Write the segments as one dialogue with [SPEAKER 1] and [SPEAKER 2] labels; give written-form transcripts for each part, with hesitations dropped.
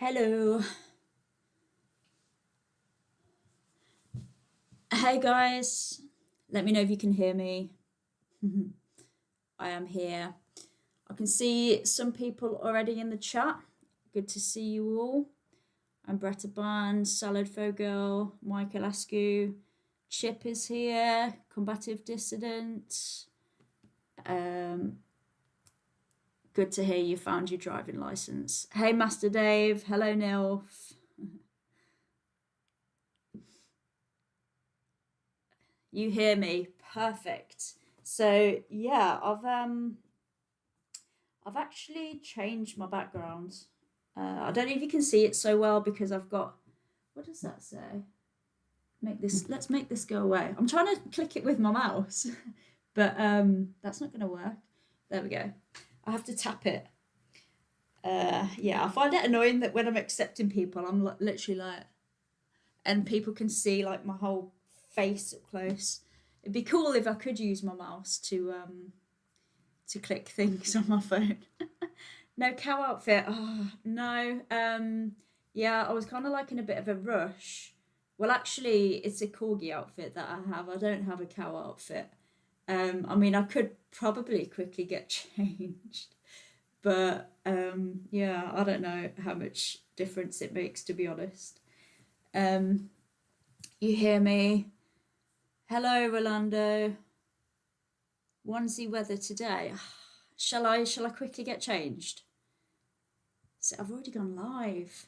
[SPEAKER 1] Hello. Hey guys. Let me know if you can hear me. I am here. I can see some people already in the chat. Good to see you all. I'm Bretta Barnes, Salad Fogel, Michael Askew, Chip is here, Combative Dissident. Good to hear you found your driving license. Hey Master Dave. Hello Nilf. You hear me? Perfect. So yeah, I've actually changed my background. I don't know if you can see it so well because I've got. What does that say? Let's make this go away. I'm trying to click it with my mouse, but that's not going to work. There we go. I have to tap it. Yeah, I find it annoying that when I'm accepting people, I'm literally like, and people can see like my whole face up close. It'd be cool if I could use my mouse to click things on my phone. No cow outfit. Oh no. Yeah, I was kind of like in a bit of a rush. Well, actually, it's a corgi outfit that I have. I don't have a cow outfit. I mean, I could probably quickly get changed, but yeah, I don't know how much difference it makes, to be honest. You hear me? Hello, Rolando. Onesie weather today. Shall I quickly get changed? So I've already gone live.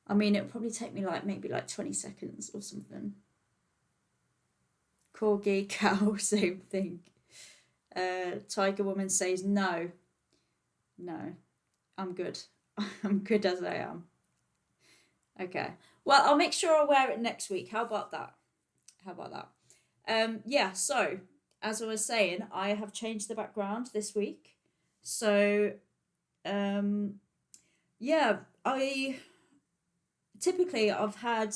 [SPEAKER 1] I mean, it'll probably take me maybe 20 seconds or something. Corgi, cow, same thing. Tiger woman says no. No, I'm good. I'm good as I am. Okay. Well, I'll make sure I wear it next week. How about that? Yeah, so as I was saying, I have changed the background this week. So yeah, I've had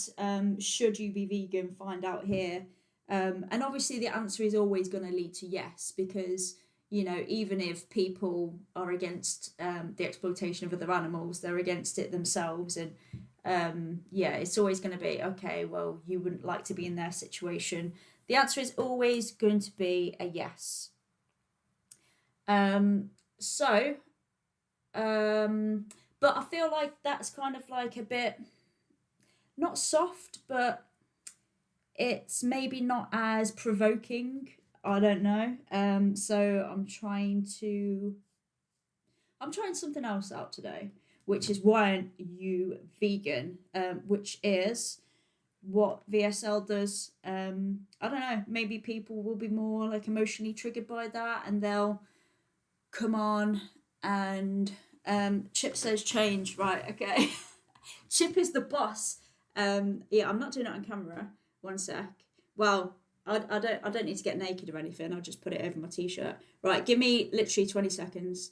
[SPEAKER 1] should you be vegan, find out here. And obviously the answer is always going to lead to yes, because even if people are against the exploitation of other animals, they're against it themselves. And yeah, it's always going to be, okay, well, you wouldn't like to be in their situation. The answer is always going to be a yes. So but I feel like that's kind of like a bit not soft, but it's maybe not as provoking. I don't know. So I'm trying something else out today, which is why aren't you vegan? Which is what VSL does. I don't know. Maybe people will be more like emotionally triggered by that, and they'll come on and Chip says change. Right, okay. Chip is the boss. Yeah, I'm not doing it on camera. One sec. Well, I don't need to get naked or anything. I'll just put it over my t-shirt. Right, give me literally 20 seconds.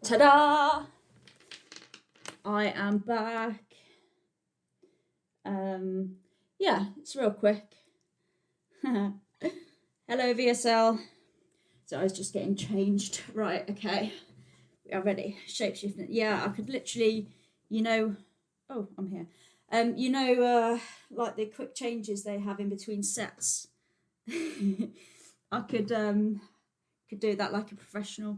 [SPEAKER 1] Ta-da! I am back. Yeah, it's real quick. Hello, VSL. So I was just getting changed. Right, okay. We are ready. Shapeshifting. Yeah, I could literally, oh, I'm here. Like the quick changes they have in between sets. I could do that like a professional.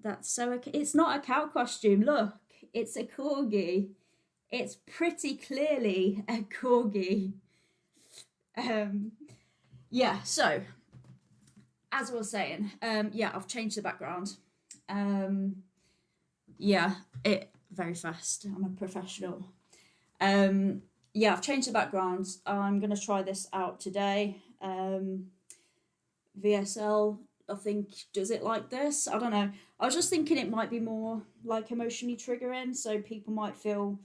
[SPEAKER 1] That's so okay. It's not a cow costume. Look, it's a corgi. It's pretty clearly a corgi. Yeah, so as I was saying, yeah, I've changed the background. Yeah, it very fast. I'm a professional. Yeah, I've changed the background. I'm gonna try this out today. VSL, I think, does it like this. I don't know. I was just thinking it might be more like emotionally triggering, so people might feel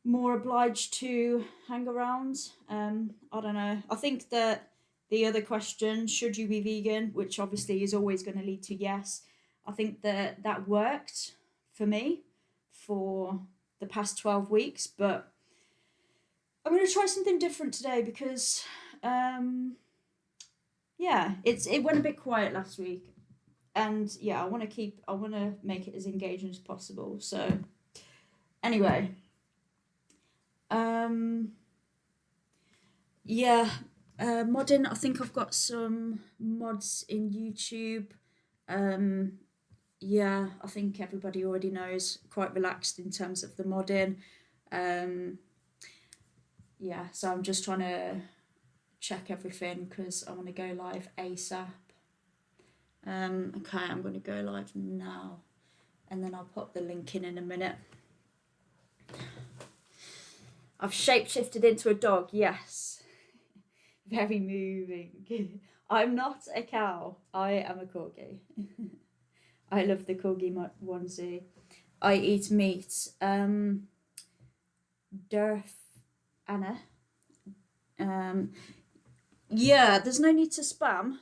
[SPEAKER 1] more obliged to hang around. I don't know. I think that the other question, should you be vegan, which obviously is always going to lead to yes, I think that that worked for me for the past 12 weeks, but I'm going to try something different today because yeah, it went a bit quiet last week. And yeah, I want to make it as engaging as possible. So anyway, um yeah, modding. I think I've got some mods in YouTube. Um, yeah, I think everybody already knows. Quite relaxed in terms of the modding. Um, yeah, so I'm just trying to check everything because I want to go live ASAP. Okay, I'm going to go live now, and then I'll pop the link in a minute. I've shapeshifted into a dog. Yes. Very moving. I'm not a cow. I am a corgi. I love the corgi onesie. I eat meat. Durf Anna. Yeah, there's no need to spam.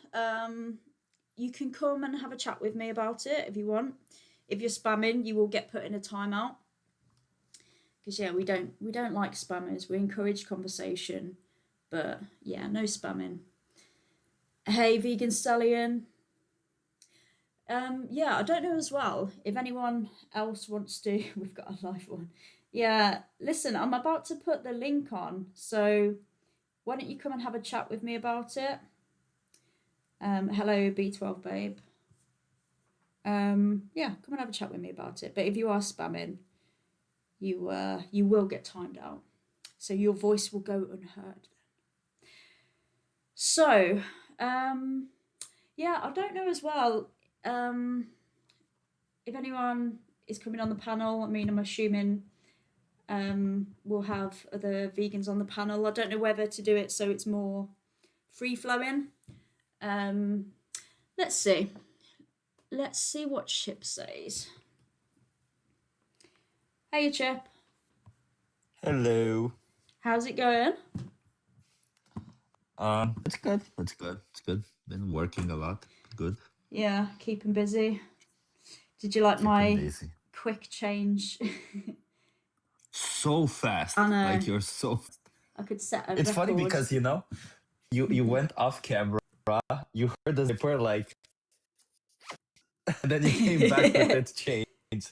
[SPEAKER 1] You can come and have a chat with me about it if you want. If you're spamming, you will get put in a timeout. Because yeah, we don't like spammers. We encourage conversation. But yeah, no spamming. Hey, Vegan Stallion. Yeah, I don't know as well if anyone else wants to. We've got a live one. Yeah, listen, I'm about to put the link on, so why don't you come and have a chat with me about it? Hello, B12 babe. Yeah, come and have a chat with me about it. But if you are spamming, you will get timed out, so your voice will go unheard. So, yeah, I don't know as well if anyone is coming on the panel. I mean, I'm assuming we'll have other vegans on the panel. I don't know whether to do it so it's more free flowing. Let's see. Let's see what Chip says. Hey, Chip.
[SPEAKER 2] Hello.
[SPEAKER 1] How's it going?
[SPEAKER 2] It's good. It's good. It's good. Been working a lot. Good.
[SPEAKER 1] Yeah, keeping busy. Did you like
[SPEAKER 2] Keeping
[SPEAKER 1] my
[SPEAKER 2] busy.
[SPEAKER 1] quick change?
[SPEAKER 2] So fast.
[SPEAKER 1] I know.
[SPEAKER 2] Like you're so.
[SPEAKER 1] I could set a
[SPEAKER 2] It's funny
[SPEAKER 1] record.
[SPEAKER 2] because you went off camera. You heard the zipper like, and then you came back with its change. It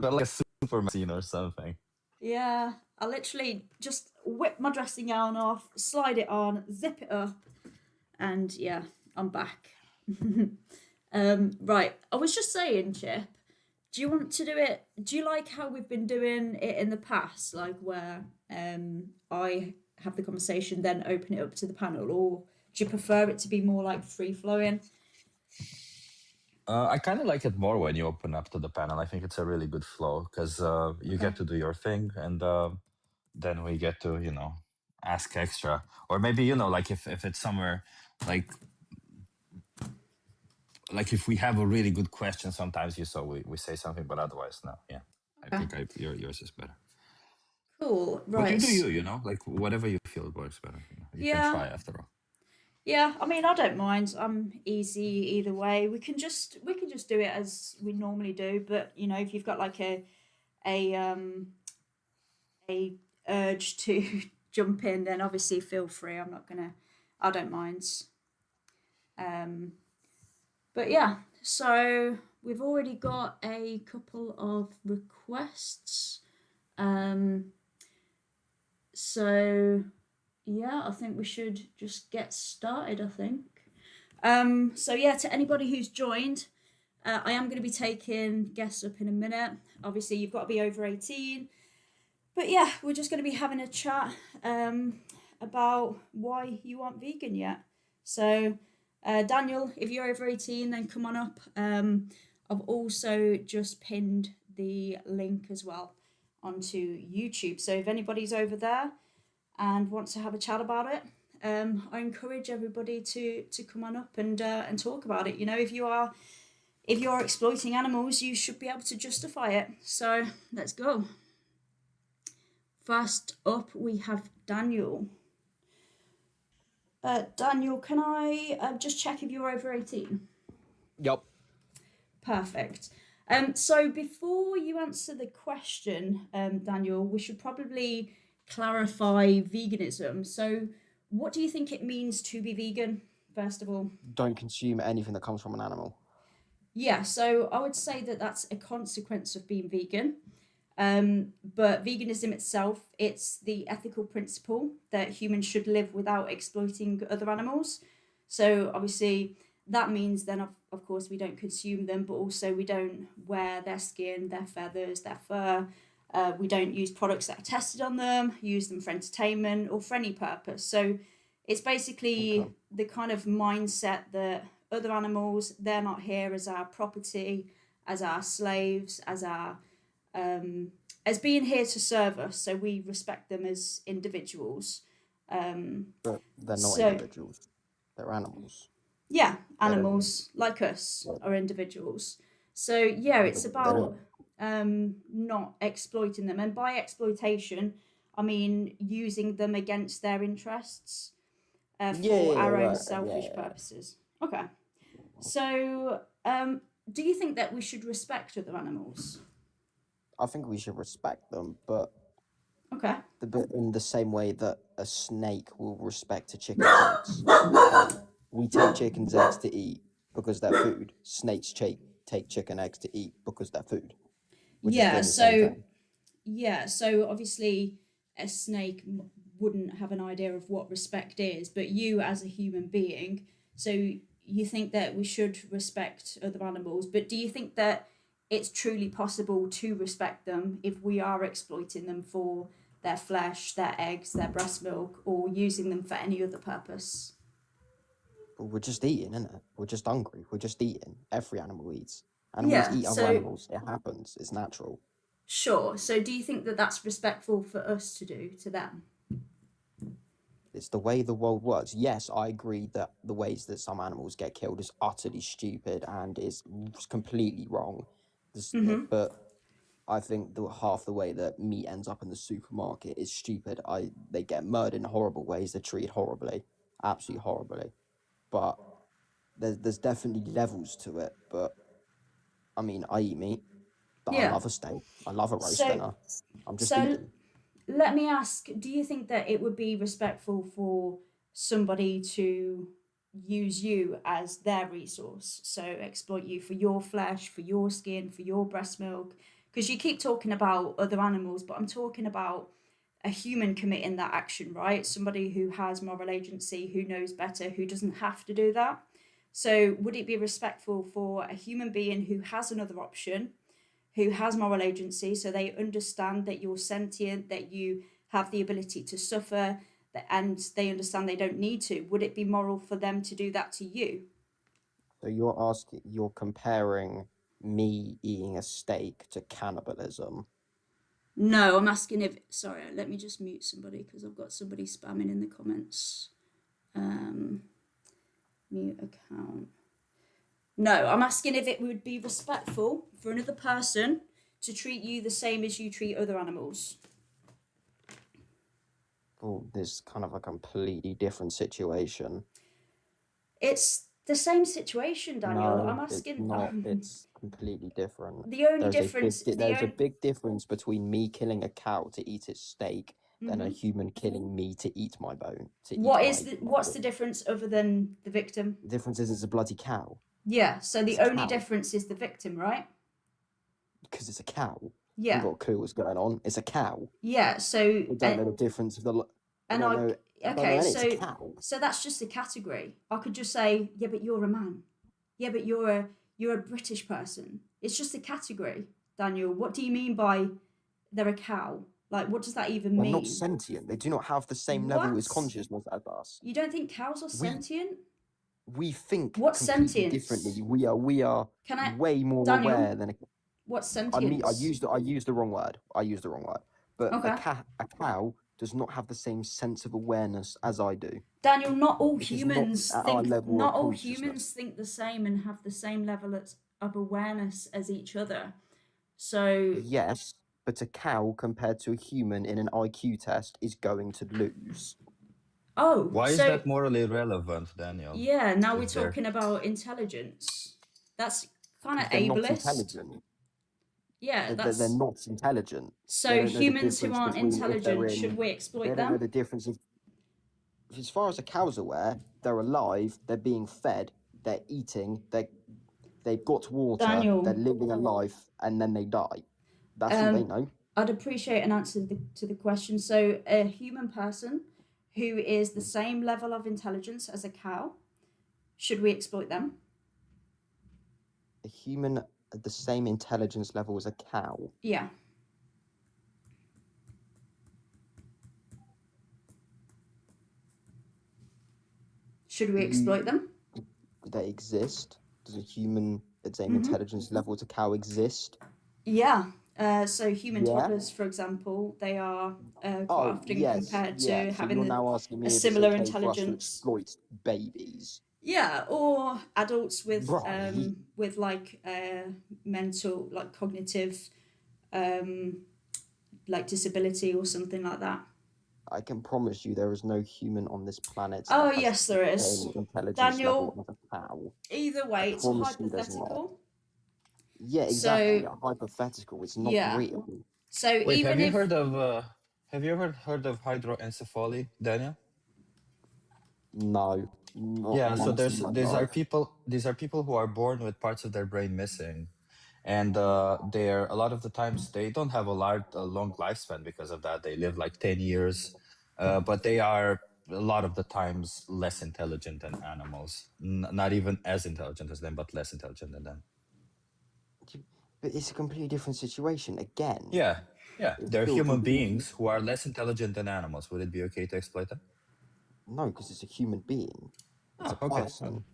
[SPEAKER 2] felt like a super scene or something.
[SPEAKER 1] Yeah, I literally just whip my dressing gown off, slide it on, zip it up, and yeah, I'm back. Right, I was just saying, Chip, do you want to do it? Do you like how we've been doing it in the past, like where I have the conversation, then open it up to the panel, or do you prefer it to be more like free flowing?
[SPEAKER 2] I kind of like it more when you open up to the panel. I think it's a really good flow because you
[SPEAKER 1] Okay.
[SPEAKER 2] get to do your thing, and then we get to ask extra, or maybe like if it's somewhere like if we have a really good question, sometimes we say something, but otherwise no. Yeah, I
[SPEAKER 1] Okay.
[SPEAKER 2] think yours is better.
[SPEAKER 1] Cool.
[SPEAKER 2] But you
[SPEAKER 1] Right.
[SPEAKER 2] do like whatever you feel works better. You can
[SPEAKER 1] Yeah.
[SPEAKER 2] try after all.
[SPEAKER 1] Yeah, I mean, I don't mind. I'm easy either way. We can just do it as we normally do. But if you've got like a a urge to jump in, then obviously feel free. I don't mind. Um, but yeah, so we've already got a couple of requests. So yeah, I think we should just get started. I think. So yeah, to anybody who's joined, I am going to be taking guests up in a minute. Obviously, you've got to be over 18. But yeah, we're just going to be having a chat about why you aren't vegan yet. So, Daniel, if you're over 18, then come on up. I've also just pinned the link as well onto YouTube. So if anybody's over there and wants to have a chat about it, I encourage everybody to come on up and talk about it. If you're exploiting animals, you should be able to justify it. So let's go. First up, we have Daniel. Daniel, can I just check if you're over 18?
[SPEAKER 3] Yup.
[SPEAKER 1] Perfect. So before you answer the question, Daniel, we should probably clarify veganism. So, what do you think it means to be vegan, first of all?
[SPEAKER 3] Don't consume anything that comes from an animal.
[SPEAKER 1] Yeah, so I would say that that's a consequence of being vegan. But veganism itself, it's the ethical principle that humans should live without exploiting other animals. So obviously that means then of course we don't consume them, but also we don't wear their skin, their feathers, their fur. We don't use products that are tested on them, use them for entertainment or for any purpose. So it's basically
[SPEAKER 3] Okay.
[SPEAKER 1] the kind of mindset that other animals, they're not here as our property, as our slaves, as being here to serve us. So we respect them as individuals.
[SPEAKER 3] But they're not
[SPEAKER 1] So
[SPEAKER 3] individuals. They're animals.
[SPEAKER 1] yeah,
[SPEAKER 3] They don't.
[SPEAKER 1] animals like us
[SPEAKER 3] They
[SPEAKER 1] are individuals. So yeah, it's
[SPEAKER 3] don't.
[SPEAKER 1] about not exploiting them, and by exploitation, I mean using them against their interests for
[SPEAKER 3] Yeah,
[SPEAKER 1] our own
[SPEAKER 3] right.
[SPEAKER 1] selfish
[SPEAKER 3] Yeah.
[SPEAKER 1] purposes. Okay. So, do you think that we should respect other animals?
[SPEAKER 3] I think we should respect them, but
[SPEAKER 1] Okay.
[SPEAKER 3] in the same way that a snake will respect a chicken's eggs. Like, we take chicken's eggs to eat because they're food. Snakes take chicken eggs to eat because they're food. We're just
[SPEAKER 1] Yeah.
[SPEAKER 3] doing the same
[SPEAKER 1] So
[SPEAKER 3] thing.
[SPEAKER 1] yeah. So obviously, a snake wouldn't have an idea of what respect is, but you as a human being, so you think that we should respect other animals, but do you think that it's truly possible to respect them if we are exploiting them for their flesh, their eggs, their breast milk, or using them for any other purpose?
[SPEAKER 3] But we're just eating, innit? We're just hungry. We're just eating. Every animal eats. Animals
[SPEAKER 1] Yeah.
[SPEAKER 3] eat other
[SPEAKER 1] So
[SPEAKER 3] animals. It happens. It's natural.
[SPEAKER 1] sure. So do you think that that's respectful for us to do to them?
[SPEAKER 3] It's the way the world works. Yes, I agree that the ways that some animals get killed is utterly stupid and is completely wrong.
[SPEAKER 1] Mm-hmm.
[SPEAKER 3] But I think half the way that meat ends up in the supermarket is stupid. They get murdered in horrible ways. They're treated horribly, absolutely horribly. But there's definitely levels to it. But I mean, I eat meat, but I
[SPEAKER 1] Yeah.
[SPEAKER 3] love a steak. I love a roast
[SPEAKER 1] So
[SPEAKER 3] dinner. I'm just
[SPEAKER 1] so
[SPEAKER 3] eating.
[SPEAKER 1] let me ask, do you think that it would be respectful for somebody to use you as their resource? So exploit you for your flesh, for your skin, for your breast milk? Because you keep talking about other animals, but I'm talking about a human committing that action, right? Somebody who has moral agency, who knows better, who doesn't have to do that. So would it be respectful for a human being who has another option, who has moral agency, so they understand that you're sentient, that you have the ability to suffer, and they understand they don't need to? Would it be moral for them to do that to you?
[SPEAKER 3] So you're comparing me eating a steak to cannibalism.
[SPEAKER 1] No, I'm asking if. Sorry, let me just mute somebody because I've got somebody spamming in the comments. Mute account. No, I'm asking if it would be respectful for another person to treat you the same as you treat other animals.
[SPEAKER 3] Oh, this is kind of a completely different situation.
[SPEAKER 1] It's the same situation, Daniel. I'm
[SPEAKER 3] No, it's
[SPEAKER 1] asking.
[SPEAKER 3] not. It's completely different.
[SPEAKER 1] The only
[SPEAKER 3] There's a
[SPEAKER 1] difference.
[SPEAKER 3] big there's a big difference between me killing a cow to eat its steak than a
[SPEAKER 1] Mhm.
[SPEAKER 3] human killing me to eat my bone.
[SPEAKER 1] What's the difference other than the victim?
[SPEAKER 3] The difference is it's a bloody cow.
[SPEAKER 1] Yeah, so the
[SPEAKER 3] It's a
[SPEAKER 1] only
[SPEAKER 3] cow
[SPEAKER 1] difference is the victim, right?
[SPEAKER 3] because it's a cow. You
[SPEAKER 1] Yeah,
[SPEAKER 3] got a clue what's going on. It's a cow.
[SPEAKER 1] yeah. So
[SPEAKER 3] We don't know the difference of the. I
[SPEAKER 1] and
[SPEAKER 3] don't
[SPEAKER 1] I
[SPEAKER 3] know. I don't know
[SPEAKER 1] okay,
[SPEAKER 3] any. It's a cow.
[SPEAKER 1] so that's just a category. I could just say, yeah, but you're a man. Yeah, but you're a British person. It's just a category, Daniel. What do you mean by they're a cow? Like, what does that even
[SPEAKER 3] They're not
[SPEAKER 1] mean?
[SPEAKER 3] sentient. They do not have the same level as
[SPEAKER 1] What?
[SPEAKER 3] consciousness as us.
[SPEAKER 1] You don't think cows are
[SPEAKER 3] We
[SPEAKER 1] sentient?
[SPEAKER 3] we think
[SPEAKER 1] What's
[SPEAKER 3] completely
[SPEAKER 1] sentience?
[SPEAKER 3] differently. We are
[SPEAKER 1] Can I,
[SPEAKER 3] way more
[SPEAKER 1] Daniel?
[SPEAKER 3] aware than a.
[SPEAKER 1] What's
[SPEAKER 3] I
[SPEAKER 1] sentience?
[SPEAKER 3] used the wrong word. I used the wrong word. But
[SPEAKER 1] Okay.
[SPEAKER 3] a cow does not have the same sense of awareness as I do.
[SPEAKER 1] Daniel, not all
[SPEAKER 3] It is not
[SPEAKER 1] humans
[SPEAKER 3] at our
[SPEAKER 1] think.
[SPEAKER 3] level
[SPEAKER 1] Not
[SPEAKER 3] of
[SPEAKER 1] all
[SPEAKER 3] consciousness.
[SPEAKER 1] humans think the same and have the same level of awareness as each other. So
[SPEAKER 3] Yes, but a cow compared to a human in an IQ test is going to lose.
[SPEAKER 1] Oh,
[SPEAKER 2] Why is
[SPEAKER 1] so
[SPEAKER 2] that morally relevant, Daniel?
[SPEAKER 1] yeah, now we're
[SPEAKER 2] If they're
[SPEAKER 1] talking about intelligence. That's kind of
[SPEAKER 3] Because they're not
[SPEAKER 1] ableist.
[SPEAKER 3] intelligent.
[SPEAKER 1] Yeah,
[SPEAKER 3] They're
[SPEAKER 1] that's
[SPEAKER 3] not intelligent. They
[SPEAKER 1] so
[SPEAKER 3] don't know the
[SPEAKER 1] humans who
[SPEAKER 3] difference
[SPEAKER 1] aren't
[SPEAKER 3] between if they're
[SPEAKER 1] intelligent, should
[SPEAKER 3] in.
[SPEAKER 1] we
[SPEAKER 3] They
[SPEAKER 1] exploit
[SPEAKER 3] don't know
[SPEAKER 1] them?
[SPEAKER 3] the difference if, as far as a cow's aware, they're alive, they're being fed, they're eating, they've got water,
[SPEAKER 1] Daniel,
[SPEAKER 3] they're living a life, and then they die. That's all they know.
[SPEAKER 1] I'd appreciate an answer to the question. So, a human person who is the same level of intelligence as a cow, should we exploit them?
[SPEAKER 3] A human at the same intelligence level as a cow.
[SPEAKER 1] Yeah. Should we exploit them?
[SPEAKER 3] They exist. Does a human at the same intelligence level as a cow exist?
[SPEAKER 1] Yeah. So human
[SPEAKER 3] Yeah.
[SPEAKER 1] toddlers, for example, they are quite often compared to
[SPEAKER 3] So
[SPEAKER 1] having
[SPEAKER 3] you're now asking me
[SPEAKER 1] a
[SPEAKER 3] if it's
[SPEAKER 1] similar
[SPEAKER 3] okay for us to
[SPEAKER 1] intelligence.
[SPEAKER 3] exploit babies.
[SPEAKER 1] Yeah, or adults
[SPEAKER 3] Right.
[SPEAKER 1] with like mental, like cognitive, like disability or something like that.
[SPEAKER 3] I can promise you there is no human on this planet
[SPEAKER 1] Oh,
[SPEAKER 3] that has
[SPEAKER 1] yes, there
[SPEAKER 3] the
[SPEAKER 1] is.
[SPEAKER 3] same intelligence
[SPEAKER 1] Daniel,
[SPEAKER 3] level as a cow.
[SPEAKER 1] either way, it's a
[SPEAKER 3] promise you there's not.
[SPEAKER 1] hypothetical.
[SPEAKER 3] Yeah, exactly.
[SPEAKER 1] So,
[SPEAKER 3] Hypothetical. It's not
[SPEAKER 1] yeah.
[SPEAKER 3] real.
[SPEAKER 1] So
[SPEAKER 2] Wait,
[SPEAKER 1] even if
[SPEAKER 2] have you ever heard of hydroencephaly, Daniel?
[SPEAKER 3] No. Not
[SPEAKER 2] Yeah, so
[SPEAKER 3] once in my life.
[SPEAKER 2] these are people who are born with parts of their brain missing, and they're a lot of the times they don't have a long lifespan because of that. They live like 10 years, but they are a lot of the times less intelligent than animals. Not even as intelligent as them, but less intelligent than them.
[SPEAKER 3] But it's a completely different situation again.
[SPEAKER 2] Yeah,
[SPEAKER 3] It's
[SPEAKER 2] they're
[SPEAKER 3] still
[SPEAKER 2] human
[SPEAKER 3] completely-
[SPEAKER 2] beings who are less intelligent than animals. Would it be okay to exploit them?
[SPEAKER 3] No, because it's a human being. It's
[SPEAKER 2] Oh,
[SPEAKER 3] a
[SPEAKER 2] okay.
[SPEAKER 3] person.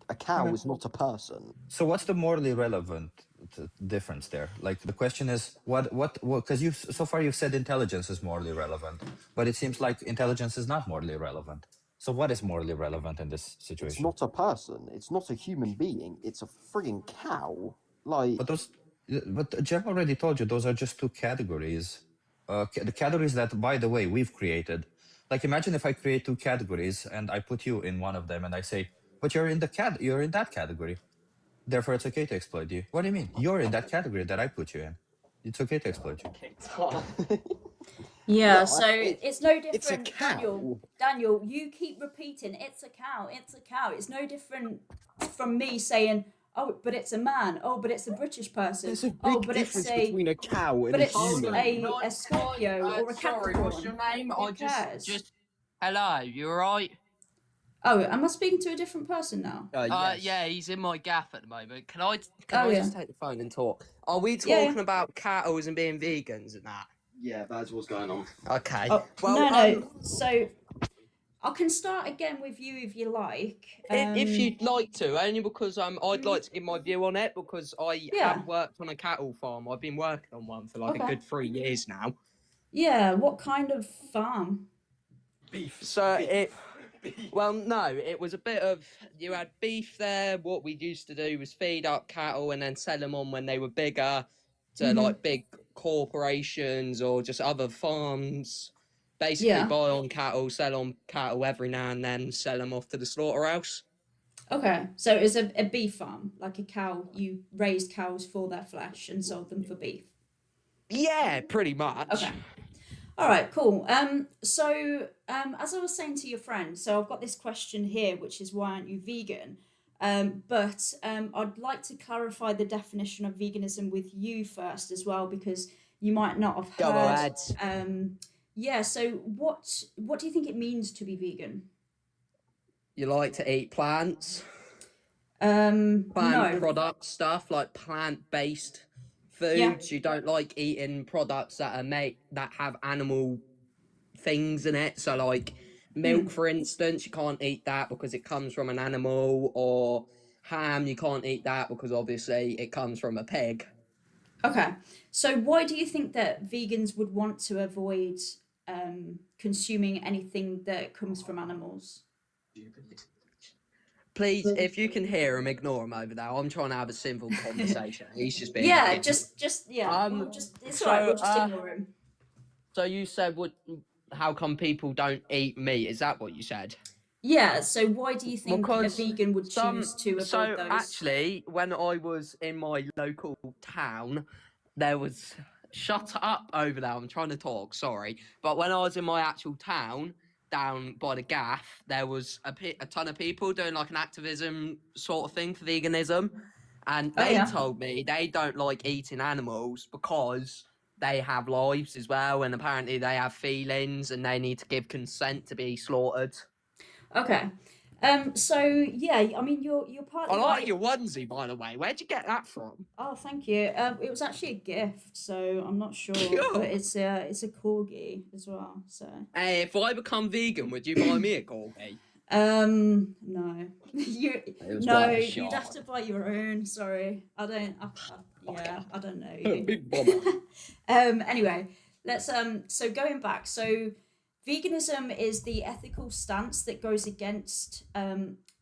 [SPEAKER 3] A cow
[SPEAKER 2] Okay.
[SPEAKER 3] is not a person.
[SPEAKER 2] So what's the morally relevant difference there? Like the question is what because you've so far you've said intelligence is morally relevant, but it seems like intelligence is not morally relevant. So what is morally relevant in this
[SPEAKER 3] It's
[SPEAKER 2] situation?
[SPEAKER 3] not a person. It's not a human being. It's a frigging cow. Like,
[SPEAKER 2] But Jeff already told you those are just two categories. The categories that, by the way, we've created. Like imagine if I create two categories and I put you in one of them and I say, but you're in that category. Therefore, it's okay to exploit you. What do you mean? You're in that category that I put you in. It's okay to exploit you.
[SPEAKER 1] yeah,
[SPEAKER 3] No,
[SPEAKER 1] so it's no different.
[SPEAKER 3] it's a cow.
[SPEAKER 1] Daniel, you keep repeating it's a cow, it's a cow. It's no different from me saying, oh, but it's a man. Oh, but it's a British person.
[SPEAKER 3] There's a big
[SPEAKER 1] Oh, but
[SPEAKER 3] difference
[SPEAKER 1] it's a
[SPEAKER 3] between a cow and
[SPEAKER 1] but
[SPEAKER 3] a
[SPEAKER 1] it's
[SPEAKER 3] human.
[SPEAKER 1] a Scorpio or a
[SPEAKER 4] Sorry, what's your
[SPEAKER 1] Capricorn.
[SPEAKER 4] name?
[SPEAKER 1] Who
[SPEAKER 4] I
[SPEAKER 1] cares?
[SPEAKER 4] just. Hello, you alright?
[SPEAKER 1] Oh, am I speaking to a different person now?
[SPEAKER 3] Yes.
[SPEAKER 4] Yeah, he's in my gaff at the moment. Can I
[SPEAKER 1] Oh, yeah.
[SPEAKER 4] just take the phone and talk? Are we
[SPEAKER 1] Yeah, yeah.
[SPEAKER 4] talking about cattle and being vegans and that?
[SPEAKER 3] Yeah, that's what's going on.
[SPEAKER 4] Okay.
[SPEAKER 1] Oh,
[SPEAKER 4] well,
[SPEAKER 1] no. So I can start again with you if you like.
[SPEAKER 4] If you'd like to, only because I'd like to give my view on it because I
[SPEAKER 1] Yeah.
[SPEAKER 4] have worked on a cattle farm. I've been working on one for like a
[SPEAKER 1] Okay.
[SPEAKER 4] good 3 years now.
[SPEAKER 1] Yeah, what kind of farm?
[SPEAKER 3] Beef.
[SPEAKER 4] So well, no, it was a bit of, you had beef there. What we used to do was feed up cattle and then sell them on when they were bigger to like big corporations or just other farms. Basically
[SPEAKER 1] Yeah.
[SPEAKER 4] buy on cattle, sell on cattle every now and then, sell them off to the slaughterhouse.
[SPEAKER 1] Okay, so it's a beef farm, like a cow. You raised cows for their flesh and sold them for beef.
[SPEAKER 4] Yeah, pretty much.
[SPEAKER 1] Okay. All right, cool. So as I was saying to your friend, so I've got this question here, which is why aren't you vegan? But I'd like to clarify the definition of veganism with you first as well, because you might not have
[SPEAKER 4] Go
[SPEAKER 1] heard.
[SPEAKER 4] ahead.
[SPEAKER 1] Yeah. So what do you think it means to be vegan?
[SPEAKER 4] You like to eat plants?
[SPEAKER 1] No.
[SPEAKER 4] Plant product stuff, like plant-based foods.
[SPEAKER 1] Yeah.
[SPEAKER 4] You don't like eating products that are that have animal things in it. So like milk, for instance, you can't eat that because it comes from an animal, or ham, you can't eat that because obviously it comes from a pig.
[SPEAKER 1] Okay. So why do you think that vegans would want to avoid consuming anything that comes from animals?
[SPEAKER 4] Please, if you can hear him, ignore him over there. I'm trying to have a simple conversation. He's just being.
[SPEAKER 1] Yeah,
[SPEAKER 4] a dick.
[SPEAKER 1] yeah. We'll just it's alright. We'll just ignore him.
[SPEAKER 4] So you said, how come people don't eat meat? Is that what you said?
[SPEAKER 1] Yeah. So why do you think a
[SPEAKER 4] Because
[SPEAKER 1] vegan would choose to avoid
[SPEAKER 4] So
[SPEAKER 1] those?
[SPEAKER 4] actually, when I was in my local town, there was shut up over there. I'm trying to talk. Sorry, but when I was in my actual town, down by the gaff, there was a ton of people doing like an activism sort of thing for veganism, and
[SPEAKER 1] Oh,
[SPEAKER 4] they
[SPEAKER 1] yeah.
[SPEAKER 4] told me they don't like eating animals because they have lives as well, and apparently they have feelings, and they need to give consent to be slaughtered.
[SPEAKER 1] Okay. So yeah, I mean you're partly
[SPEAKER 4] I like
[SPEAKER 1] right.
[SPEAKER 4] your onesie, by the way. Where'd you get that from?
[SPEAKER 1] Oh, thank you. It was actually a gift, so I'm not sure, but it's a corgi as well. So
[SPEAKER 4] Hey, if I become vegan, would you buy me a corgi?
[SPEAKER 1] no, you
[SPEAKER 4] It was
[SPEAKER 1] no,
[SPEAKER 4] worth a
[SPEAKER 1] you'd have
[SPEAKER 4] shot.
[SPEAKER 1] to buy your own. Sorry, I don't. Yeah, I don't know you.
[SPEAKER 4] Big bummer.
[SPEAKER 1] Anyway, let's so going back, so veganism is the ethical stance that goes against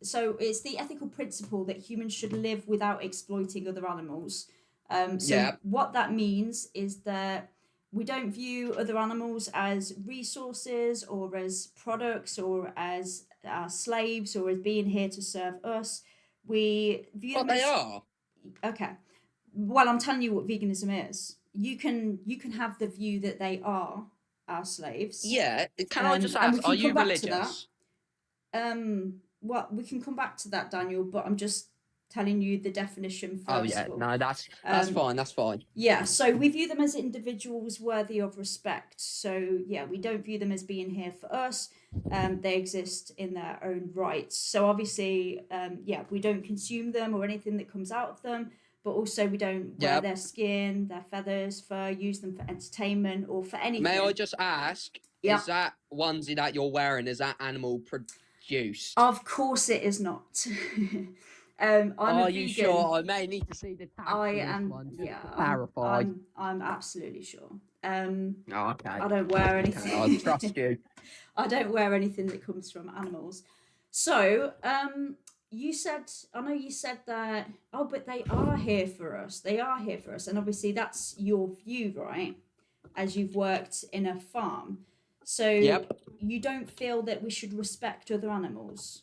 [SPEAKER 1] so it's the ethical principle that humans should live without exploiting other animals. So
[SPEAKER 4] Yeah.
[SPEAKER 1] what that means is that we don't view other animals as resources or as products or as slaves or as being here to serve us. We view
[SPEAKER 4] But
[SPEAKER 1] them
[SPEAKER 4] they
[SPEAKER 1] as
[SPEAKER 4] are.
[SPEAKER 1] okay. Well, I'm telling you what veganism is. You can have the view that they are our slaves.
[SPEAKER 4] Yeah. Can I just
[SPEAKER 1] and we
[SPEAKER 4] ask,
[SPEAKER 1] can
[SPEAKER 4] are you
[SPEAKER 1] come back to that.
[SPEAKER 4] religious?
[SPEAKER 1] Well, we can come back to that, Daniel, but I'm just telling you the definition first.
[SPEAKER 4] Oh yeah,
[SPEAKER 1] of all.
[SPEAKER 4] no, that's
[SPEAKER 1] Um,
[SPEAKER 4] fine. That's fine.
[SPEAKER 1] Yeah, so we view them as individuals worthy of respect. So yeah, we don't view them as being here for us. They exist in their own rights. So obviously, yeah, we don't consume them or anything that comes out of them. But also, we don't wear
[SPEAKER 4] Yep.
[SPEAKER 1] their skin, their feathers, fur, use them for entertainment or for anything.
[SPEAKER 4] May I just ask,
[SPEAKER 1] Yeah.
[SPEAKER 4] is that onesie that you're wearing, is that animal produced?
[SPEAKER 1] Of course, it is not. I'm
[SPEAKER 4] Are
[SPEAKER 1] a
[SPEAKER 4] you
[SPEAKER 1] vegan.
[SPEAKER 4] sure? I may need to see the tag
[SPEAKER 1] I
[SPEAKER 4] for this
[SPEAKER 1] am.
[SPEAKER 4] one, just
[SPEAKER 1] Yeah,
[SPEAKER 4] to clarify.
[SPEAKER 1] I'm absolutely sure.
[SPEAKER 4] Oh, okay.
[SPEAKER 1] I don't wear anything.
[SPEAKER 4] Okay, I trust you.
[SPEAKER 1] I don't wear anything that comes from animals. So, you said, I know you said that, oh, but they are here for us. They are here for us. And obviously, that's your view, right? As you've worked in a farm. So,
[SPEAKER 4] Yep.
[SPEAKER 1] you don't feel that we should respect other animals?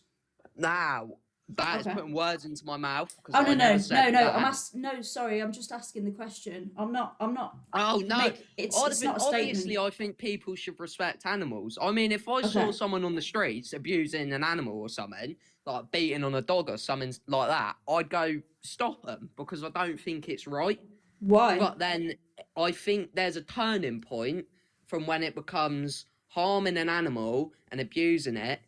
[SPEAKER 4] Now, that is
[SPEAKER 1] Okay.
[SPEAKER 4] putting words into my mouth. 'Cause
[SPEAKER 1] Oh,
[SPEAKER 4] I
[SPEAKER 1] no.
[SPEAKER 4] never said that.
[SPEAKER 1] No, sorry. I'm just asking the question. I'm not.
[SPEAKER 4] Oh no!
[SPEAKER 1] It's not a statement.
[SPEAKER 4] Obviously, I think people should respect animals. I mean, if I saw
[SPEAKER 1] Okay.
[SPEAKER 4] someone on the streets abusing an animal or something, like beating on a dog or something like that, I'd go stop them because I don't think it's right.
[SPEAKER 1] Why?
[SPEAKER 4] But then I think there's a turning point from when it becomes harming an animal and abusing it,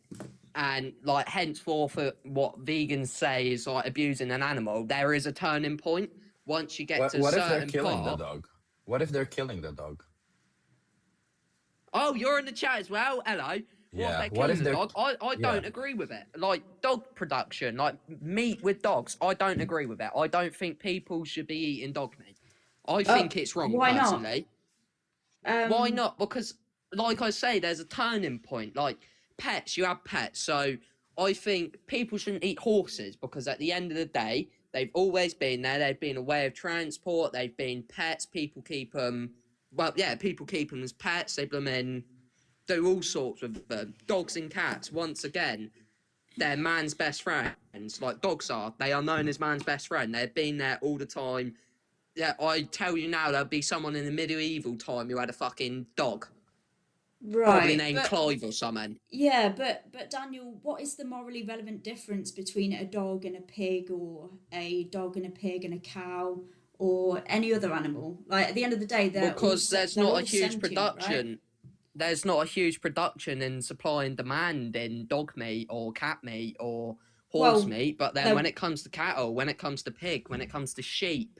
[SPEAKER 4] and like henceforth what vegans say is like abusing an animal. There is a turning point once you get
[SPEAKER 2] What,
[SPEAKER 4] to a
[SPEAKER 2] what if they're
[SPEAKER 4] certain
[SPEAKER 2] killing the
[SPEAKER 4] part.
[SPEAKER 2] dog? What if they're killing the dog?
[SPEAKER 4] Oh, you're in the chat as well. Hello.
[SPEAKER 2] Yeah,
[SPEAKER 4] What if
[SPEAKER 2] what
[SPEAKER 4] they're
[SPEAKER 2] if
[SPEAKER 4] killing the
[SPEAKER 2] they're-
[SPEAKER 4] dog? I
[SPEAKER 2] yeah.
[SPEAKER 4] don't agree with it. Like dog production, like meat with dogs, I don't agree with it. I don't think people should be eating dog meat. I think it's wrong
[SPEAKER 1] why not?
[SPEAKER 4] personally. Why not? Because, like I say, there's a turning point. Like pets, you have pets. So I think people shouldn't eat horses because at the end of the day, they've always been there. They've been a way of transport. They've been pets. People keep them. Well, yeah, people keep them as pets. They put them in, do all sorts with them. Dogs and cats. Once again, they're man's best friends. Like dogs are. They are known as man's best friend. They've been there all the time. Yeah, I tell you now, there'll be someone in the medieval time who had a fucking dog, probably
[SPEAKER 1] Right.
[SPEAKER 4] named
[SPEAKER 1] But,
[SPEAKER 4] Clive or something.
[SPEAKER 1] yeah, but Daniel, what is the morally relevant difference between a dog and a pig, or a dog and a pig and a cow, or any other animal? Like at the end of the day,
[SPEAKER 4] Because there's not a huge
[SPEAKER 1] sentient,
[SPEAKER 4] production.
[SPEAKER 1] Right?
[SPEAKER 4] There's not a huge production in supply and demand in dog meat or cat meat or horse
[SPEAKER 1] Well,
[SPEAKER 4] meat. But then
[SPEAKER 1] there-
[SPEAKER 4] when it comes to cattle, when it comes to pig, when it comes to sheep,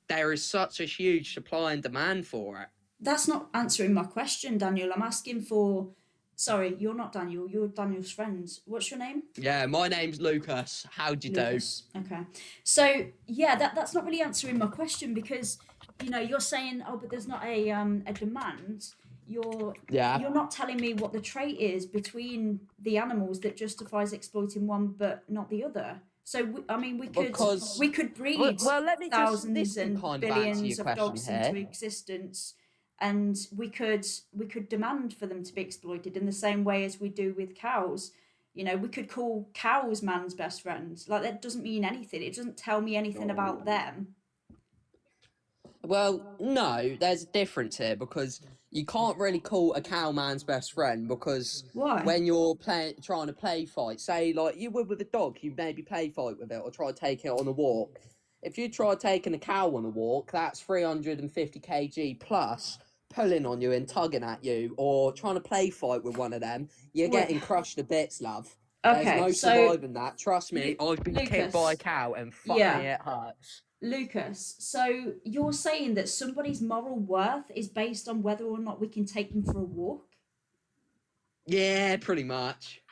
[SPEAKER 4] there is such a huge supply and demand for it.
[SPEAKER 1] That's not answering my question, Daniel. I'm asking for. Sorry, you're not Daniel. You're Daniel's friend. What's your name?
[SPEAKER 4] Yeah, my name's Lucas. How'd you do?
[SPEAKER 1] Lucas. Okay. So yeah, that's not really answering my question because you're saying, oh, but there's not a demand.
[SPEAKER 4] Yeah.
[SPEAKER 1] you're not telling me what the trait is between the animals that justifies exploiting one but not the other. So we could
[SPEAKER 4] Because-
[SPEAKER 1] breed
[SPEAKER 4] Well, let me just. This
[SPEAKER 1] thousands
[SPEAKER 4] can
[SPEAKER 1] and
[SPEAKER 4] kind of answer
[SPEAKER 1] billions
[SPEAKER 4] your
[SPEAKER 1] of
[SPEAKER 4] question
[SPEAKER 1] dogs
[SPEAKER 4] here.
[SPEAKER 1] into existence, and we could demand for them to be exploited in the same way as we do with cows. You know, we could call cows man's best friend. Like, that doesn't mean anything. It doesn't tell me anything about them.
[SPEAKER 4] Well, no, there's a difference here because you can't really call a cow man's best friend because
[SPEAKER 1] Why?
[SPEAKER 4] when you're trying to play fight, say like you would with a dog, you maybe play fight with it or try to take it on a walk. If you try taking a cow on a walk, that's 350 kg plus pulling on you and tugging at you, or trying to play fight with one of them, you're
[SPEAKER 1] Wait.
[SPEAKER 4] getting crushed to bits, love.
[SPEAKER 1] Okay,
[SPEAKER 4] There's no
[SPEAKER 1] so
[SPEAKER 4] surviving that. Trust me, I've been kicked by a
[SPEAKER 1] Lucas.
[SPEAKER 4] cow and fuck
[SPEAKER 1] Yeah.
[SPEAKER 4] me, it hurts.
[SPEAKER 1] Lucas, so you're saying that somebody's moral worth is based on whether or not we can take them for a walk?
[SPEAKER 4] Yeah, pretty much.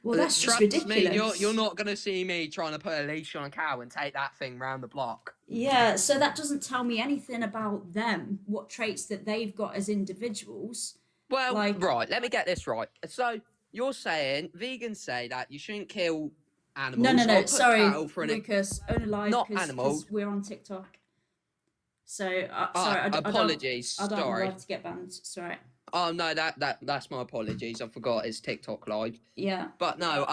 [SPEAKER 1] Well, that's just
[SPEAKER 4] Trust me,
[SPEAKER 1] ridiculous.
[SPEAKER 4] you're not gonna see me trying to put a leash on a cow and take that thing round the block.
[SPEAKER 1] Yeah, so that doesn't tell me anything about them, what traits that they've got as individuals.
[SPEAKER 4] Well,
[SPEAKER 1] Like-
[SPEAKER 4] right, let me get this right. So you're saying vegans say that you shouldn't kill animals.
[SPEAKER 1] No,
[SPEAKER 4] or put
[SPEAKER 1] sorry,
[SPEAKER 4] cattle for an
[SPEAKER 1] Lucas, unalive,
[SPEAKER 4] Not
[SPEAKER 1] because
[SPEAKER 4] animals.
[SPEAKER 1] we're on TikTok. So, sorry,
[SPEAKER 4] apologies.
[SPEAKER 1] I don't
[SPEAKER 4] Sorry.
[SPEAKER 1] want to get banned. Sorry.
[SPEAKER 4] Oh no, that's my apologies. I forgot it's TikTok live.
[SPEAKER 1] Yeah.
[SPEAKER 4] But no,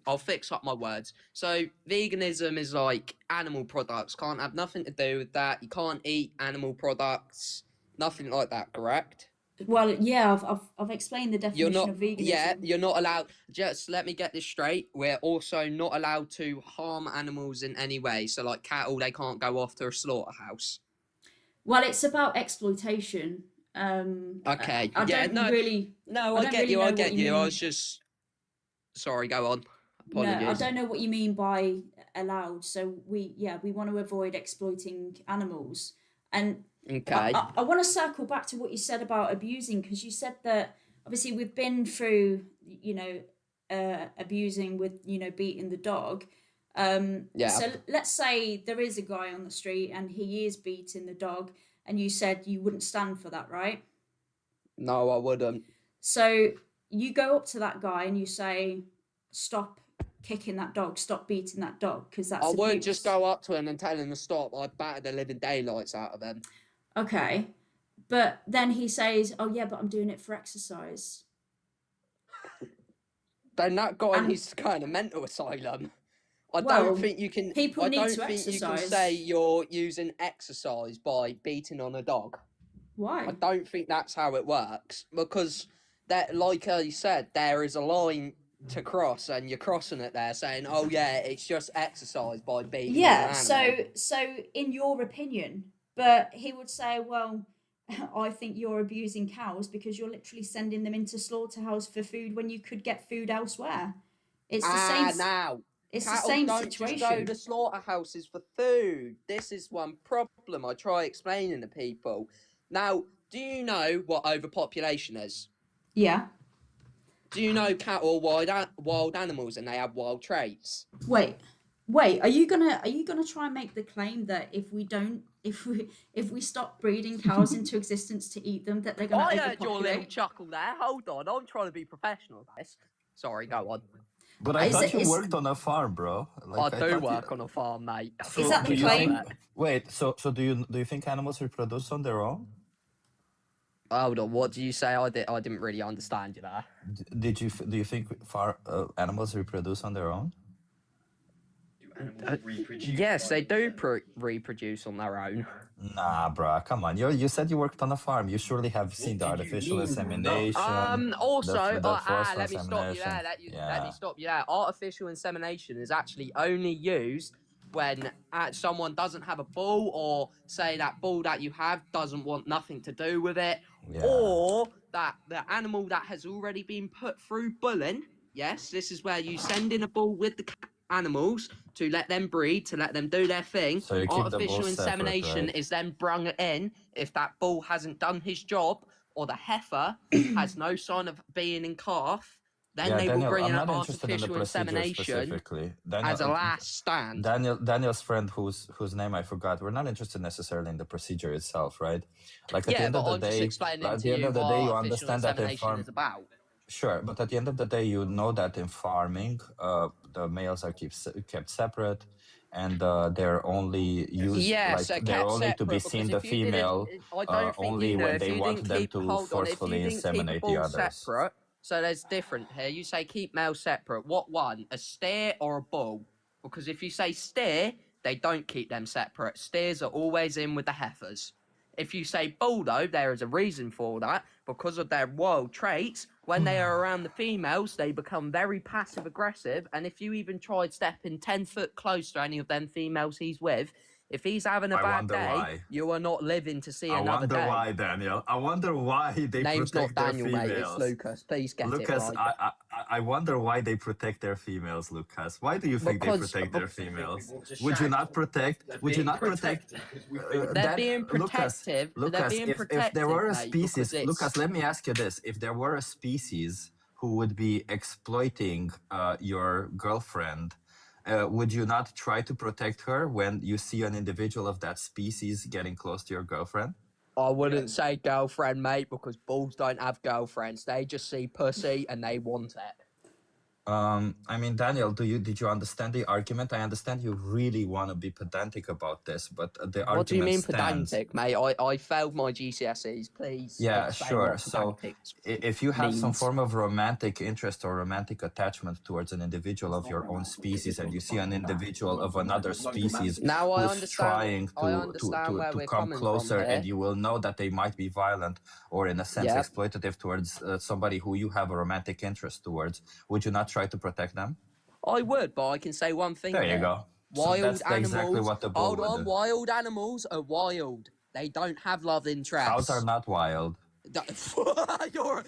[SPEAKER 4] I'll fix up my words. So veganism is like animal products can't have nothing to do with that. You can't eat animal products, nothing like that. Correct?
[SPEAKER 1] Well, yeah, I've explained the
[SPEAKER 4] You're
[SPEAKER 1] definition
[SPEAKER 4] not.
[SPEAKER 1] of veganism.
[SPEAKER 4] Yeah, you're not allowed. Just let me get this straight. We're also not allowed to harm animals in any way. So like cattle, they can't go off to a slaughterhouse.
[SPEAKER 1] Well, it's about exploitation.
[SPEAKER 4] Okay,
[SPEAKER 1] I
[SPEAKER 4] yeah,
[SPEAKER 1] don't
[SPEAKER 4] no,
[SPEAKER 1] really.
[SPEAKER 4] No,
[SPEAKER 1] I
[SPEAKER 4] I
[SPEAKER 1] don't
[SPEAKER 4] get
[SPEAKER 1] really
[SPEAKER 4] you.
[SPEAKER 1] know
[SPEAKER 4] I
[SPEAKER 1] what
[SPEAKER 4] get
[SPEAKER 1] you
[SPEAKER 4] you. I
[SPEAKER 1] mean.
[SPEAKER 4] was just. Sorry, go on.
[SPEAKER 1] No, I
[SPEAKER 4] Apologies.
[SPEAKER 1] don't know what you mean by allowed. So we want to avoid exploiting animals, and
[SPEAKER 4] Okay.
[SPEAKER 1] I want to circle back to what you said about abusing, because you said that obviously we've been through, abusing with, beating the dog.
[SPEAKER 4] Yeah.
[SPEAKER 1] So let's say there is a guy on the street and he is beating the dog, and you said you wouldn't stand for that, right?
[SPEAKER 4] No, I wouldn't.
[SPEAKER 1] So you go up to that guy and you say, "Stop kicking that dog, stop beating that dog," because that's
[SPEAKER 4] I would
[SPEAKER 1] abuse.
[SPEAKER 4] just go up to him and tell him to stop. I'd batter the living daylights out of him.
[SPEAKER 1] Okay. But then he says, "Oh yeah, but I'm doing it for exercise."
[SPEAKER 4] Then that guy
[SPEAKER 1] And-
[SPEAKER 4] needs to go in a mental asylum. I
[SPEAKER 1] Well,
[SPEAKER 4] don't think you can.
[SPEAKER 1] people
[SPEAKER 4] I
[SPEAKER 1] need
[SPEAKER 4] don't
[SPEAKER 1] to
[SPEAKER 4] think you can
[SPEAKER 1] exercise.
[SPEAKER 4] say you're using exercise by beating on a dog.
[SPEAKER 1] Why?
[SPEAKER 4] I don't think that's how it works because that, like you said, there is a line to cross, and you're crossing it there, saying, "Oh yeah, it's just exercise by beating."
[SPEAKER 1] Yeah,
[SPEAKER 4] on an animal."
[SPEAKER 1] so in your opinion, but he would say, "Well, I think you're abusing cows because you're literally sending them into slaughterhouse for food when you could get food elsewhere." It's the same.
[SPEAKER 4] Now.
[SPEAKER 1] It's the
[SPEAKER 4] Cattle
[SPEAKER 1] same
[SPEAKER 4] don't just
[SPEAKER 1] situation.
[SPEAKER 4] go to slaughterhouses for food. This is one problem I try explaining to people. Now, do you know what overpopulation is?
[SPEAKER 1] Yeah.
[SPEAKER 4] Do you know cattle are wild animals and they have wild traits?
[SPEAKER 1] Wait. Are you gonna try and make the claim that if we stop breeding cows into existence to eat them, that they're gonna
[SPEAKER 4] I heard your little
[SPEAKER 1] overpopulate?
[SPEAKER 4] chuckle there. Hold on, I'm trying to be professional about this. Sorry, go on.
[SPEAKER 2] But I
[SPEAKER 1] Is
[SPEAKER 2] thought
[SPEAKER 1] it-
[SPEAKER 2] you
[SPEAKER 1] is-
[SPEAKER 2] worked on a farm, bro. Like,
[SPEAKER 4] I do
[SPEAKER 2] thought
[SPEAKER 4] work on a farm, mate.
[SPEAKER 2] So
[SPEAKER 1] Is that
[SPEAKER 2] do
[SPEAKER 1] the
[SPEAKER 2] you
[SPEAKER 1] claim?
[SPEAKER 2] think? Wait. So do you think animals reproduce on their own?
[SPEAKER 4] Hold on, what do you say? I didn't really understand you there.
[SPEAKER 2] Do you think animals reproduce on their own?
[SPEAKER 4] Yes, they do reproduce on their own.
[SPEAKER 2] Nah, bruh, come on. You said you worked on a farm. You surely have seen the artificial insemination.
[SPEAKER 4] Also,
[SPEAKER 2] the forced
[SPEAKER 4] let me stop you there.
[SPEAKER 2] insemination.
[SPEAKER 4] Let me stop you there. Artificial insemination is actually only used when someone doesn't have a bull, or say that bull that you have doesn't want nothing to do with it,
[SPEAKER 2] Yeah.
[SPEAKER 4] or that the animal that has already been put through bulling. Yes, this is where you send in a bull with the animals to let them breed, to let them do their thing.
[SPEAKER 2] So you keep the
[SPEAKER 4] Artificial
[SPEAKER 2] bulls separate,
[SPEAKER 4] insemination
[SPEAKER 2] right?
[SPEAKER 4] is then brung in if that bull hasn't done his job, or the heifer has no sign of being in calf. Then
[SPEAKER 2] Yeah,
[SPEAKER 4] they will
[SPEAKER 2] Daniel,
[SPEAKER 4] bring
[SPEAKER 2] I'm
[SPEAKER 4] in
[SPEAKER 2] not interested in the
[SPEAKER 4] artificial
[SPEAKER 2] procedure
[SPEAKER 4] insemination
[SPEAKER 2] specifically.
[SPEAKER 4] as a last stand.
[SPEAKER 2] Daniel's friend, whose name I forgot. We're not interested necessarily in the procedure itself, right? Like at the
[SPEAKER 4] Yeah,
[SPEAKER 2] end
[SPEAKER 4] but
[SPEAKER 2] of the
[SPEAKER 4] I'm just
[SPEAKER 2] day,
[SPEAKER 4] explaining
[SPEAKER 2] at
[SPEAKER 4] to
[SPEAKER 2] the end
[SPEAKER 4] you
[SPEAKER 2] of the
[SPEAKER 4] what
[SPEAKER 2] day, you
[SPEAKER 4] artificial
[SPEAKER 2] understand that in
[SPEAKER 4] insemination is about.
[SPEAKER 2] sure, but at the end of the day, you know that in farming, the males are kept separate, and they're only used
[SPEAKER 4] Yes,
[SPEAKER 2] like
[SPEAKER 4] they're
[SPEAKER 2] they're
[SPEAKER 4] kept
[SPEAKER 2] only to be
[SPEAKER 4] separate because
[SPEAKER 2] seen the
[SPEAKER 4] if you didn't,
[SPEAKER 2] female
[SPEAKER 4] I don't think you
[SPEAKER 2] only
[SPEAKER 4] knew.
[SPEAKER 2] when
[SPEAKER 4] If
[SPEAKER 2] they
[SPEAKER 4] you
[SPEAKER 2] want
[SPEAKER 4] didn't
[SPEAKER 2] them
[SPEAKER 4] keep,
[SPEAKER 2] to
[SPEAKER 4] hold on, if you
[SPEAKER 2] forcefully
[SPEAKER 4] didn't keep a
[SPEAKER 2] inseminate the
[SPEAKER 4] bull
[SPEAKER 2] others.
[SPEAKER 4] separate, so there's different here. You say keep males separate. What one? A steer or a bull? Because if you say steer, they don't keep them separate. Steers are always in with the heifers. If you say bull, though, there is a reason for that. Because of their wild traits, when they are around the females, they become very passive aggressive. And if you even tried stepping 10 foot close to any of them females he's with, if he's having a
[SPEAKER 2] I
[SPEAKER 4] bad
[SPEAKER 2] wonder
[SPEAKER 4] day,
[SPEAKER 2] why.
[SPEAKER 4] you are not living to see
[SPEAKER 2] I
[SPEAKER 4] another
[SPEAKER 2] wonder
[SPEAKER 4] day.
[SPEAKER 2] why, Daniel. I wonder why they
[SPEAKER 4] Name's not
[SPEAKER 2] protect their
[SPEAKER 4] Daniel, mate. It's
[SPEAKER 2] females.
[SPEAKER 4] Lucas. Please get
[SPEAKER 2] Lucas,
[SPEAKER 4] it right.
[SPEAKER 2] I wonder why they protect their females, Lucas. Why do you think they
[SPEAKER 4] Because
[SPEAKER 2] protect their females? Would you not protect? Would you not protect?
[SPEAKER 4] they're
[SPEAKER 2] That
[SPEAKER 4] being
[SPEAKER 2] Lucas,
[SPEAKER 4] protective. They're
[SPEAKER 2] Lucas,
[SPEAKER 4] being
[SPEAKER 2] if
[SPEAKER 4] protective,
[SPEAKER 2] there were a
[SPEAKER 4] mate, because
[SPEAKER 2] species,
[SPEAKER 4] it's
[SPEAKER 2] Lucas, let me ask you this: if there were a species who would be exploiting your girlfriend, would you not try to protect her when you see an individual of that species getting close to your girlfriend?
[SPEAKER 4] I wouldn't say girlfriend, mate, because bulls don't have girlfriends. They just see pussy and they want it.
[SPEAKER 2] I mean, Daniel, did you understand the argument? I understand you really want to be pedantic about this, but the argument
[SPEAKER 4] What do you mean
[SPEAKER 2] stands.
[SPEAKER 4] pedantic, mate? I failed my GCSEs. Please
[SPEAKER 2] Yeah,
[SPEAKER 4] explain
[SPEAKER 2] sure.
[SPEAKER 4] what
[SPEAKER 2] So
[SPEAKER 4] pedantic
[SPEAKER 2] if you have some
[SPEAKER 4] means.
[SPEAKER 2] form of romantic interest or romantic attachment towards an individual of your own species, and you see an individual of another species
[SPEAKER 4] Now I
[SPEAKER 2] who's
[SPEAKER 4] understand.
[SPEAKER 2] trying
[SPEAKER 4] I understand where
[SPEAKER 2] to
[SPEAKER 4] we're
[SPEAKER 2] come
[SPEAKER 4] coming
[SPEAKER 2] closer,
[SPEAKER 4] from here.
[SPEAKER 2] and you will know that they might be violent or in a sense
[SPEAKER 4] Yep.
[SPEAKER 2] exploitative towards somebody who you have a romantic interest towards, would you not try to protect them?
[SPEAKER 4] I would, but I can say one thing.
[SPEAKER 2] There you
[SPEAKER 4] here.
[SPEAKER 2] go. So
[SPEAKER 4] Wild
[SPEAKER 2] that's
[SPEAKER 4] animals.
[SPEAKER 2] exactly what the bull
[SPEAKER 4] Hold
[SPEAKER 2] would
[SPEAKER 4] on.
[SPEAKER 2] do.
[SPEAKER 4] Wild animals are wild. They don't have love interests.
[SPEAKER 2] Cows are not wild.
[SPEAKER 4] You're...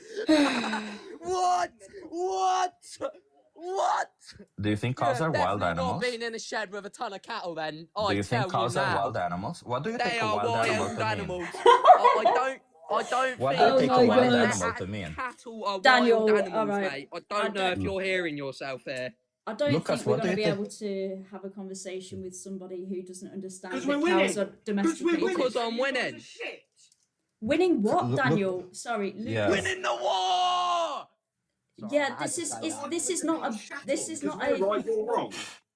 [SPEAKER 4] What?
[SPEAKER 2] Do you think cows are wild animals?
[SPEAKER 4] Not being in a shed with a ton of cattle. Then
[SPEAKER 2] Do you think cows are wild animals? What do you think
[SPEAKER 4] They
[SPEAKER 2] a
[SPEAKER 4] are
[SPEAKER 2] wild animal
[SPEAKER 4] wild
[SPEAKER 2] to mean?
[SPEAKER 4] animals. I don't
[SPEAKER 2] What
[SPEAKER 4] think.
[SPEAKER 2] do you think
[SPEAKER 1] Oh
[SPEAKER 2] a
[SPEAKER 1] my
[SPEAKER 2] wild
[SPEAKER 1] God.
[SPEAKER 2] animal to mean?
[SPEAKER 4] Cattle are
[SPEAKER 1] Daniel,
[SPEAKER 4] wild animals,
[SPEAKER 1] alright.
[SPEAKER 4] mate. I don't know if
[SPEAKER 1] don't-
[SPEAKER 4] you're hearing yourself here.
[SPEAKER 1] I don't
[SPEAKER 2] Lucas,
[SPEAKER 1] think we're
[SPEAKER 2] what do
[SPEAKER 1] going to
[SPEAKER 2] you
[SPEAKER 1] be
[SPEAKER 2] think?
[SPEAKER 1] able to have a conversation with somebody who doesn't understand that
[SPEAKER 5] we're
[SPEAKER 1] cows
[SPEAKER 5] winning.
[SPEAKER 1] are domesticated.
[SPEAKER 4] Because I'm winning.
[SPEAKER 1] Winning what,
[SPEAKER 2] Look-
[SPEAKER 1] Daniel? Sorry, Lucas.
[SPEAKER 2] Yeah.
[SPEAKER 4] Winning the war.
[SPEAKER 1] Yeah, this is not a
[SPEAKER 5] Because we're
[SPEAKER 1] a
[SPEAKER 5] right, you're wrong.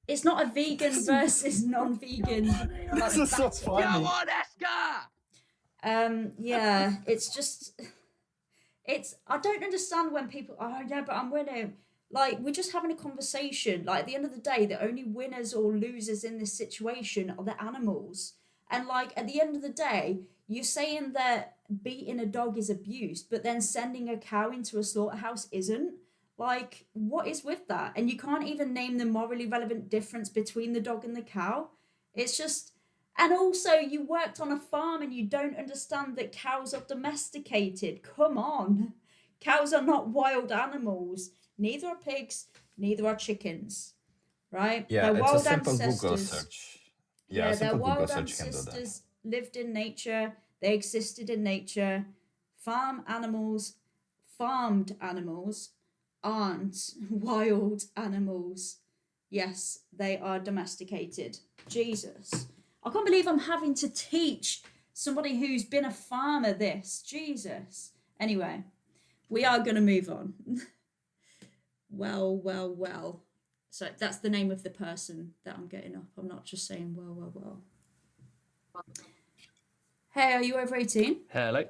[SPEAKER 1] it's not a vegan versus non-vegan.
[SPEAKER 2] This is so
[SPEAKER 4] Go
[SPEAKER 2] funny.
[SPEAKER 4] on, Eska.
[SPEAKER 1] Yeah, it's just I don't understand when people yeah, but I'm winning. Like, we're just having a conversation. Like, at the end of the day, the only winners or losers in this situation are the animals. And like, at the end of the day, you're saying that beating a dog is abuse, but then sending a cow into a slaughterhouse isn't. Like, what is with that? And you can't even name the morally relevant difference between the dog and the cow. It's just... And also, you worked on a farm and you don't understand that cows are domesticated. Come on. Cows are not wild animals. Neither are pigs, neither are chickens. Right?
[SPEAKER 2] Yeah,
[SPEAKER 1] Their
[SPEAKER 2] it's a
[SPEAKER 1] wild
[SPEAKER 2] simple Google
[SPEAKER 1] ancestors...
[SPEAKER 2] search. Yeah,
[SPEAKER 1] Yeah,
[SPEAKER 2] a
[SPEAKER 1] their
[SPEAKER 2] simple Google
[SPEAKER 1] wild
[SPEAKER 2] search can do that.
[SPEAKER 1] ancestors lived in nature. They existed in nature. Farmed animals aren't wild animals. Yes, they are domesticated. Jesus. I can't believe I'm having to teach somebody who's been a farmer this. Jesus. Anyway, we are going to move on. Well. So that's the name of the person that I'm getting up. I'm not just saying well. Hey, are you over 18?
[SPEAKER 6] Hello.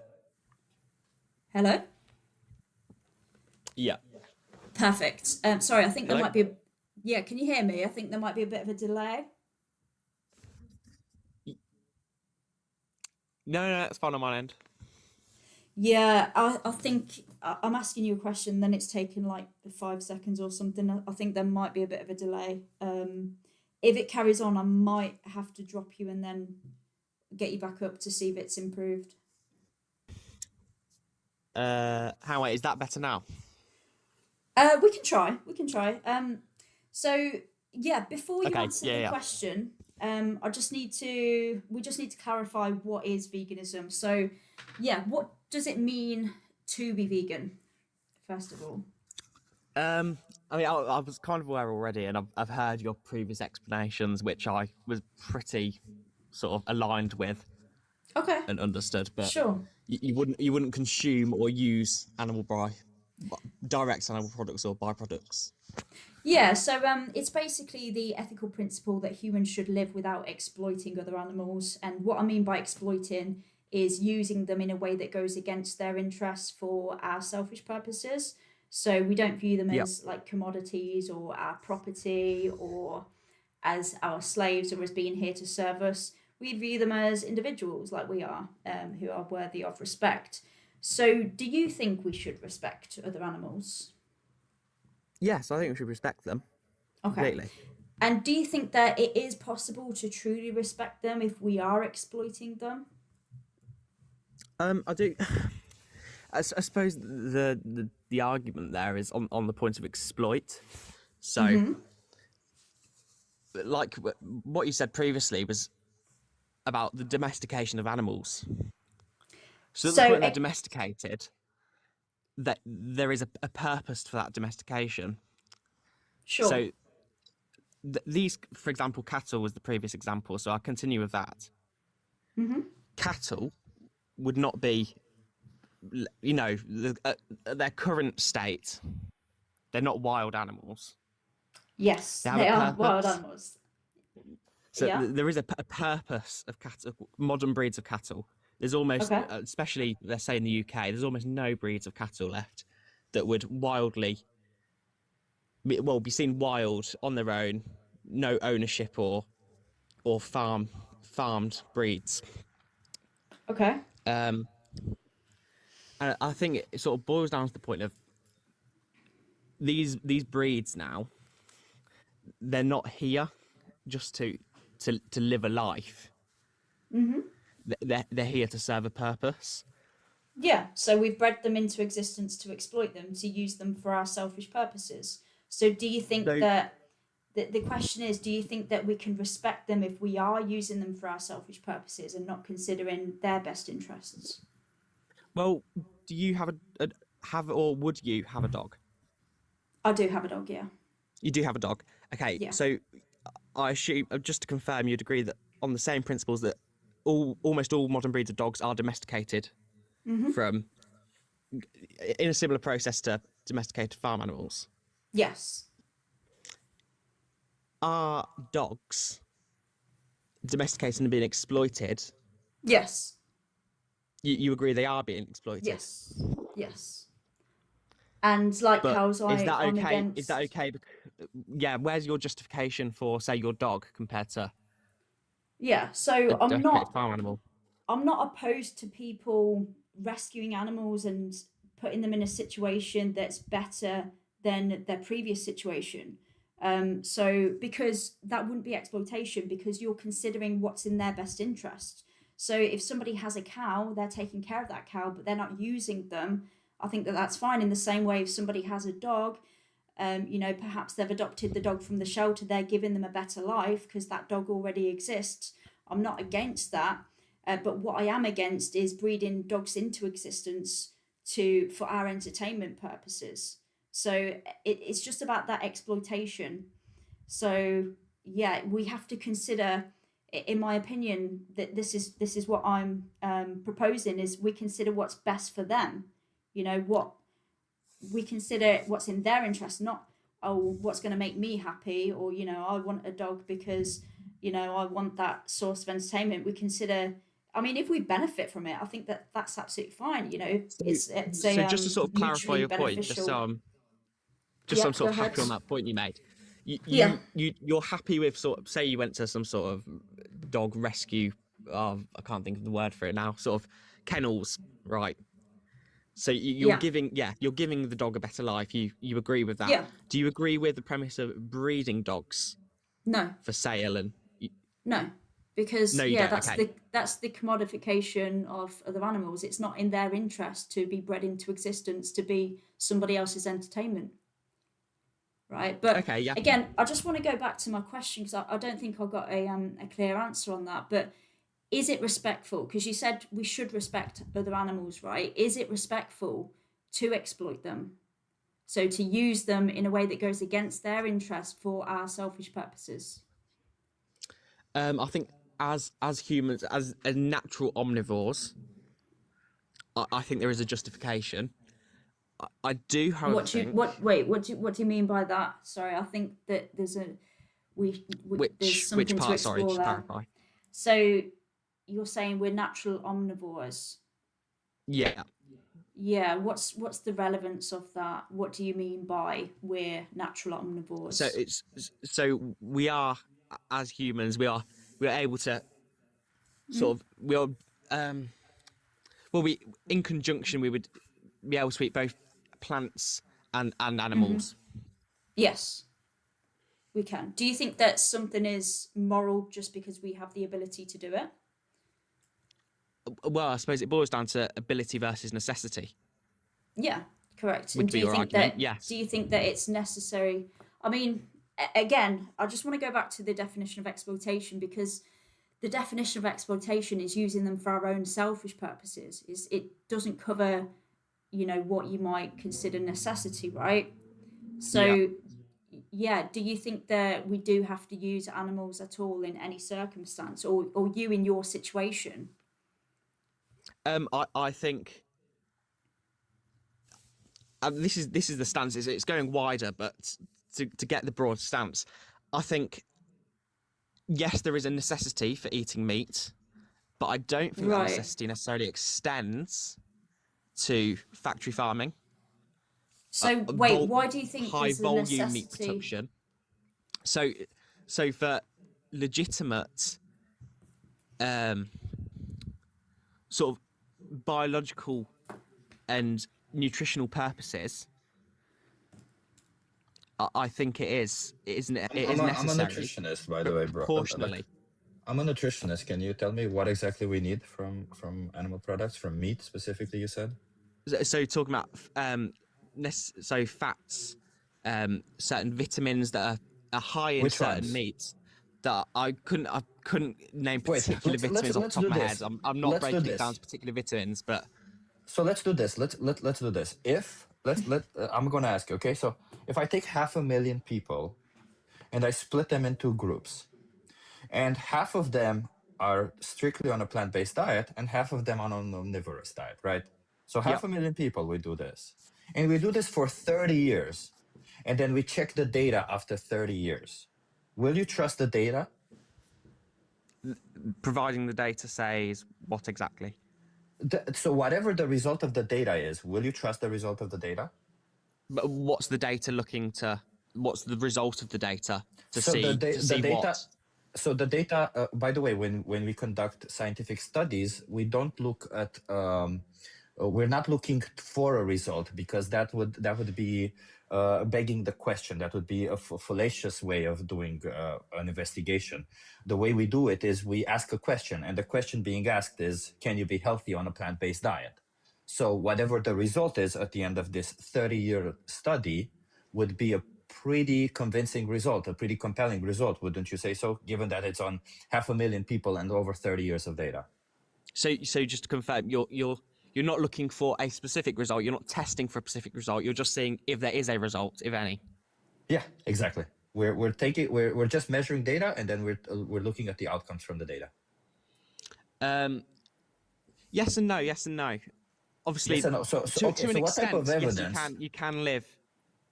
[SPEAKER 1] Hello?
[SPEAKER 6] Yeah.
[SPEAKER 1] Perfect. Sorry, I think there
[SPEAKER 6] Hello?
[SPEAKER 1] might be a... Yeah, can you hear me? I think there might be a bit of a delay.
[SPEAKER 6] No, that's fine on my end.
[SPEAKER 1] Yeah, I think I'm asking you a question, then it's taken like 5 seconds or something. I think there might be a bit of a delay. If it carries on, I might have to drop you and then get you back up to see if it's improved.
[SPEAKER 6] Is that better now?
[SPEAKER 1] We can try. So yeah, before you
[SPEAKER 6] Okay,
[SPEAKER 1] answer
[SPEAKER 6] yeah,
[SPEAKER 1] the
[SPEAKER 6] yeah.
[SPEAKER 1] question, we just need to clarify what is veganism. So yeah, what does it mean to be vegan, first of all?
[SPEAKER 6] I mean, I was kind of aware already, and I've heard your previous explanations, which I was pretty sort of aligned with
[SPEAKER 1] Okay.
[SPEAKER 6] and understood. But
[SPEAKER 1] Sure.
[SPEAKER 6] you wouldn't consume or use direct animal products or byproducts.
[SPEAKER 1] Yeah, so it's basically the ethical principle that humans should live without exploiting other animals. And what I mean by exploiting is using them in a way that goes against their interests for our selfish purposes. So we don't view them
[SPEAKER 6] Yep.
[SPEAKER 1] as like commodities or our property or as our slaves or as being here to serve us. We view them as individuals like we are, who are worthy of respect. So do you think we should respect other animals?
[SPEAKER 6] Yes, I think we should respect them
[SPEAKER 1] Okay.
[SPEAKER 6] completely.
[SPEAKER 1] And do you think that it is possible to truly respect them if we are exploiting them?
[SPEAKER 6] I do. I suppose the argument there is on the point of exploit. So, like what you said previously was about the domestication of animals. So at the
[SPEAKER 1] So
[SPEAKER 6] point they're
[SPEAKER 1] ex-
[SPEAKER 6] domesticated, that there is a purpose for that domestication.
[SPEAKER 1] Sure.
[SPEAKER 6] So these, for example, cattle was the previous example. So I'll continue with that. Cattle would not be, at their current state, they're not wild animals.
[SPEAKER 1] Yes,
[SPEAKER 6] They have
[SPEAKER 1] they
[SPEAKER 6] a
[SPEAKER 1] are wild
[SPEAKER 6] purpose.
[SPEAKER 1] animals.
[SPEAKER 6] So
[SPEAKER 1] Yeah.
[SPEAKER 6] there is a purpose of cattle, modern breeds of cattle. There's almost,
[SPEAKER 1] Okay.
[SPEAKER 6] especially let's say in the UK, there's almost no breeds of cattle left that would be seen wild on their own, no ownership or farmed breeds.
[SPEAKER 1] Okay.
[SPEAKER 6] And I think it sort of boils down to the point of these breeds now. They're not here just to live a life. They're here to serve a purpose.
[SPEAKER 1] Yeah. So we've bred them into existence to exploit them, to use them for our selfish purposes. So do you think
[SPEAKER 6] No.
[SPEAKER 1] that the question is, do you think that we can respect them if we are using them for our selfish purposes and not considering their best interests?
[SPEAKER 6] Well, do you or would you have a dog?
[SPEAKER 1] I do have a dog, yeah.
[SPEAKER 6] You do have a dog. Okay,
[SPEAKER 1] Yeah.
[SPEAKER 6] so I assume, just to confirm, you'd agree that on the same principles that almost all modern breeds of dogs are domesticated from in a similar process to domesticated farm animals.
[SPEAKER 1] Yes.
[SPEAKER 6] Are dogs domesticated and being exploited?
[SPEAKER 1] Yes.
[SPEAKER 6] You agree they are being exploited?
[SPEAKER 1] Yes. Yes. And like
[SPEAKER 6] But
[SPEAKER 1] cows,
[SPEAKER 6] is that
[SPEAKER 1] I'm
[SPEAKER 6] okay?
[SPEAKER 1] against.
[SPEAKER 6] Is that okay? Yeah. Where's your justification for, say, your dog compared to
[SPEAKER 1] Yeah. So
[SPEAKER 6] a
[SPEAKER 1] I'm
[SPEAKER 6] domesticated
[SPEAKER 1] not.
[SPEAKER 6] farm animal?
[SPEAKER 1] I'm not opposed to people rescuing animals and putting them in a situation that's better than their previous situation. So because that wouldn't be exploitation, because you're considering what's in their best interest. So if somebody has a cow, they're taking care of that cow, but they're not using them. I think that that's fine. In the same way, if somebody has a dog, perhaps they've adopted the dog from the shelter, they're giving them a better life because that dog already exists. I'm not against that. But what I am against is breeding dogs into existence for our entertainment purposes. So it's just about that exploitation. So yeah, we have to consider, in my opinion, that this is what I'm proposing, is we consider what's best for them. What we consider what's in their interest, not what's going to make me happy, or I want a dog because I want that source of entertainment. We consider, I mean, if we benefit from it, I think that that's absolutely fine. It's
[SPEAKER 6] So
[SPEAKER 1] a
[SPEAKER 6] just to sort of clarify
[SPEAKER 1] mutually
[SPEAKER 6] your point, just
[SPEAKER 1] beneficial.
[SPEAKER 6] so I'm
[SPEAKER 1] Yeah,
[SPEAKER 6] sort of
[SPEAKER 1] go
[SPEAKER 6] happy
[SPEAKER 1] ahead.
[SPEAKER 6] on that point you made.
[SPEAKER 1] Yeah.
[SPEAKER 6] You're happy with, sort of, say you went to some sort of dog rescue, I can't think of the word for it now, sort of kennels, right? So you're
[SPEAKER 1] Yeah.
[SPEAKER 6] giving the dog a better life. You agree with that?
[SPEAKER 1] Yeah.
[SPEAKER 6] Do you agree with the premise of breeding dogs
[SPEAKER 1] No,
[SPEAKER 6] for sale
[SPEAKER 1] no, because
[SPEAKER 6] No, you don't,
[SPEAKER 1] that's
[SPEAKER 6] okay.
[SPEAKER 1] that's the commodification of other animals. It's not in their interest to be bred into existence to be somebody else's entertainment, right? But
[SPEAKER 6] Okay, yeah.
[SPEAKER 1] again, I just want to go back to my question because I don't think I got a clear answer on that. But is it respectful? Because you said we should respect other animals, right? Is it respectful to exploit them? So to use them in a way that goes against their interest for our selfish purposes.
[SPEAKER 6] I think as humans, as natural omnivores, I think there is a justification. I do, however,
[SPEAKER 1] What do you
[SPEAKER 6] think
[SPEAKER 1] what do you mean by that? Sorry, I think that there's a there's something
[SPEAKER 6] which
[SPEAKER 1] to
[SPEAKER 6] part? Sorry,
[SPEAKER 1] explore
[SPEAKER 6] just
[SPEAKER 1] there.
[SPEAKER 6] clarify.
[SPEAKER 1] So you're saying we're natural omnivores.
[SPEAKER 6] Yeah.
[SPEAKER 1] Yeah, what's the relevance of that? What do you mean by we're natural omnivores?
[SPEAKER 6] So we are, as humans, we are able to sort of well, we in conjunction we would be able to eat both plants and animals.
[SPEAKER 1] Yes, we can. Do you think that something is moral just because we have the ability to do it?
[SPEAKER 6] Well, I suppose it boils down to ability versus necessity.
[SPEAKER 1] Yeah, correct.
[SPEAKER 6] Would
[SPEAKER 1] And do
[SPEAKER 6] be
[SPEAKER 1] you
[SPEAKER 6] your
[SPEAKER 1] think
[SPEAKER 6] argument,
[SPEAKER 1] that
[SPEAKER 6] yes.
[SPEAKER 1] do you think that it's necessary? I mean, again, I just want to go back to the definition of exploitation, because the definition of exploitation is using them for our own selfish purposes. It doesn't cover, what you might consider necessity, right? So yeah, do you think that we do have to use animals at all in any circumstance, or you in your situation?
[SPEAKER 6] I think this is the stance. It's going wider, but to get the broad stance, I think yes, there is a necessity for eating meat, but I don't think that
[SPEAKER 1] Right.
[SPEAKER 6] necessity necessarily extends to factory farming.
[SPEAKER 1] So wait, why do you think
[SPEAKER 6] high
[SPEAKER 1] there's a
[SPEAKER 6] volume meat
[SPEAKER 1] necessity?
[SPEAKER 6] production? So for legitimate, sort of biological and nutritional purposes, I think it is necessary.
[SPEAKER 2] I'm a nutritionist, by the way, bro.
[SPEAKER 6] Proportionally.
[SPEAKER 2] I'm a nutritionist. Can you tell me what exactly we need from animal products, from meat specifically? You said.
[SPEAKER 6] So talking about so fats, certain vitamins that are high in
[SPEAKER 2] Which
[SPEAKER 6] certain
[SPEAKER 2] ones?
[SPEAKER 6] meats. That I couldn't name
[SPEAKER 2] Wait,
[SPEAKER 6] particular vitamins off the
[SPEAKER 2] let's
[SPEAKER 6] top
[SPEAKER 2] do
[SPEAKER 6] of my
[SPEAKER 2] this.
[SPEAKER 6] head. I'm not
[SPEAKER 2] Let's do
[SPEAKER 6] breaking it
[SPEAKER 2] this.
[SPEAKER 6] down to particular vitamins, but
[SPEAKER 2] So let's do this. Let's do this. I'm gonna ask you. Okay, so if I take 500,000 people and I split them into groups, and half of them are strictly on a plant-based diet, and half of them on an omnivorous diet, right? So
[SPEAKER 6] Yeah.
[SPEAKER 2] 500,000 people, we do this, and we do this for 30 years, and then we check the data after 30 years. Will you trust the data?
[SPEAKER 6] providing the data says what exactly?
[SPEAKER 2] So whatever the result of the data is, will you trust the result of the data?
[SPEAKER 6] But what's the data looking to? What's the result of the data to
[SPEAKER 2] So
[SPEAKER 6] see
[SPEAKER 2] the data.
[SPEAKER 6] what?
[SPEAKER 2] So the data. By the way, when we conduct scientific studies, we don't look at. We're not looking for a result, because that would be begging the question. That would be a fallacious way of doing an investigation. The way we do it is we ask a question, and the question being asked is, can you be healthy on a plant-based diet? So whatever the result is at the end of this 30-year study would be a pretty convincing result, a pretty compelling result, wouldn't you say so, given that it's on 500,000 people and over 30 years of data?
[SPEAKER 6] So just to confirm, you're not looking for a specific result. You're not testing for a specific result. You're just seeing if there is a result, if any.
[SPEAKER 2] Yeah, exactly. We're just measuring data, and then we're looking at the outcomes from the data.
[SPEAKER 6] Yes and no. Obviously,
[SPEAKER 2] Yes and no. So
[SPEAKER 6] to
[SPEAKER 2] okay,
[SPEAKER 6] an
[SPEAKER 2] so what
[SPEAKER 6] extent,
[SPEAKER 2] type of
[SPEAKER 6] yes,
[SPEAKER 2] evidence?
[SPEAKER 6] you can live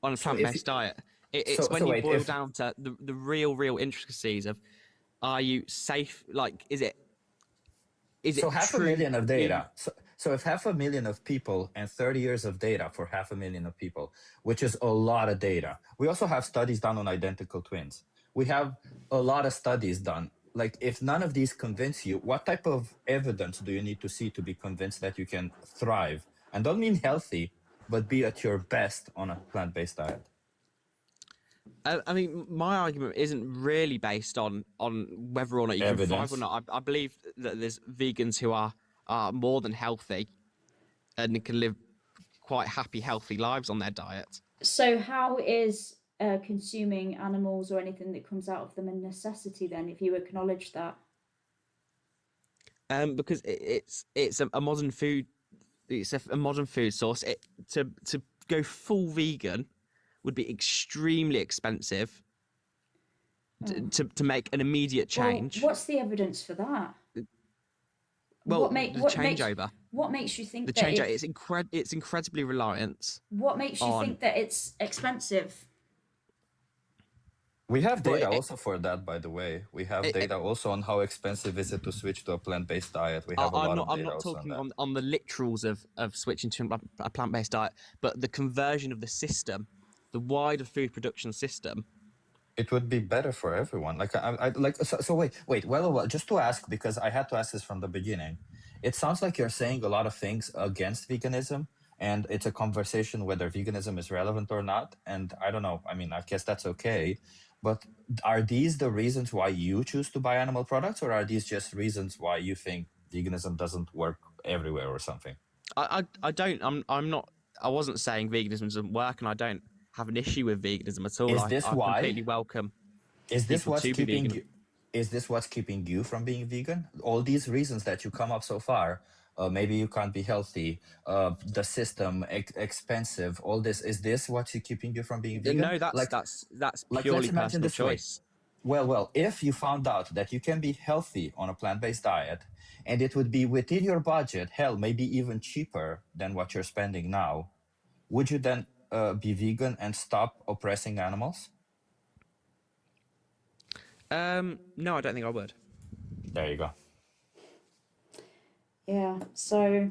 [SPEAKER 6] on a
[SPEAKER 2] So if
[SPEAKER 6] plant-based
[SPEAKER 2] you-
[SPEAKER 6] diet. It's
[SPEAKER 2] so
[SPEAKER 6] when you
[SPEAKER 2] wait,
[SPEAKER 6] boil
[SPEAKER 2] if-
[SPEAKER 6] down to the real intricacies of, are you safe? Like, is it
[SPEAKER 2] So half
[SPEAKER 6] true
[SPEAKER 2] a million of
[SPEAKER 6] you-
[SPEAKER 2] data. So if 500,000 of people and 30 years of data for 500,000 of people, which is a lot of data. We also have studies done on identical twins. We have a lot of studies done. Like, if none of these convince you, what type of evidence do you need to see to be convinced that you can thrive? And don't mean healthy, but be at your best on a plant-based diet.
[SPEAKER 6] I mean, my argument isn't really based on whether or not you can thrive
[SPEAKER 2] Evidence.
[SPEAKER 6] or not. I believe that there's vegans who are more than healthy and can live quite happy, healthy lives on their diet.
[SPEAKER 1] So how is consuming animals or anything that comes out of them a necessity then, if you acknowledge that?
[SPEAKER 6] Because it's a modern food. It's a modern food source. To go full vegan would be extremely expensive to make an immediate change.
[SPEAKER 1] Well, what's the evidence for that?
[SPEAKER 6] Well,
[SPEAKER 1] what
[SPEAKER 6] the
[SPEAKER 1] makes
[SPEAKER 6] changeover.
[SPEAKER 1] what makes you think
[SPEAKER 6] The
[SPEAKER 1] that
[SPEAKER 6] changeover, it's incredibly reliant
[SPEAKER 1] what makes you
[SPEAKER 6] on.
[SPEAKER 1] think that it's expensive?
[SPEAKER 2] We have
[SPEAKER 6] Well,
[SPEAKER 2] data also for that, by the way. We have
[SPEAKER 6] it-
[SPEAKER 2] data also on how expensive is it to switch to a plant-based diet. We have a
[SPEAKER 6] I'm
[SPEAKER 2] lot
[SPEAKER 6] not.
[SPEAKER 2] of
[SPEAKER 6] I'm
[SPEAKER 2] data
[SPEAKER 6] not
[SPEAKER 2] also on
[SPEAKER 6] talking
[SPEAKER 2] that.
[SPEAKER 6] on the literals of switching to a plant-based diet, but the conversion of the system, the wider food production system.
[SPEAKER 2] It would be better for everyone. Like I like so wait. Well, just to ask, because I had to ask this from the beginning. It sounds like you're saying a lot of things against veganism, and it's a conversation whether veganism is relevant or not. And I don't know. I mean, I guess that's okay. But are these the reasons why you choose to buy animal products, or are these just reasons why you think veganism doesn't work everywhere or something?
[SPEAKER 6] I don't. I'm not. I wasn't saying veganism doesn't work, and I don't have an issue with veganism at all.
[SPEAKER 2] Is this
[SPEAKER 6] I
[SPEAKER 2] why?
[SPEAKER 6] completely welcome
[SPEAKER 2] Is this
[SPEAKER 6] people
[SPEAKER 2] what's
[SPEAKER 6] to be
[SPEAKER 2] keeping
[SPEAKER 6] vegan.
[SPEAKER 2] you? Is this what's keeping you from being vegan? All these reasons that you come up so far. Maybe you can't be healthy. The system expensive. All this is this what's keeping you from being vegan?
[SPEAKER 6] No, that's
[SPEAKER 2] Like let's
[SPEAKER 6] purely
[SPEAKER 2] imagine
[SPEAKER 6] personal
[SPEAKER 2] this way.
[SPEAKER 6] choice.
[SPEAKER 2] Well, if you found out that you can be healthy on a plant-based diet, and it would be within your budget, hell, maybe even cheaper than what you're spending now, would you then be vegan and stop oppressing animals?
[SPEAKER 6] No, I don't think I would.
[SPEAKER 2] There you go.
[SPEAKER 1] Yeah. So,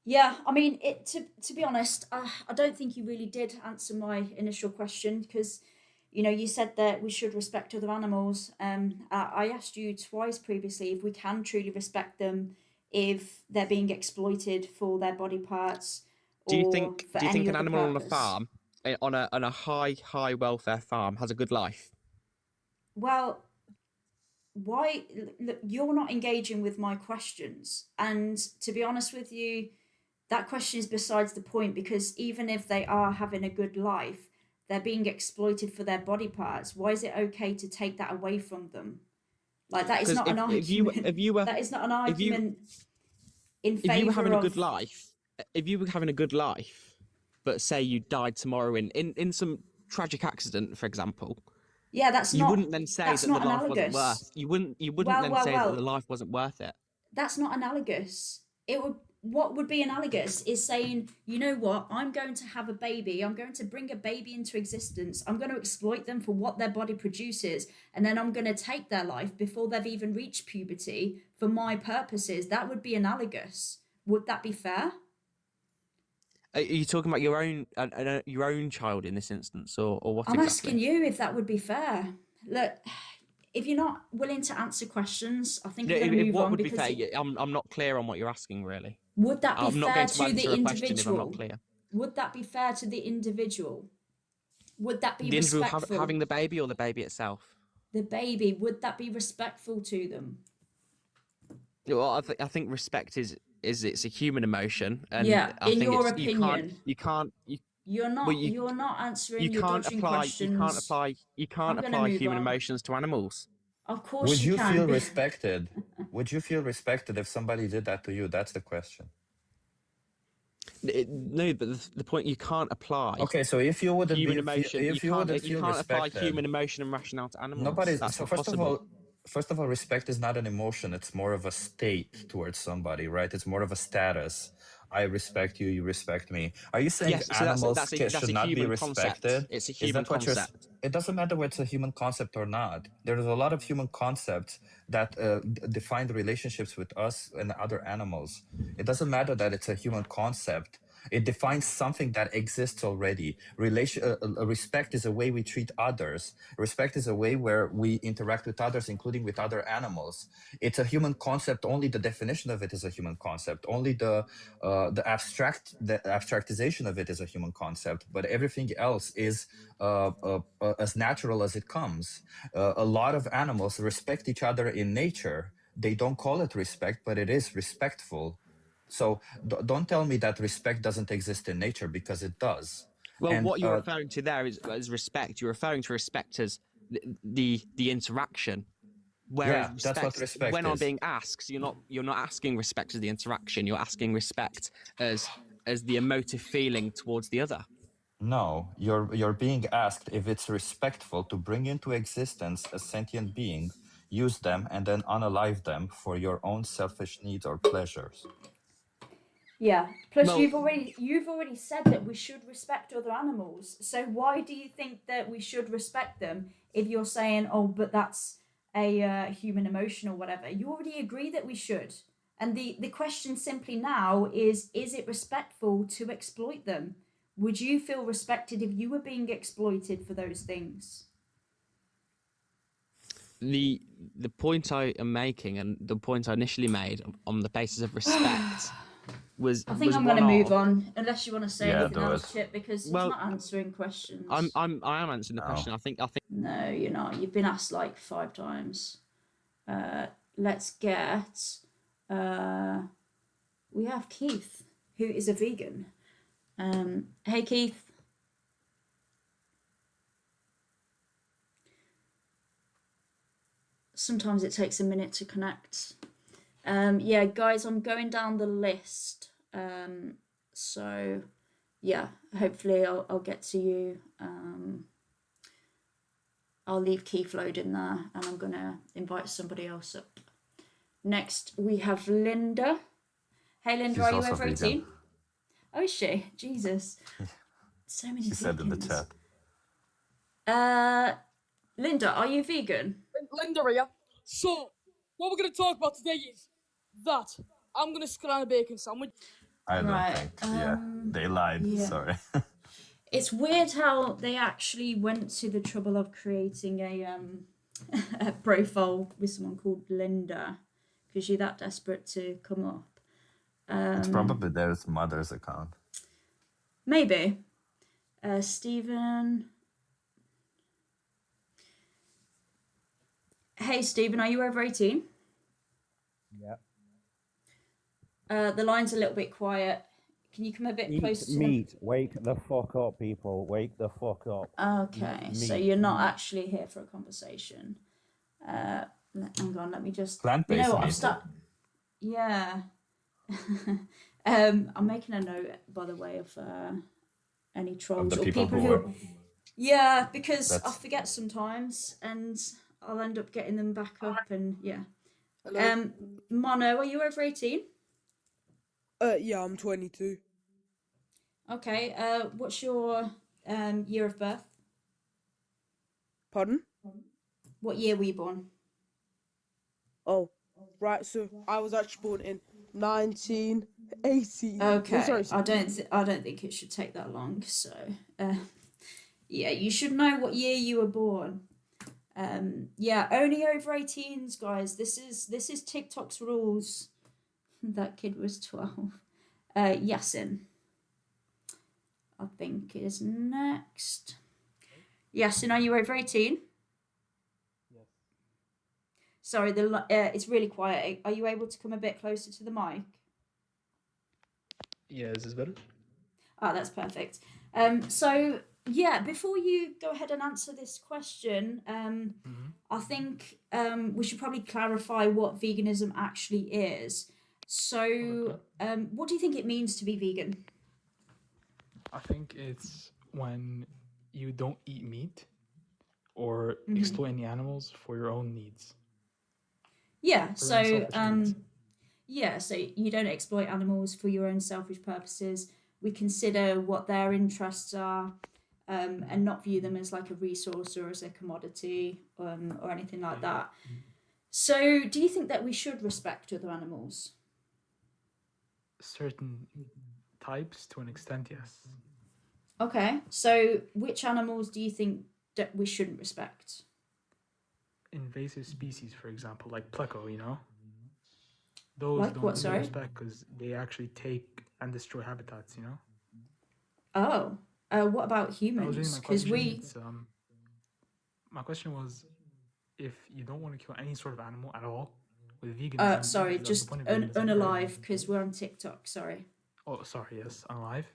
[SPEAKER 1] yeah, I mean, to be honest, I don't think you really did answer my initial question because, you said that we should respect other animals. I asked you twice previously if we can truly respect them if they're being exploited for their body parts
[SPEAKER 6] Do you
[SPEAKER 1] or
[SPEAKER 6] think?
[SPEAKER 1] for
[SPEAKER 6] Do you
[SPEAKER 1] any
[SPEAKER 6] think an
[SPEAKER 1] other
[SPEAKER 6] animal on a
[SPEAKER 1] purpose.
[SPEAKER 6] farm, on a high welfare farm, has a good life?
[SPEAKER 1] Well, why look, you're not engaging with my questions, and to be honest with you, that question is besides the point because even if they are having a good life, they're being exploited for their body parts. Why is it okay to take that away from them? Like that is
[SPEAKER 6] Because
[SPEAKER 1] not an argument.
[SPEAKER 6] if you were
[SPEAKER 1] That is not an
[SPEAKER 6] if you
[SPEAKER 1] argument in
[SPEAKER 6] if you were
[SPEAKER 1] favor
[SPEAKER 6] having a
[SPEAKER 1] of.
[SPEAKER 6] good life, if you were having a good life, but say you died tomorrow in some tragic accident, for example,
[SPEAKER 1] Yeah, that's
[SPEAKER 6] you
[SPEAKER 1] not.
[SPEAKER 6] wouldn't then say
[SPEAKER 1] That's
[SPEAKER 6] that the
[SPEAKER 1] not
[SPEAKER 6] life wasn't
[SPEAKER 1] analogous.
[SPEAKER 6] worth. You wouldn't
[SPEAKER 1] Well,
[SPEAKER 6] then
[SPEAKER 1] well,
[SPEAKER 6] say that the
[SPEAKER 1] well.
[SPEAKER 6] life wasn't worth it.
[SPEAKER 1] That's not analogous. It would. What would be analogous is saying, you know what, I'm going to have a baby. I'm going to bring a baby into existence. I'm going to exploit them for what their body produces, and then I'm going to take their life before they've even reached puberty for my purposes. That would be analogous. Would that be fair?
[SPEAKER 6] Are you talking about your own child in this instance, or what
[SPEAKER 1] I'm
[SPEAKER 6] exactly?
[SPEAKER 1] asking you if that would be fair. Look, if you're not willing to answer questions, I think
[SPEAKER 6] No,
[SPEAKER 1] we're going to move
[SPEAKER 6] what
[SPEAKER 1] on
[SPEAKER 6] would be
[SPEAKER 1] because
[SPEAKER 6] fair? I'm not clear on what you're asking, really.
[SPEAKER 1] would that be
[SPEAKER 6] I'm not
[SPEAKER 1] fair
[SPEAKER 6] going to
[SPEAKER 1] to the
[SPEAKER 6] answer a question if I'm not
[SPEAKER 1] individual?
[SPEAKER 6] clear.
[SPEAKER 1] Would that be fair to the individual? Would that be
[SPEAKER 6] The individual
[SPEAKER 1] respectful?
[SPEAKER 6] having the baby or the baby itself?
[SPEAKER 1] The baby, would that be respectful to them?
[SPEAKER 6] Well, I think respect is it's a human emotion, and
[SPEAKER 1] Yeah,
[SPEAKER 6] I
[SPEAKER 1] in
[SPEAKER 6] think
[SPEAKER 1] your
[SPEAKER 6] it's,
[SPEAKER 1] opinion.
[SPEAKER 6] You're not
[SPEAKER 1] answering.
[SPEAKER 6] you
[SPEAKER 1] You're
[SPEAKER 6] can't
[SPEAKER 1] dodging
[SPEAKER 6] apply
[SPEAKER 1] questions.
[SPEAKER 6] you can't
[SPEAKER 1] I'm gonna
[SPEAKER 6] apply
[SPEAKER 1] move
[SPEAKER 6] human
[SPEAKER 1] on.
[SPEAKER 6] emotions to animals.
[SPEAKER 1] Of course
[SPEAKER 2] Would you
[SPEAKER 1] can.
[SPEAKER 2] feel respected? Would you feel respected if somebody did that to you? That's the question.
[SPEAKER 6] No, but the point, you can't apply
[SPEAKER 2] Okay, so if you wouldn't
[SPEAKER 6] human
[SPEAKER 2] be,
[SPEAKER 6] emotion.
[SPEAKER 2] if you wouldn't
[SPEAKER 6] You
[SPEAKER 2] feel
[SPEAKER 6] can't apply
[SPEAKER 2] respected,
[SPEAKER 6] human emotion and rationale to animals.
[SPEAKER 2] nobody's.
[SPEAKER 6] That's
[SPEAKER 2] So
[SPEAKER 6] not possible.
[SPEAKER 2] first of all, respect is not an emotion. It's more of a state towards somebody, right? It's more of a status. I respect you. You respect me. Are you saying
[SPEAKER 6] Yes, so
[SPEAKER 2] animals
[SPEAKER 6] that's
[SPEAKER 2] should
[SPEAKER 6] a
[SPEAKER 2] not be
[SPEAKER 6] human concept.
[SPEAKER 2] respected?
[SPEAKER 6] It's a
[SPEAKER 2] Is
[SPEAKER 6] human
[SPEAKER 2] that what you're?
[SPEAKER 6] concept.
[SPEAKER 2] It doesn't matter whether it's a human concept or not. There's a lot of human concepts that define the relationships with us and other animals. It doesn't matter that it's a human concept. It defines something that exists already. Respect is a way we treat others. Respect is a way where we interact with others, including with other animals. It's a human concept. Only the definition of it is a human concept. Only the abstractization of it is a human concept. But everything else is as natural as it comes. A lot of animals respect each other in nature. They don't call it respect, but it is respectful. So don't tell me that respect doesn't exist in nature, because it does.
[SPEAKER 6] Well,
[SPEAKER 2] And,
[SPEAKER 6] what you're referring to there is respect. You're referring to respect as the interaction. Whereas
[SPEAKER 2] Yeah, that's what respect
[SPEAKER 6] when I'm
[SPEAKER 2] is.
[SPEAKER 6] being asked, you're not asking respect as the interaction. You're asking respect as as the emotive feeling towards the other.
[SPEAKER 2] No, you're being asked if it's respectful to bring into existence a sentient being, use them, and then unalive them for your own selfish needs or pleasures.
[SPEAKER 1] Yeah. Plus,
[SPEAKER 6] Well-
[SPEAKER 1] you've already said that we should respect other animals. So why do you think that we should respect them if you're saying, oh, but that's a human emotion or whatever? You already agree that we should. And the question simply now is it respectful to exploit them? Would you feel respected if you were being exploited for those things?
[SPEAKER 6] The point I am making, and the point I initially made on the basis of respect, was.
[SPEAKER 1] I think
[SPEAKER 6] was
[SPEAKER 1] I'm going to
[SPEAKER 6] one
[SPEAKER 1] move
[SPEAKER 6] of-
[SPEAKER 1] on, unless you want to say
[SPEAKER 2] Yeah,
[SPEAKER 1] anything
[SPEAKER 2] do
[SPEAKER 1] else,
[SPEAKER 2] it.
[SPEAKER 1] Chip, because
[SPEAKER 6] Well,
[SPEAKER 1] it's not answering questions.
[SPEAKER 6] I am answering the
[SPEAKER 2] No.
[SPEAKER 6] question. I think.
[SPEAKER 1] No, you're not. You've been asked like 5 times. Let's get. We have Keith, who is a vegan. Hey, Keith. Sometimes it takes a minute to connect. Yeah, guys, I'm going down the list. So, yeah, hopefully I'll get to you. I'll leave Keith Load in there, and I'm going to invite somebody else up. Next, we have Linda. Hey, Linda,
[SPEAKER 2] She's
[SPEAKER 1] are you
[SPEAKER 2] also
[SPEAKER 1] over
[SPEAKER 2] vegan.
[SPEAKER 1] 18? Oh, is she? Jesus. So many
[SPEAKER 2] She said in the
[SPEAKER 1] vegans.
[SPEAKER 2] chat.
[SPEAKER 1] Linda, are you vegan?
[SPEAKER 5] Linda here. So, what we're going to talk about today is that I'm going to scran a bacon sandwich.
[SPEAKER 2] I don't
[SPEAKER 1] Right,
[SPEAKER 2] think. Yeah, they lied.
[SPEAKER 1] yeah.
[SPEAKER 2] Sorry.
[SPEAKER 1] It's weird how they actually went to the trouble of creating a profile with someone called Linda, because you're that desperate to come up.
[SPEAKER 2] It's probably their mother's account.
[SPEAKER 1] Maybe. Stephen. Hey, Stephen, are you over 18?
[SPEAKER 7] Yeah.
[SPEAKER 1] The line's a little bit quiet. Can you come a bit closer
[SPEAKER 7] Eat
[SPEAKER 1] to
[SPEAKER 7] meat. Wake the fuck up, people. Wake the fuck up.
[SPEAKER 1] Okay,
[SPEAKER 7] Eat
[SPEAKER 1] so
[SPEAKER 7] meat.
[SPEAKER 1] you're not actually here for a conversation. Hang on, let me just. You
[SPEAKER 2] Plant-based
[SPEAKER 1] know what? I'll
[SPEAKER 2] meat.
[SPEAKER 1] start. Yeah. I'm making a note, by the way, of any trolls
[SPEAKER 2] the
[SPEAKER 1] or
[SPEAKER 2] people
[SPEAKER 1] people
[SPEAKER 2] who
[SPEAKER 1] who.
[SPEAKER 2] are-
[SPEAKER 1] Yeah, because I
[SPEAKER 2] That's-
[SPEAKER 1] forget sometimes, and I'll end up getting them back up, and yeah.
[SPEAKER 5] Hello?
[SPEAKER 1] Mono, are you over 18?
[SPEAKER 5] Yeah, I'm 22.
[SPEAKER 1] Okay. What's your year of birth?
[SPEAKER 5] Pardon?
[SPEAKER 1] What year were you born?
[SPEAKER 5] Oh, right. So I was actually born in 1980.
[SPEAKER 1] Okay,
[SPEAKER 5] sorry.
[SPEAKER 1] I don't think it should take that long. So, yeah, you should know what year you were born. Yeah, only over 18s, guys. This is TikTok's rules. That kid was 12. Yasin, I think, is next. Yasin, are you over 18?
[SPEAKER 7] Yes.
[SPEAKER 1] Sorry, it's really quiet. Are you able to come a bit closer to the mic?
[SPEAKER 8] Yeah, is this better?
[SPEAKER 1] Ah, that's perfect. So yeah, before you go ahead and answer this question, I think we should probably clarify what veganism actually is. So, what do you think it means to be vegan?
[SPEAKER 8] I think it's when you don't eat meat or exploit any animals for your own needs.
[SPEAKER 1] Yeah.
[SPEAKER 8] For
[SPEAKER 1] So,
[SPEAKER 8] your own selfish needs.
[SPEAKER 1] yeah. So you don't exploit animals for your own selfish purposes. We consider what their interests are, and not view them as like a resource or as a commodity, or anything like that. So, do you think that we should respect other animals?
[SPEAKER 8] Certain types, to an extent, yes.
[SPEAKER 1] Okay, so which animals do you think that we shouldn't respect?
[SPEAKER 8] Invasive species, for example, like pleco, you know? Those
[SPEAKER 1] Like
[SPEAKER 8] don't
[SPEAKER 1] what,
[SPEAKER 8] really
[SPEAKER 1] sorry?
[SPEAKER 8] respect because they actually take and destroy habitats, you know?
[SPEAKER 1] Oh, what about
[SPEAKER 8] That was
[SPEAKER 1] humans?
[SPEAKER 8] really my
[SPEAKER 1] Because
[SPEAKER 8] question.
[SPEAKER 1] we,
[SPEAKER 8] It's, my question was, if you don't want to kill any sort of animal at all, with veganism,
[SPEAKER 1] sorry,
[SPEAKER 8] that's the
[SPEAKER 1] just
[SPEAKER 8] point of veganism, right?
[SPEAKER 1] unalive because we're on TikTok. Sorry.
[SPEAKER 8] Oh, sorry, yes, unalive.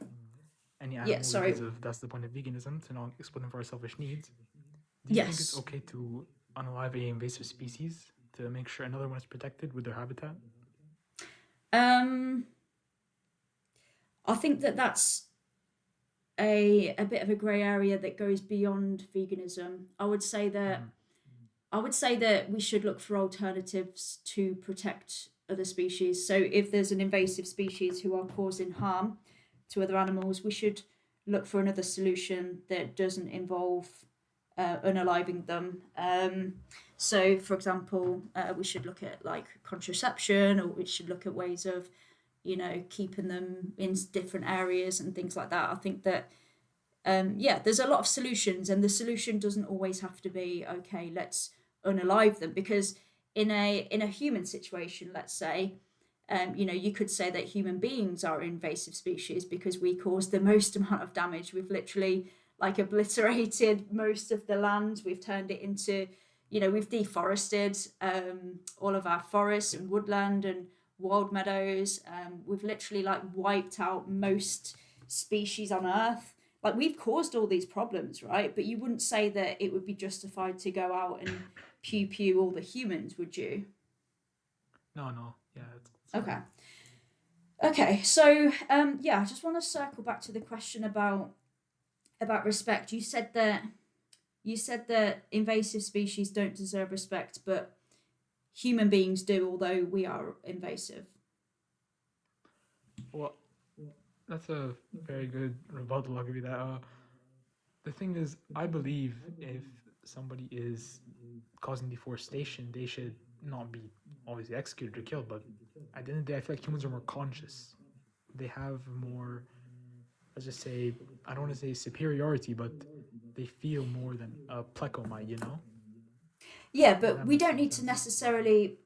[SPEAKER 8] Any animal,
[SPEAKER 1] sorry.
[SPEAKER 8] because of, that's the point of veganism, to not exploit them for our selfish needs. Do you think
[SPEAKER 1] Yes.
[SPEAKER 8] it's okay to unalive a invasive species to make sure another one is protected with their habitat?
[SPEAKER 1] I think that that's a bit of a grey area that goes beyond veganism. I would say that we should look for alternatives to protect other species. So if there's an invasive species who are causing harm to other animals, we should look for another solution that doesn't involve unaliving them. So, for example, we should look at like contraception, or we should look at ways of, keeping them in different areas and things like that. I think that there's a lot of solutions, and the solution doesn't always have to be okay. Let's unalive them, because in a human situation, let's say, you could say that human beings are invasive species because we cause the most amount of damage. We've literally like obliterated most of the land. We've turned it into, we've deforested all of our forests and woodland and wild meadows. We've literally like wiped out most species on Earth. Like, we've caused all these problems, right? But you wouldn't say that it would be justified to go out and pew all the humans, would you?
[SPEAKER 8] No. Yeah. It's
[SPEAKER 1] Okay. Okay. So, I just want to circle back to the question about respect. You said that invasive species don't deserve respect, but human beings do, although we are invasive.
[SPEAKER 8] Well, that's a very good rebuttal. I'll give you that. The thing is, I believe if somebody is causing deforestation, they should not be obviously executed or killed. But at the end of the day, I feel like humans are more conscious. They have more, let's just say, I don't want to say superiority, but they feel more than a pleco might,
[SPEAKER 1] Yeah, but we don't need to necessarily.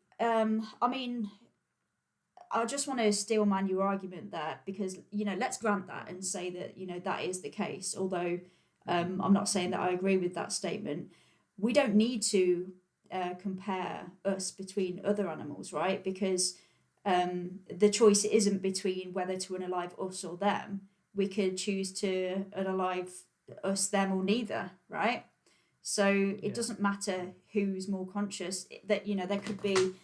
[SPEAKER 1] I just want to steelman your argument there, because let's grant that and say that that is the case. Although I'm not saying that I agree with that statement. We don't need to compare us between other animals, right? Because the choice isn't between whether to unalive us or them. We could choose to unalive us, them, or neither, right? So it doesn't matter who's more conscious. That there could be.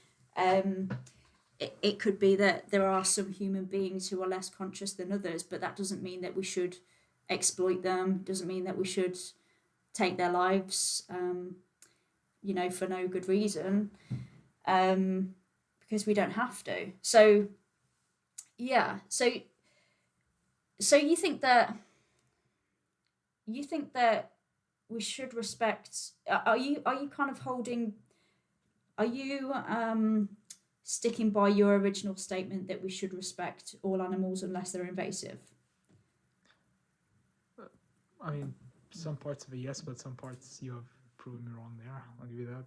[SPEAKER 1] It could be that there are some human beings who are less conscious than others, but that doesn't mean that we should exploit them. Doesn't mean that we should take their lives, for no good reason, because we don't have to. So, yeah. So you think that we should respect? Are you kind of holding? Are you sticking by your original statement that we should respect all animals unless they're invasive?
[SPEAKER 8] I mean, some parts of it, yes, but some parts you have proven me wrong there. I'll give you that.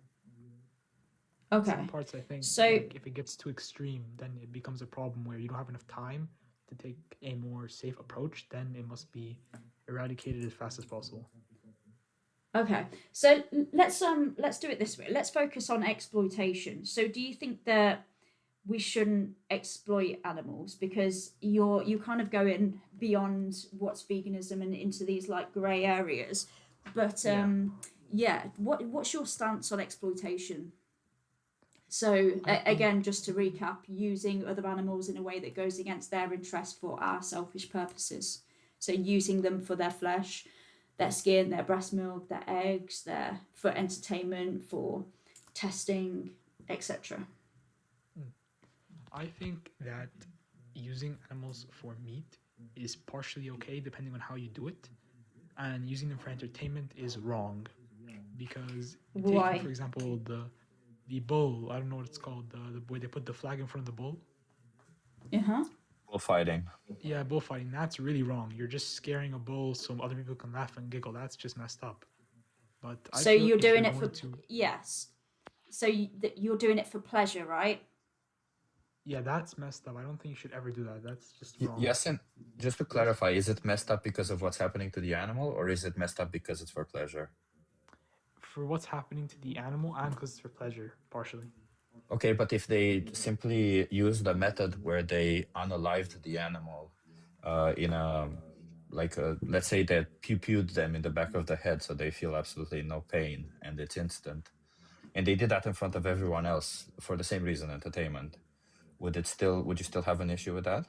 [SPEAKER 1] Okay.
[SPEAKER 8] Some parts, I think,
[SPEAKER 1] So-
[SPEAKER 8] like, if it gets too extreme, then it becomes a problem where you don't have enough time to take a more safe approach. Then it must be eradicated as fast as possible.
[SPEAKER 1] Okay, so let's do it this way. Let's focus on exploitation. So do you think that we shouldn't exploit animals, because you kind of going beyond what's veganism and into these like grey areas? But what's your stance on exploitation? So again, just to recap, using other animals in a way that goes against their interest for our selfish purposes. So using them for their flesh, their skin, their breast milk, their eggs, for entertainment, for testing, etc.
[SPEAKER 8] I think that using animals for meat is partially okay depending on how you do it, and using them for entertainment is wrong, because
[SPEAKER 1] Why?
[SPEAKER 8] taking, for example, the bull, I don't know what it's called, the where they put the flag in front of the bull.
[SPEAKER 2] Bullfighting.
[SPEAKER 8] Yeah, bullfighting. That's really wrong. You're just scaring a bull so other people can laugh and giggle. That's just messed up. But I
[SPEAKER 1] So
[SPEAKER 8] feel
[SPEAKER 1] you're
[SPEAKER 8] if
[SPEAKER 1] doing it for
[SPEAKER 8] going to-
[SPEAKER 1] yes. So you're doing it for pleasure, right?
[SPEAKER 8] Yeah, that's messed up. I don't think you should ever do that. That's just wrong.
[SPEAKER 2] Yes, and just to clarify, is it messed up because of what's happening to the animal, or is it messed up because it's for pleasure?
[SPEAKER 8] For what's happening to the animal and because it's for pleasure, partially.
[SPEAKER 2] Okay, but if they simply use the method where they unalived the animal in a, let's say they pew-pewed them in the back of the head so they feel absolutely no pain and it's instant, and they did that in front of everyone else for the same reason, entertainment, would you still have an issue with that?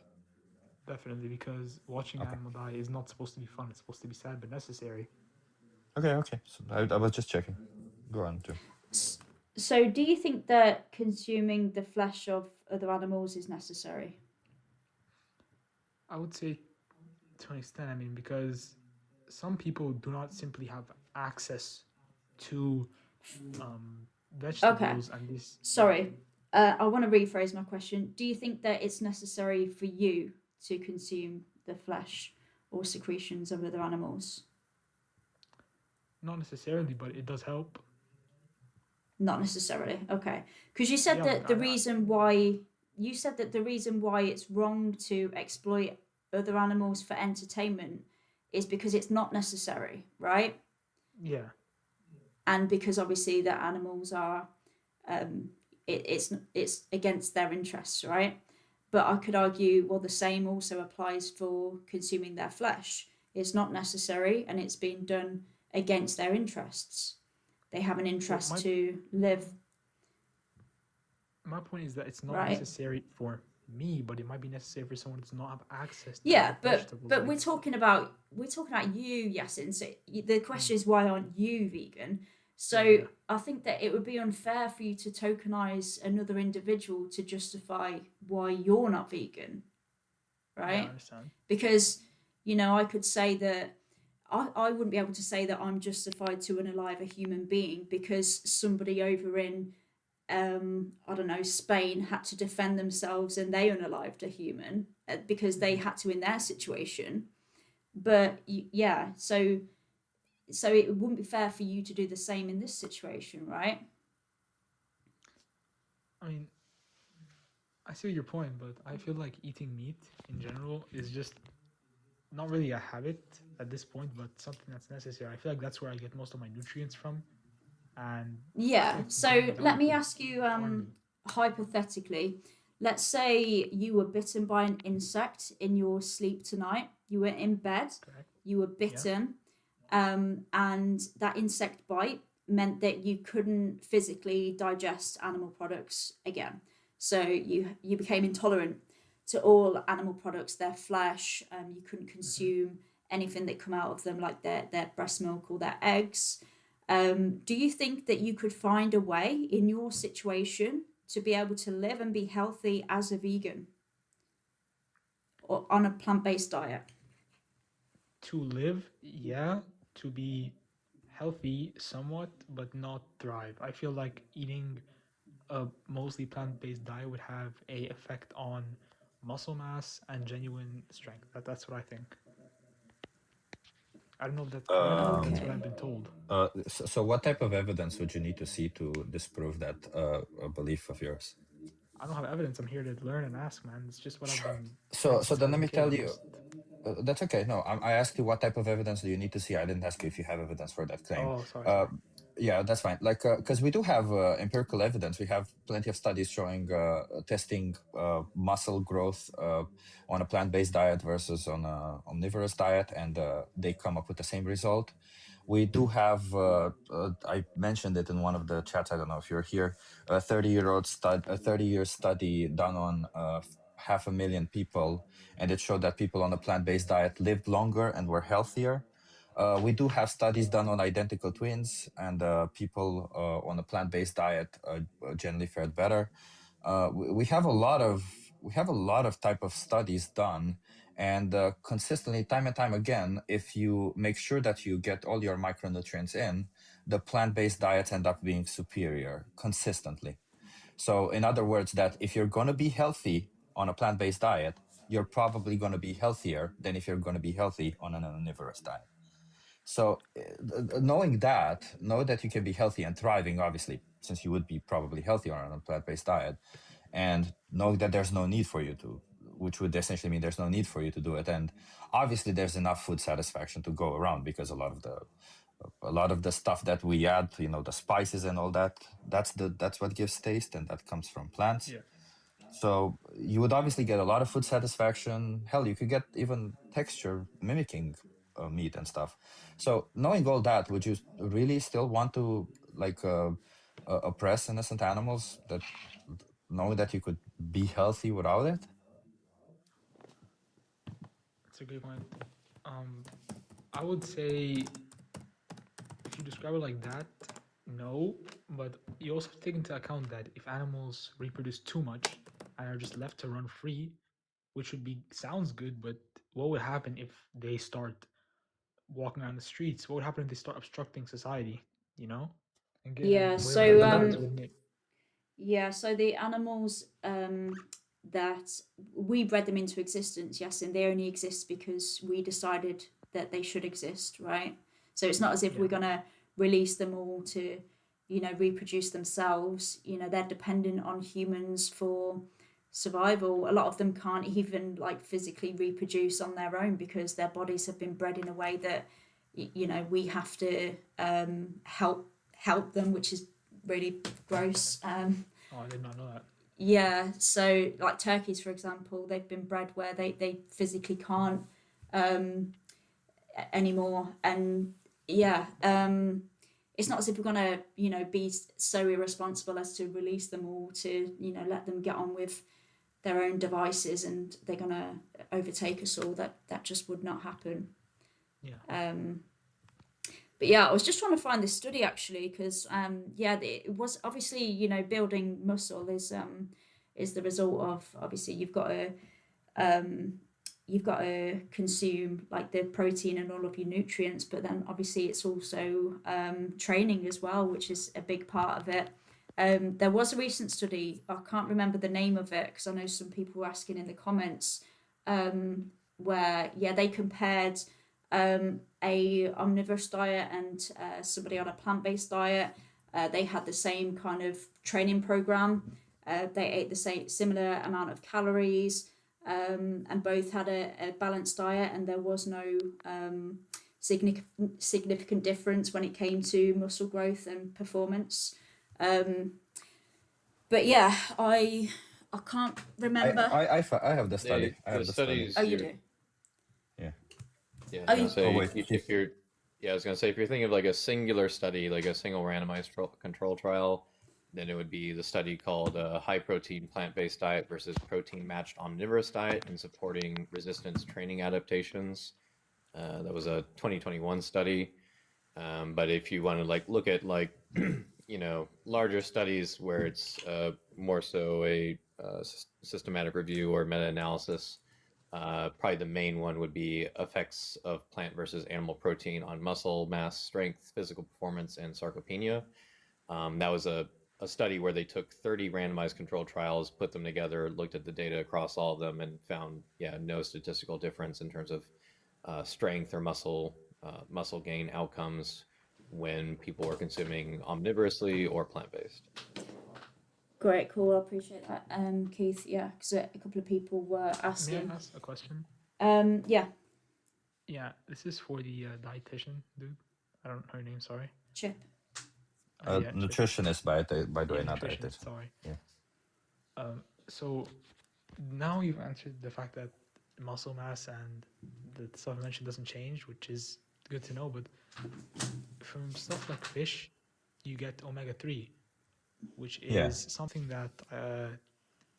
[SPEAKER 8] definitely, because watching
[SPEAKER 2] Okay.
[SPEAKER 8] animal die is not supposed to be fun. It's supposed to be sad but necessary.
[SPEAKER 2] Okay. So I was just checking. Go on, Jim.
[SPEAKER 1] So, do you think that consuming the flesh of other animals is necessary?
[SPEAKER 8] I would say to an extent, I mean, because some people do not simply have access to vegetables and these.
[SPEAKER 1] Sorry, I want to rephrase my question. Do you think that it's necessary for you to consume the flesh or secretions of other animals?
[SPEAKER 8] Not necessarily, but it does help.
[SPEAKER 1] Not necessarily. Okay, because you said
[SPEAKER 8] Yeah,
[SPEAKER 1] that
[SPEAKER 8] but
[SPEAKER 1] the reason why it's wrong to exploit other animals for entertainment is because it's not necessary, right?
[SPEAKER 8] Yeah.
[SPEAKER 1] And because obviously the animals are it's against their interests, right? But I could argue, well, the same also applies for consuming their flesh. It's not necessary, and it's being done against their interests. They have an interest to live.
[SPEAKER 8] My point is that it's not
[SPEAKER 1] Right.
[SPEAKER 8] necessary for me, but it might be necessary for someone who does not have access to
[SPEAKER 1] Yeah,
[SPEAKER 8] the vegetables.
[SPEAKER 1] but we're talking about you, Yasin. So the question is, why aren't you vegan? So
[SPEAKER 8] Yeah.
[SPEAKER 1] I think that it would be unfair for you to tokenize another individual to justify why you're not vegan,
[SPEAKER 8] Yeah, I
[SPEAKER 1] right?
[SPEAKER 8] understand.
[SPEAKER 1] Because, you know, I could say that I wouldn't be able to say that I'm justified to unalive a human being because somebody over in I don't know, Spain had to defend themselves and they unalived a human because they had to in their situation. But yeah, so it wouldn't be fair for you to do the same in this situation, right?
[SPEAKER 8] I mean, I see your point, but I feel like eating meat in general is just not really a habit at this point, but something that's necessary. I feel like that's where I get most of my nutrients from. And
[SPEAKER 1] Yeah. So
[SPEAKER 8] going
[SPEAKER 1] let me
[SPEAKER 8] down
[SPEAKER 1] ask you
[SPEAKER 8] harm me.
[SPEAKER 1] hypothetically, let's say you were bitten by an insect in your sleep tonight. You were in bed,
[SPEAKER 8] Correct.
[SPEAKER 1] you were bitten, and that insect bite meant that you couldn't physically digest animal products again. So you became intolerant to all animal products, their flesh. You couldn't consume anything that come out of them, like their breast milk or their eggs. Do you think that you could find a way in your situation to be able to live and be healthy as a vegan or on a plant-based diet?
[SPEAKER 8] To live, yeah. To be healthy somewhat, but not thrive. I feel like eating a mostly plant-based diet would have a effect on muscle mass and genuine strength. That's what I think. I don't know if that's correct, but that's what I've been told.
[SPEAKER 2] So what type of evidence would you need to see to disprove that belief of yours?
[SPEAKER 8] I don't have evidence. I'm here to learn and ask, man. It's just what I've been.
[SPEAKER 2] So
[SPEAKER 8] since
[SPEAKER 2] then
[SPEAKER 8] I
[SPEAKER 2] let
[SPEAKER 8] was
[SPEAKER 2] me
[SPEAKER 8] a kid,
[SPEAKER 2] tell
[SPEAKER 8] I'm
[SPEAKER 2] you.
[SPEAKER 8] just-
[SPEAKER 2] That's okay. No, I asked you what type of evidence do you need to see. I didn't ask you if you have evidence for that claim.
[SPEAKER 8] Oh, sorry.
[SPEAKER 2] Yeah, that's fine. Like, because we do have empirical evidence. We have plenty of studies showing testing muscle growth on a plant-based diet versus on a omnivorous diet, and they come up with the same result. We do have, I mentioned it in one of the chats. I don't know if you're here. A 30-year study done on 500,000 people, and it showed that people on a plant-based diet lived longer and were healthier. We do have studies done on identical twins, and people on a plant-based diet generally fared better. We have a lot of type of studies done, and consistently, time and time again, if you make sure that you get all your micronutrients in, the plant-based diets end up being superior consistently. So, in other words, that if you're going to be healthy on a plant-based diet, you're probably going to be healthier than if you're going to be healthy on an omnivorous diet. So knowing that you can be healthy and thriving, obviously, since you would be probably healthier on a plant-based diet, and knowing that there's no need for you to, which would essentially mean there's no need for you to do it. And obviously there's enough food satisfaction to go around, because a lot of the stuff that we add, the spices and all that, that's what gives taste, and that comes from plants.
[SPEAKER 8] Yeah.
[SPEAKER 2] So you would obviously get a lot of food satisfaction. Hell, you could get even texture mimicking meat and stuff. So knowing all that, would you really still want to oppress innocent animals, that knowing that you could be healthy without it?
[SPEAKER 8] a great point. I would say if you describe it like that, no, but you also have to take into account that if animals reproduce too much and are just left to run free, which would be sounds good, but what would happen if they start walking around the streets? What would happen if they start obstructing society? You know, and getting
[SPEAKER 1] Yeah,
[SPEAKER 8] away with
[SPEAKER 1] so,
[SPEAKER 8] like that, wouldn't it?
[SPEAKER 1] Yeah, so the animals that we bred them into existence, yes, and they only exist because we decided that they should exist, right? So it's not as if
[SPEAKER 8] Yeah.
[SPEAKER 1] we're gonna release them all to, reproduce themselves. They're dependent on humans for survival. A lot of them can't even like physically reproduce on their own because their bodies have been bred in a way that we have to help them, which is really gross.
[SPEAKER 8] Oh, I did not know that.
[SPEAKER 1] Yeah, so like turkeys, for example, they've been bred where they physically can't anymore, and yeah, it's not as if we're gonna be so irresponsible as to release them all to let them get on with their own devices and they're gonna overtake us all. That just would not happen.
[SPEAKER 8] Yeah.
[SPEAKER 1] But yeah, I was just trying to find this study actually because it was obviously building muscle is the result of obviously you've got to consume like the protein and all of your nutrients, but then obviously it's also training as well, which is a big part of it. There was a recent study, I can't remember the name of it because I know some people were asking in the comments, where they compared a omnivorous diet and somebody on a plant-based diet. They had the same kind of training program. They ate the same similar amount of calories, and both had a balanced diet, and there was no significant difference when it came to muscle growth and performance. But yeah, I can't remember.
[SPEAKER 2] I have the study.
[SPEAKER 9] They-
[SPEAKER 2] I have
[SPEAKER 9] the
[SPEAKER 2] the study.
[SPEAKER 9] studies
[SPEAKER 1] Oh, you
[SPEAKER 9] you-
[SPEAKER 1] do?
[SPEAKER 9] Yeah,
[SPEAKER 1] Oh,
[SPEAKER 9] I was
[SPEAKER 1] you-
[SPEAKER 9] gonna say
[SPEAKER 2] Oh, wait,
[SPEAKER 9] if you're, yeah, I was gonna say if you're thinking of like a singular study, like a single randomized control trial, then it would be the study called high protein plant-based diet versus protein matched omnivorous diet in supporting resistance training adaptations. That was a 2021 study. But if you want to like look at like larger studies where it's more so a systematic review or meta-analysis, probably the main one would be effects of plant versus animal protein on muscle mass, strength, physical performance, and sarcopenia. That was a study where they took 30 randomized controlled trials, put them together, looked at the data across all of them, and found no statistical difference in terms of strength or muscle gain outcomes when people were consuming omnivorously or plant-based.
[SPEAKER 1] Great, cool. I appreciate that, Keith. Yeah, because a couple of people were
[SPEAKER 8] May
[SPEAKER 1] asking.
[SPEAKER 8] I ask a question?
[SPEAKER 1] Yeah,
[SPEAKER 8] This is for the dietitian dude. I don't know her name. Sorry.
[SPEAKER 1] Chip.
[SPEAKER 8] Chip.
[SPEAKER 2] Nutritionist, by the way, not
[SPEAKER 8] nutritionist,
[SPEAKER 2] dietitian.
[SPEAKER 8] sorry.
[SPEAKER 2] Yeah.
[SPEAKER 8] So now you've answered the fact that muscle mass and the stuff I mentioned doesn't change, which is good to know. But from stuff like fish, you get omega-3, which is
[SPEAKER 2] Yeah.
[SPEAKER 8] something that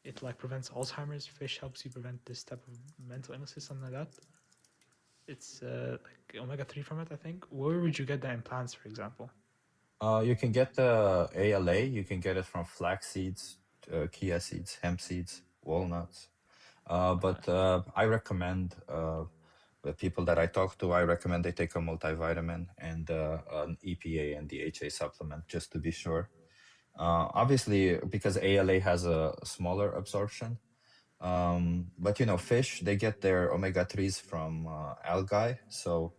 [SPEAKER 8] it like prevents Alzheimer's. Fish helps you prevent this type of mental illnesses, something like that. It's like omega-3 from it, I think. Where would you get that in plants, for example?
[SPEAKER 2] You can get the ALA. You can get it from flax seeds, chia seeds, hemp seeds, walnuts. But I recommend the people that I talk to, I recommend they take a multivitamin and an EPA and DHA supplement just to be sure. Obviously, because ALA has a smaller absorption. But fish, they get their omega-3s from algae. So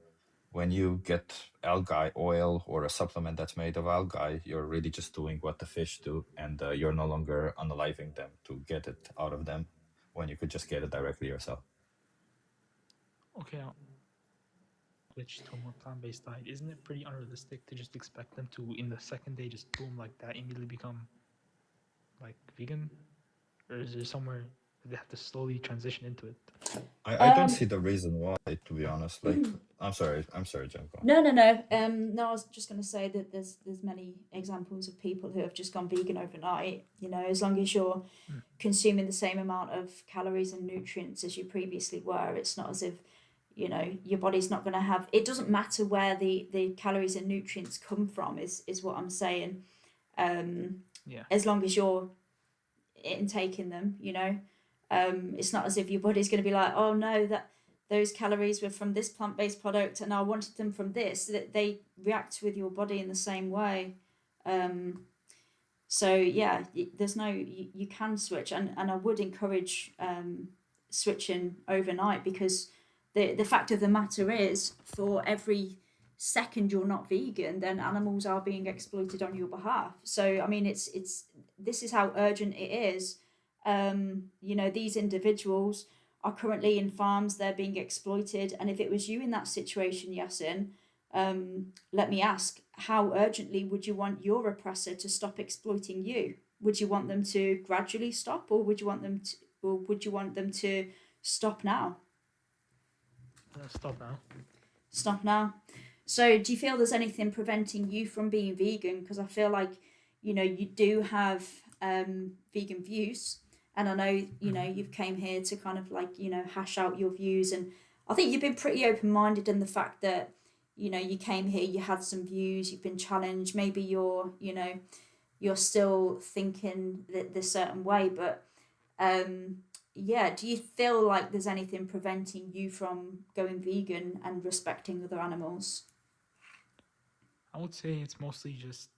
[SPEAKER 2] when you get algae oil or a supplement that's made of algae, you're really just doing what the fish do, and you're no longer unaliving them to get it out of them when you could just get it directly yourself.
[SPEAKER 8] Okay, now switch to a more plant-based diet. Isn't it pretty unrealistic to just expect them to, in the second day, just boom like that, immediately become like vegan? Or is there somewhere that they have to slowly transition into it?
[SPEAKER 2] I don't see the reason why, to be honest. Like, I'm sorry, Jen. Go on.
[SPEAKER 1] No. No, I was just going to say that there's many examples of people who have just gone vegan overnight. As long as you're consuming the same amount of calories and nutrients as you previously were, it's not as if you know, your body's not going to have, it doesn't matter where the calories and nutrients come from, is what I'm saying.
[SPEAKER 8] Yeah.
[SPEAKER 1] As long as you're intaking them, you know, it's not as if your body's going to be like, oh no, that those calories were from this plant-based product and I wanted them from this. That they react with your body in the same way. So yeah, there's no, you can switch, and I would encourage switching overnight, because the fact of the matter is, for every second you're not vegan, then animals are being exploited on your behalf. So I mean, it's this is how urgent it is. You know, these individuals are currently in farms, they're being exploited, and if it was you in that situation, Yasin, let me ask, how urgently would you want your oppressor to stop exploiting you? Would you want them to gradually stop, or would you want them to stop now?
[SPEAKER 8] Stop now.
[SPEAKER 1] Stop now. So do you feel there's anything preventing you from being vegan? Because I feel like, you know, you do have vegan views, and I know, you know, you've came here to kind of like, you know, hash out your views, and I think you've been pretty open-minded in the fact that, you know, you came here, you had some views, you've been challenged, maybe you're, you know, you're still thinking this certain way, but yeah, do you feel like there's anything preventing you from going vegan and respecting other animals?
[SPEAKER 8] I would say it's mostly just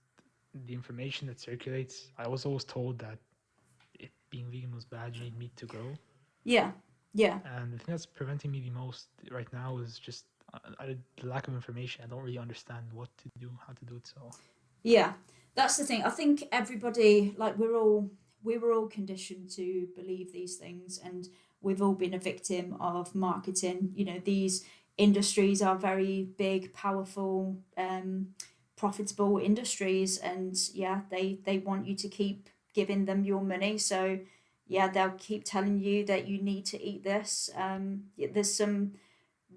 [SPEAKER 8] the information that circulates. I was always told that being vegan was bad, you need meat to grow.
[SPEAKER 1] Yeah, yeah.
[SPEAKER 8] And the thing that's preventing me the most right now is just the lack of information. I don't really understand what to do, how to do it. So
[SPEAKER 1] yeah, that's the thing. I think everybody, like, we were all conditioned to believe these things, and we've all been a victim of marketing. You know, these industries are very big, powerful, profitable industries, and yeah, they want you to keep giving them your money. So yeah, they'll keep telling you that you need to eat this. There's some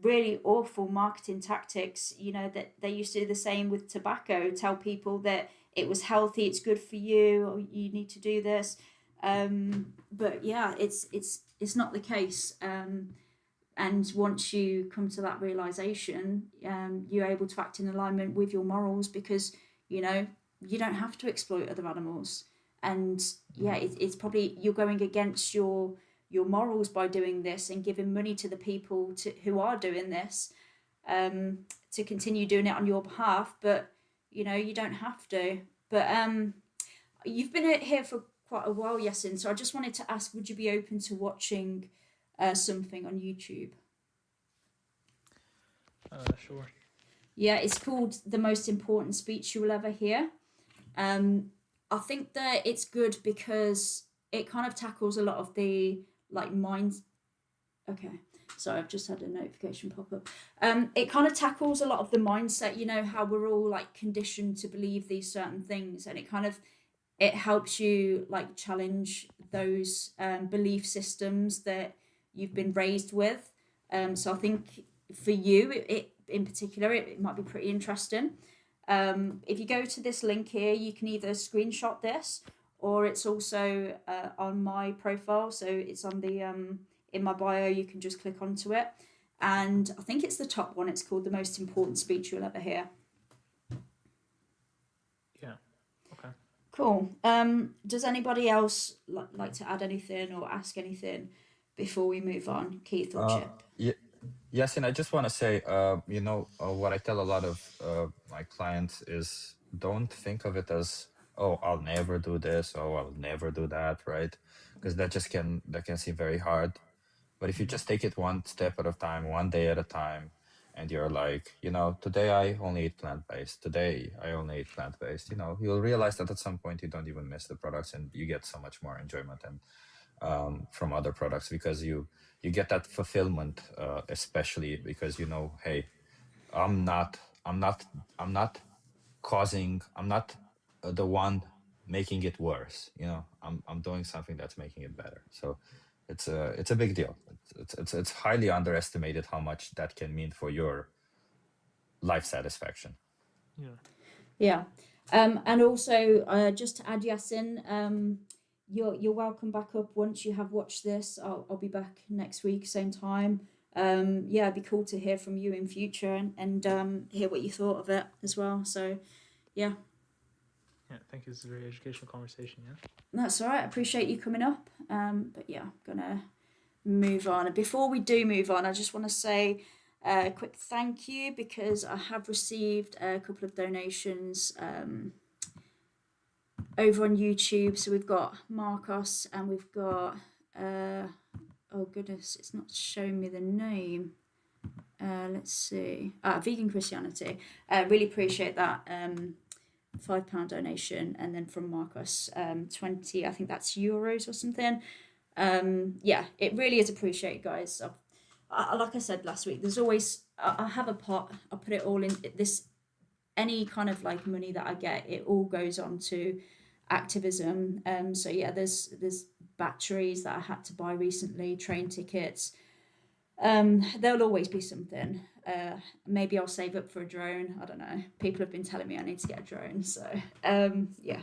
[SPEAKER 1] really awful marketing tactics, you know, that they used to do the same with tobacco, tell people that it was healthy, it's good for you, or you need to do this. But yeah, it's not the case. And once you come to that realization, you're able to act in alignment with your morals, because, you know, you don't have to exploit other animals. And yeah, it's probably, you're going against your morals by doing this and giving money to the people who are doing this, to continue doing it on your behalf. But, you know, you don't have to. But you've been here for quite a while, Yasin, so I just wanted to ask, would you be open to watching something on YouTube?
[SPEAKER 8] Sure.
[SPEAKER 1] Yeah, it's called The Most Important Speech You Will Ever Hear. I think that it's good because it kind of tackles a lot of the like minds. Okay, sorry, I've just had a notification pop up. It kind of tackles a lot of the mindset, you know, how we're all like conditioned to believe these certain things, and it helps you like challenge those belief systems that you've been raised with. So I think for you, it in particular, it might be pretty interesting. If you go to this link here, you can either screenshot this, or it's also on my profile. So it's on the in my bio. You can just click onto it, and I think it's the top one. It's called The Most Important Speech You'll Ever Hear.
[SPEAKER 8] Yeah. Okay.
[SPEAKER 1] Cool. Does anybody else like to add anything or ask anything before we move on, Keith or Chip?
[SPEAKER 2] Yeah. Yes, and I just want to say, you know, what I tell a lot of my clients is, don't think of it as, oh, I'll never do this, oh, I'll never do that, right? Because that can seem very hard. But if you just take it one step at a time, one day at a time, and you're like, you know, today I only eat plant-based, today I only eat plant-based, you know, you'll realize that at some point you don't even miss the products, and you get so much more enjoyment and from other products, because you get that fulfillment, especially because, you know, hey, I'm not the one making it worse, you know, I'm doing something that's making it better. So it's a big deal. It's highly underestimated how much that can mean for your life satisfaction.
[SPEAKER 1] Yeah. And also, just to add, Yasin, you're welcome back up once you have watched this. I'll be back next week, same time. yeah, it'd be cool to hear from you in future and hear what you thought of it as well. So, yeah,
[SPEAKER 8] Yeah, thank you. This is a very educational conversation. Yeah.
[SPEAKER 1] that's all right. I appreciate you coming up. But yeah, I'm gonna move on. And before we do move on, I just want to say a quick thank you because I have received a couple of donations over on YouTube. So we've got Marcos and we've got oh goodness, it's not showing me the name. Let's see. Vegan Christianity. Really appreciate that. £5 donation, and then from Marcos, 20. I think that's euros or something. Yeah, it really is appreciated, guys. Like I said last week, there's always I have a pot. I put it all in this. Any kind of like money that I get, it all goes on to activism. So yeah, there's batteries that I had to buy recently, train tickets. There'll always be something. Maybe I'll save up for a drone. I don't know. People have been telling me I need to get a drone. So yeah.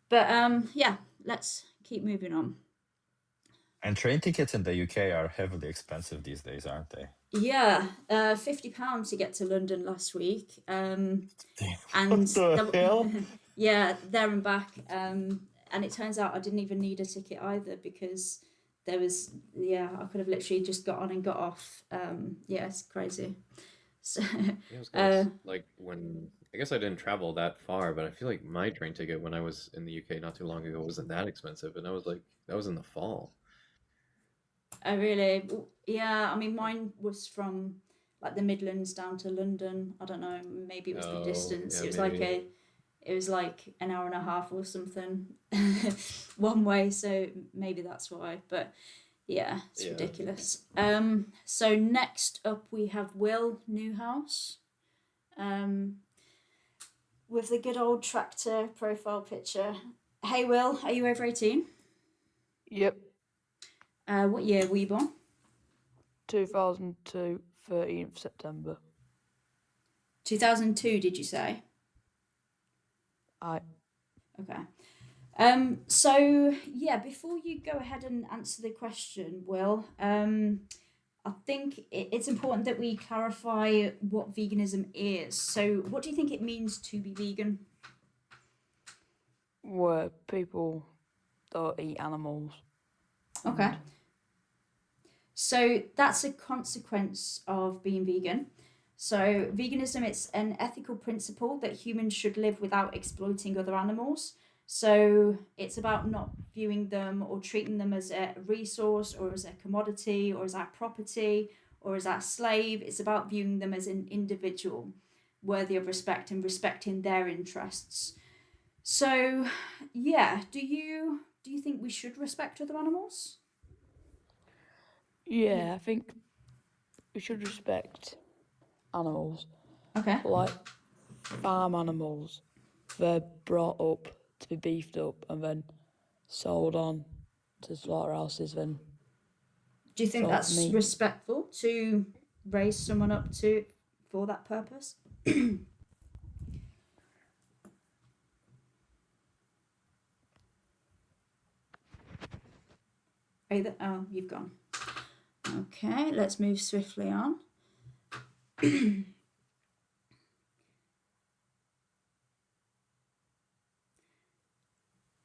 [SPEAKER 1] But yeah, let's keep moving on.
[SPEAKER 2] And train tickets in the UK are heavily expensive these days, aren't they?
[SPEAKER 1] Yeah, £50 to get to London last week. And
[SPEAKER 2] What the hell?
[SPEAKER 1] yeah, there and back. And it turns out I didn't even need a ticket either because there was, yeah, I could have literally just got on and got off. Yeah, it's crazy. So,
[SPEAKER 9] Yeah, I was gonna like when I guess I didn't travel that far, but I feel like my train ticket when I was in the UK not too long ago wasn't that expensive, and I was like, that was in the fall.
[SPEAKER 1] I really, yeah, I mean, mine was from like the Midlands down to London. I don't know, maybe it was the
[SPEAKER 9] Oh,
[SPEAKER 1] distance.
[SPEAKER 9] yeah,
[SPEAKER 1] It was
[SPEAKER 9] maybe.
[SPEAKER 1] it was like an hour and a half or something one way, so maybe that's why. But yeah, it's
[SPEAKER 9] Yeah.
[SPEAKER 1] ridiculous. So next up we have Will Newhouse, with the good old tractor profile picture. Hey Will, are you over 18?
[SPEAKER 5] Yep.
[SPEAKER 1] What year were you born?
[SPEAKER 5] 2002, 13th September.
[SPEAKER 1] 2002, did you say?
[SPEAKER 5] I
[SPEAKER 1] Okay. So yeah, before you go ahead and answer the question, Will, I think it's important that we clarify what veganism is. So what do you think it means to be vegan?
[SPEAKER 5] where people don't eat animals.
[SPEAKER 1] Okay. So that's a consequence of being vegan. So veganism, it's an ethical principle that humans should live without exploiting other animals. So it's about not viewing them or treating them as a resource or as a commodity or as our property or as our slave. It's about viewing them as an individual worthy of respect and respecting their interests. So yeah, do you think we should respect other animals?
[SPEAKER 5] Yeah, I think we should respect animals,
[SPEAKER 1] Okay.
[SPEAKER 5] like farm animals. They're brought up to be beefed up and then sold on to slaughterhouses. Then
[SPEAKER 1] Do you think
[SPEAKER 5] So
[SPEAKER 1] that's
[SPEAKER 5] me-
[SPEAKER 1] respectful to raise someone up to for that purpose? Are you there? Oh, you've gone. Okay, let's move swiftly on.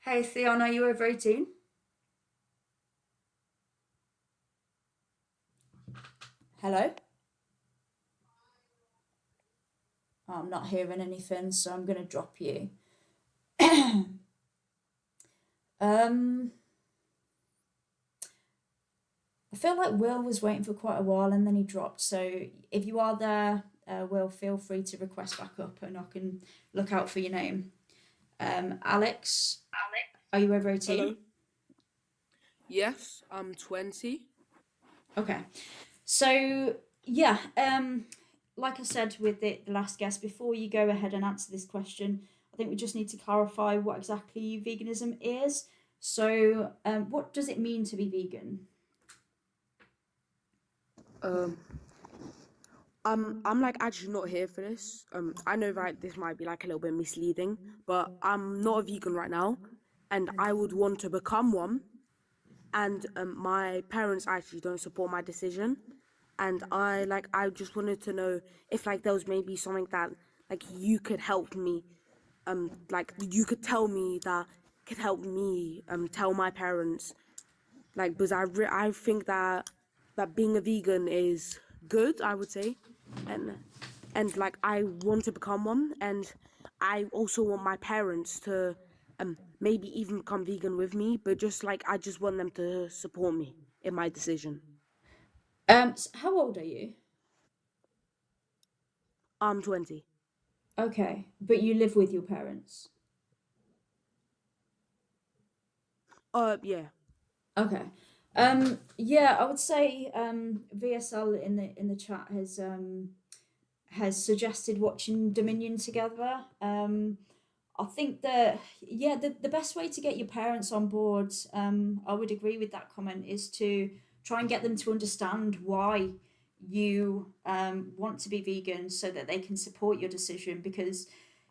[SPEAKER 1] Hey, Theon, are you over 18? Hello? Oh, I'm not hearing anything, so I'm going to drop you. I feel like Will was waiting for quite a while and then he dropped. So if you are there, Will, feel free to request back up and I can look out for your name. Alex, are you over 18?
[SPEAKER 10] Hello. Yes, I'm 20.
[SPEAKER 1] Okay. So, yeah, like I said with the last guest, before you go ahead and answer this question, I think we just need to clarify what exactly veganism is. So, what does it mean to be vegan?
[SPEAKER 10] I'm like actually not here for this. I know that this might be like a little bit misleading, but I'm not a vegan right now, and I would want to become one. and my parents actually don't support my decision, and I just wanted to know if like there was maybe something that like you could help me, like you could tell me that could help me tell my parents, like because I think that being a vegan is good, I would say, and like I want to become one, and I also want my parents to maybe even become vegan with me, but just like I just want them to support me in my decision.
[SPEAKER 1] How old are you?
[SPEAKER 10] I'm 20.
[SPEAKER 1] Okay, but you live with your parents.
[SPEAKER 10] Yeah.
[SPEAKER 1] Okay. Yeah, I would say VSL in the chat has suggested watching Dominion together. I think that yeah, the best way to get your parents on board, I would agree with that comment, is to try and get them to understand why you want to be vegan so that they can support your decision. Because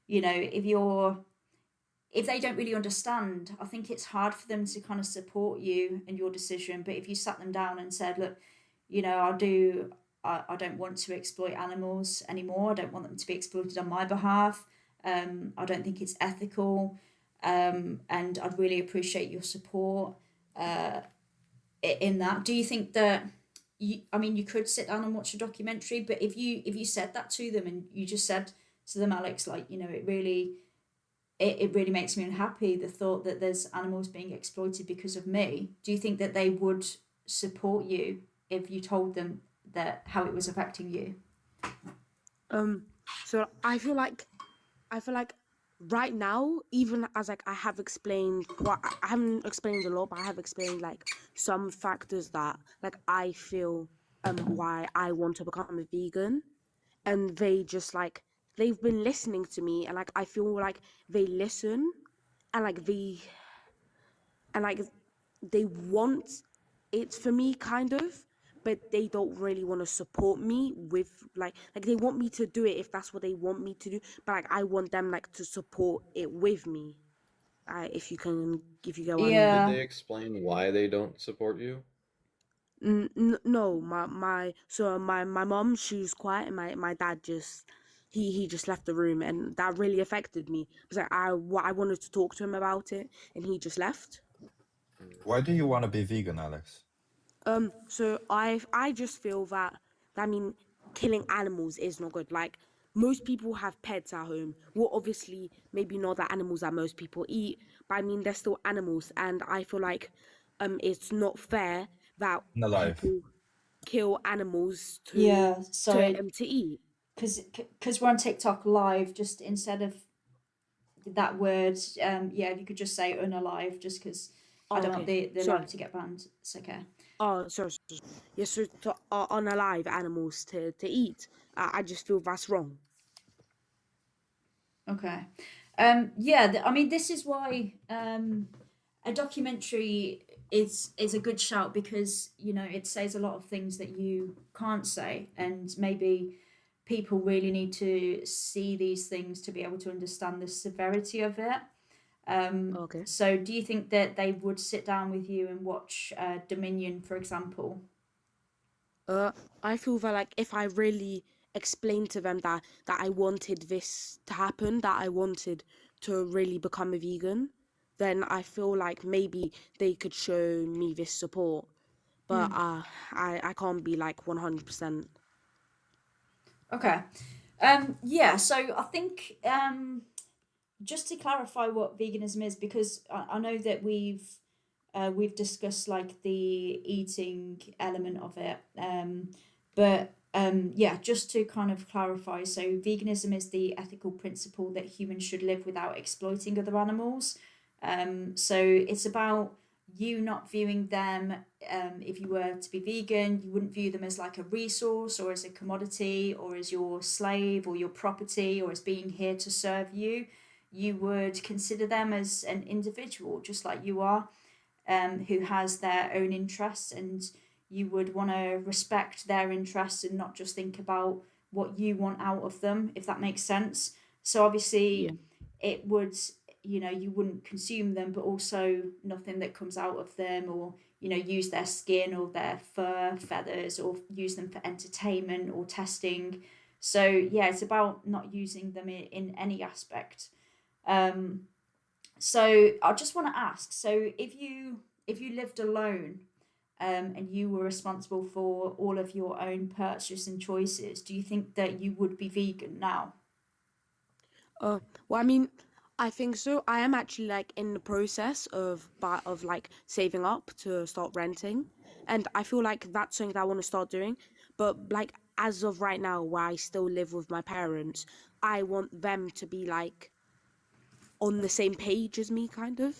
[SPEAKER 1] you know, if they don't really understand, I think it's hard for them to kind of support you and your decision. But if you sat them down and said, look, you know, I don't want to exploit animals anymore. I don't want them to be exploited on my behalf. I don't think it's ethical. And I'd really appreciate your support in that. Do you think that I mean, you could sit down and watch a documentary, but if you said that to them and you just said to them, Alex, like, you know, it really makes me unhappy, the thought that there's animals being exploited because of me. Do you think that they would support you if you told them that how it was affecting you?
[SPEAKER 10] So I feel like right now, even as like I have explained, well, I haven't explained a lot, but I have explained like some factors that like I feel why I want to become a vegan, and they just like they've been listening to me, and like I feel like they listen, and like they want it for me kind of, but they don't really want to support me with like they want me to do it if that's what they want me to do, but like I want them like to support it with me. If you get what I mean.
[SPEAKER 9] Did
[SPEAKER 1] Yeah.
[SPEAKER 9] they explain why they don't support you?
[SPEAKER 10] No, my mom, she was quiet, and my dad just he just left the room, and that really affected me because I wanted to talk to him about it, and he just left.
[SPEAKER 2] Why do you want to be vegan, Alex?
[SPEAKER 10] So I just feel that I mean killing animals is not good. Like most people have pets at home. Well, obviously maybe not the animals that most people eat, but I mean they're still animals, and I feel like it's not fair that
[SPEAKER 2] Alive.
[SPEAKER 10] people kill animals
[SPEAKER 1] Yeah,
[SPEAKER 10] to
[SPEAKER 1] sorry,
[SPEAKER 10] to eat.
[SPEAKER 1] because we're on TikTok live. Just instead of that word, yeah, if you could just say unalive, just because I
[SPEAKER 10] Oh,
[SPEAKER 1] don't want
[SPEAKER 10] okay.
[SPEAKER 1] the
[SPEAKER 10] Sorry.
[SPEAKER 1] live to get banned. It's okay.
[SPEAKER 10] Oh, sorry. Yes, so to unalive animals to eat. I just feel that's wrong.
[SPEAKER 1] Okay. Yeah, I mean, this is why a documentary is a good shout, because you know it says a lot of things that you can't say, and maybe people really need to see these things to be able to understand the severity of it.
[SPEAKER 10] Okay.
[SPEAKER 1] So, do you think that they would sit down with you and watch Dominion, for example?
[SPEAKER 10] I feel that like if I really explained to them that I wanted this to happen, that I wanted to really become a vegan, then I feel like maybe they could show me this support. But I can't be like 100%.
[SPEAKER 1] Okay. Yeah, so I think just to clarify what veganism is, because I know that we've discussed like the eating element of it, but yeah, just to kind of clarify, so veganism is the ethical principle that humans should live without exploiting other animals. So it's about you not viewing them, if you were to be vegan, you wouldn't view them as like a resource or as a commodity or as your slave or your property or as being here to serve you. You would consider them as an individual, just like you are, who has their own interests, and you would want to respect their interests and not just think about what you want out of them, if that makes sense. So obviously,
[SPEAKER 10] Yeah.
[SPEAKER 1] it would, you know, you wouldn't consume them, but also nothing that comes out of them, or use their skin or their fur, feathers, or use them for entertainment or testing. So yeah, it's about not using them in any aspect. Um, so I just want to ask, so if you lived alone, and you were responsible for all of your own purchase and choices, do you think that you would be vegan now?
[SPEAKER 10] Well, I mean, I think so. I am actually like in the process of like saving up to start renting, and I feel like that's something that I want to start doing. But like as of right now, where I still live with my parents, I want them to be like on the same page as me, kind of.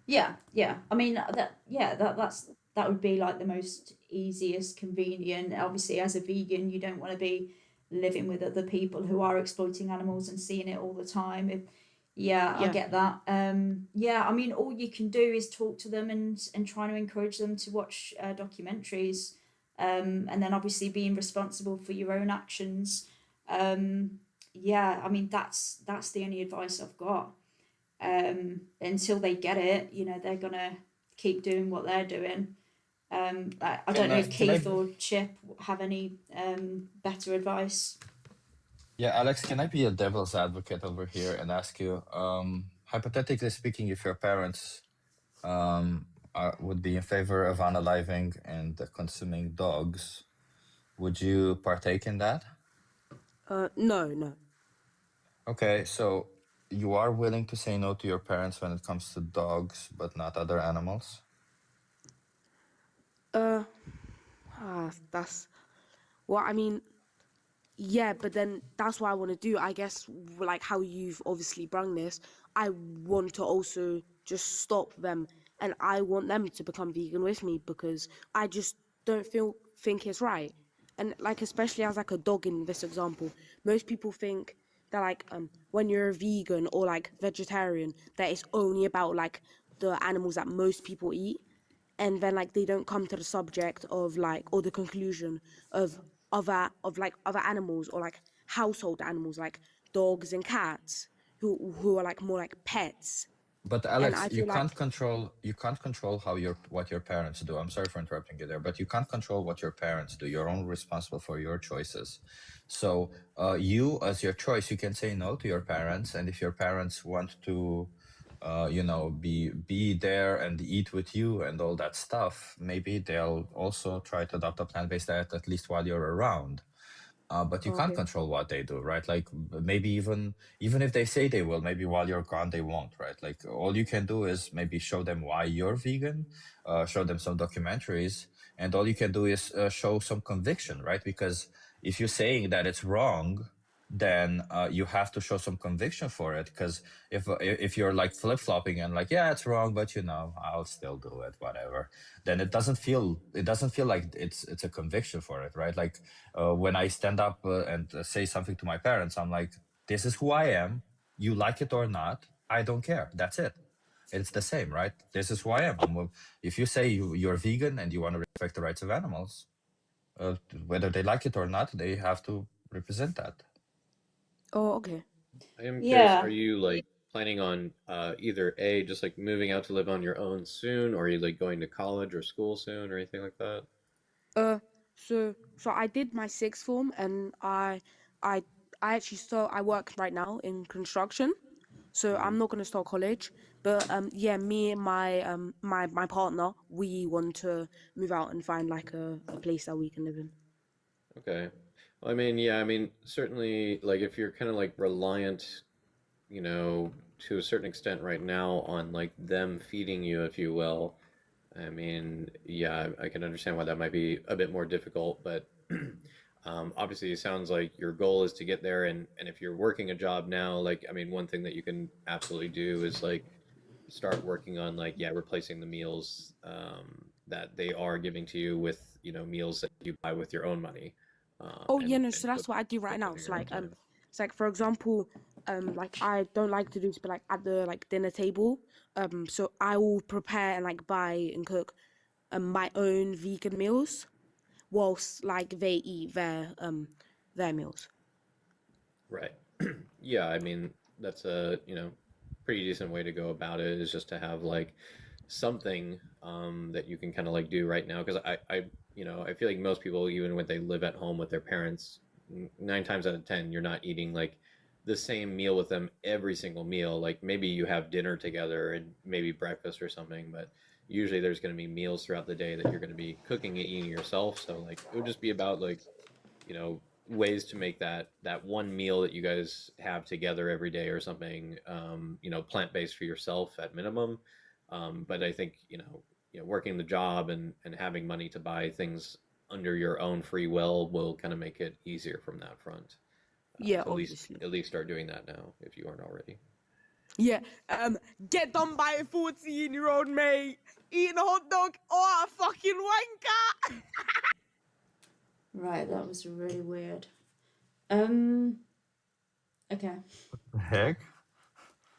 [SPEAKER 1] Yeah, yeah. I mean that would be like the most easiest, convenient. Obviously, as a vegan, you don't want to be living with other people who are exploiting animals and seeing it all the time. Yeah, I
[SPEAKER 10] Yeah.
[SPEAKER 1] get that. Yeah, I mean, all you can do is talk to them and try to encourage them to watch documentaries, and then obviously being responsible for your own actions. Yeah, I mean that's the only advice I've got. Until they get it, they're gonna keep doing what they're doing. I don't
[SPEAKER 2] Can
[SPEAKER 1] know
[SPEAKER 2] I
[SPEAKER 1] if
[SPEAKER 2] can I
[SPEAKER 1] Keith or Chip have any better advice.
[SPEAKER 2] Yeah, Alex, can I be a devil's advocate over here and ask you, hypothetically speaking, if your parents would be in favor of unaliving and consuming dogs, would you partake in that?
[SPEAKER 10] No, no.
[SPEAKER 2] Okay, so you are willing to say no to your parents when it comes to dogs, but not other animals?
[SPEAKER 10] Uh, that's well, I mean, yeah, but then that's what I want to do. I guess, like how you've obviously brung this, I want to also just stop them, and I want them to become vegan with me because I just don't think it's right. And like especially as like a dog in this example, most people think that like when you're a vegan or like vegetarian, that it's only about like the animals that most people eat, and then like they don't come to the subject of like or the conclusion of other animals or like household animals like dogs and cats who are like more like pets.
[SPEAKER 2] But
[SPEAKER 10] And
[SPEAKER 2] Alex,
[SPEAKER 10] I feel like
[SPEAKER 2] you can't control how what your parents do. I'm sorry for interrupting you there, but you can't control what your parents do. You're only responsible for your choices. So you, as your choice, you can say no to your parents, and if your parents want to, be there and eat with you and all that stuff, maybe they'll also try to adopt a plant-based diet at least while you're around. But you can't
[SPEAKER 10] okay.
[SPEAKER 2] control what they do, right? Like maybe even if they say they will, maybe while you're gone they won't, right? Like all you can do is maybe show them why you're vegan, show them some documentaries, and all you can do is show some conviction, right? Because if you're saying that it's wrong, then you have to show some conviction for it. Because if you're like flip flopping and like, yeah, it's wrong, but I'll still do it, whatever, then it doesn't feel like it's a conviction for it, right? Like when I stand up and say something to my parents, I'm like, this is who I am. You like it or not, I don't care. That's it. It's the same, right? This is who I am. If you say you're vegan and you want to respect the rights of animals, whether they like it or not, they have to represent that.
[SPEAKER 10] Oh, okay.
[SPEAKER 9] I am curious, are
[SPEAKER 1] Yeah.
[SPEAKER 9] you like planning on either A, just like moving out to live on your own soon, or are you like going to college or school soon or anything like that?
[SPEAKER 10] uh so I did my sixth form, and I I actually start I work right now in construction, so
[SPEAKER 9] Hmm.
[SPEAKER 10] I'm not going to start college. But yeah, me and my partner, we want to move out and find like a place that we can live in.
[SPEAKER 9] Okay. Well, I mean, yeah, I mean, certainly, like if you're kind of like reliant, to a certain extent right now on like them feeding you, if you will. I mean, yeah, I can understand why that might be a bit more difficult, but obviously it sounds like your goal is to get there, and if you're working a job now, like, I mean, one thing that you can absolutely do is like start working on like, yeah, replacing the meals that they are giving to you with, meals that you buy with your own money,
[SPEAKER 10] Oh yeah,
[SPEAKER 9] and
[SPEAKER 10] no. So that's what I do right now.
[SPEAKER 9] cooking in
[SPEAKER 10] So
[SPEAKER 9] your own
[SPEAKER 10] like
[SPEAKER 9] time.
[SPEAKER 10] it's like for example, like I don't like to do this, but like at the like dinner table, so I will prepare and like buy and cook my own vegan meals, whilst like they eat their meals.
[SPEAKER 9] Right. Yeah, I mean, that's a, pretty decent way to go about it is just to have like something that you can kind of like do right now? Because I feel like most people, even when they live at home with their parents, 9 times out of 10, you're not eating like the same meal with them every single meal. Like maybe you have dinner together and maybe breakfast or something, but usually there's going to be meals throughout the day that you're going to be cooking and eating yourself. So like it would just be about like, ways to make that one meal that you guys have together every day or something, plant-based for yourself at minimum. But I think, working the job and having money to buy things under your own free will kind of make it easier from that front.
[SPEAKER 10] Yeah,
[SPEAKER 9] So
[SPEAKER 10] obviously.
[SPEAKER 9] at least start doing that now if you aren't already.
[SPEAKER 10] Yeah. Get done by a 14-year-old mate eating a hot dog. Oh, a fucking wanker.
[SPEAKER 1] Right, that was really weird. Okay.
[SPEAKER 2] The heck?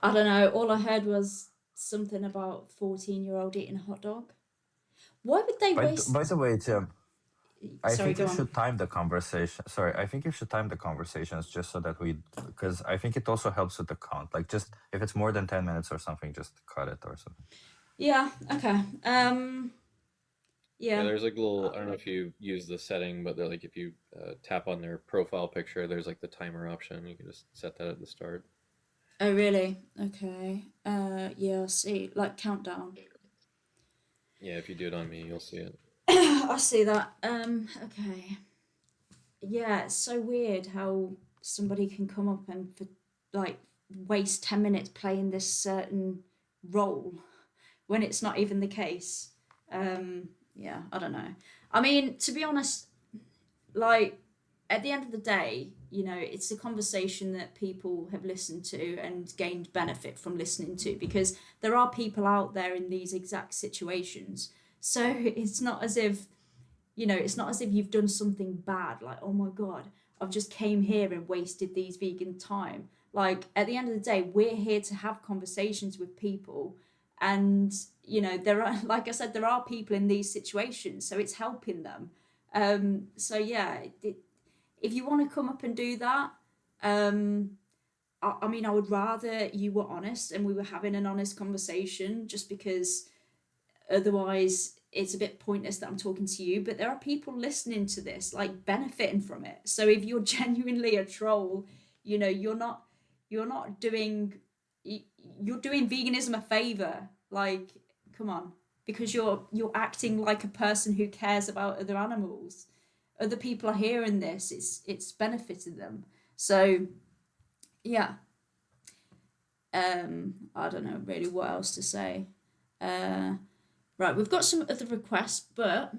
[SPEAKER 1] I don't know. All I heard was something about 14-year-old eating a hot dog. Why would they waste?
[SPEAKER 2] By the way, Tim, I
[SPEAKER 1] Sorry,
[SPEAKER 2] think
[SPEAKER 1] go
[SPEAKER 2] you
[SPEAKER 1] on.
[SPEAKER 2] should time the conversation. Sorry, I think you should time the conversations just so that because I think it also helps with the count. Like, just if it's more than 10 minutes or something, just cut it or something.
[SPEAKER 1] Yeah. Okay.
[SPEAKER 9] Yeah,
[SPEAKER 1] Yeah.
[SPEAKER 9] there's like a little, I don't know if you use the setting, but they're like if you tap on their profile picture, there's like the timer option. You can just set that at the start.
[SPEAKER 1] Oh, really? Okay. Yeah. I see. Like countdown.
[SPEAKER 9] Yeah, if you do it on me, you'll see it.
[SPEAKER 1] I see that. Okay. Yeah, it's so weird how somebody can come up and like waste 10 minutes playing this certain role when it's not even the case. Yeah, I don't know. I mean, to be honest, like at the end of the day, it's a conversation that people have listened to and gained benefit from listening to, because there are people out there in these exact situations. So it's not as if, you've done something bad, like, oh my God, I've just came here and wasted these vegan time. Like at the end of the day, we're here to have conversations with people. And, there are, like I said, there are people in these situations, so it's helping them. So yeah, if you want to come up and do that, I mean, I would rather you were honest and we were having an honest conversation, just because otherwise it's a bit pointless that I'm talking to you. But there are people listening to this, like benefiting from it. So if you're genuinely a troll, you're not doing, you're doing veganism a favor. Like, come on, because you're acting like a person who cares about other animals. Other people are hearing this, it's benefited them. So yeah. I don't know really what else to say. Right, we've got some other requests, but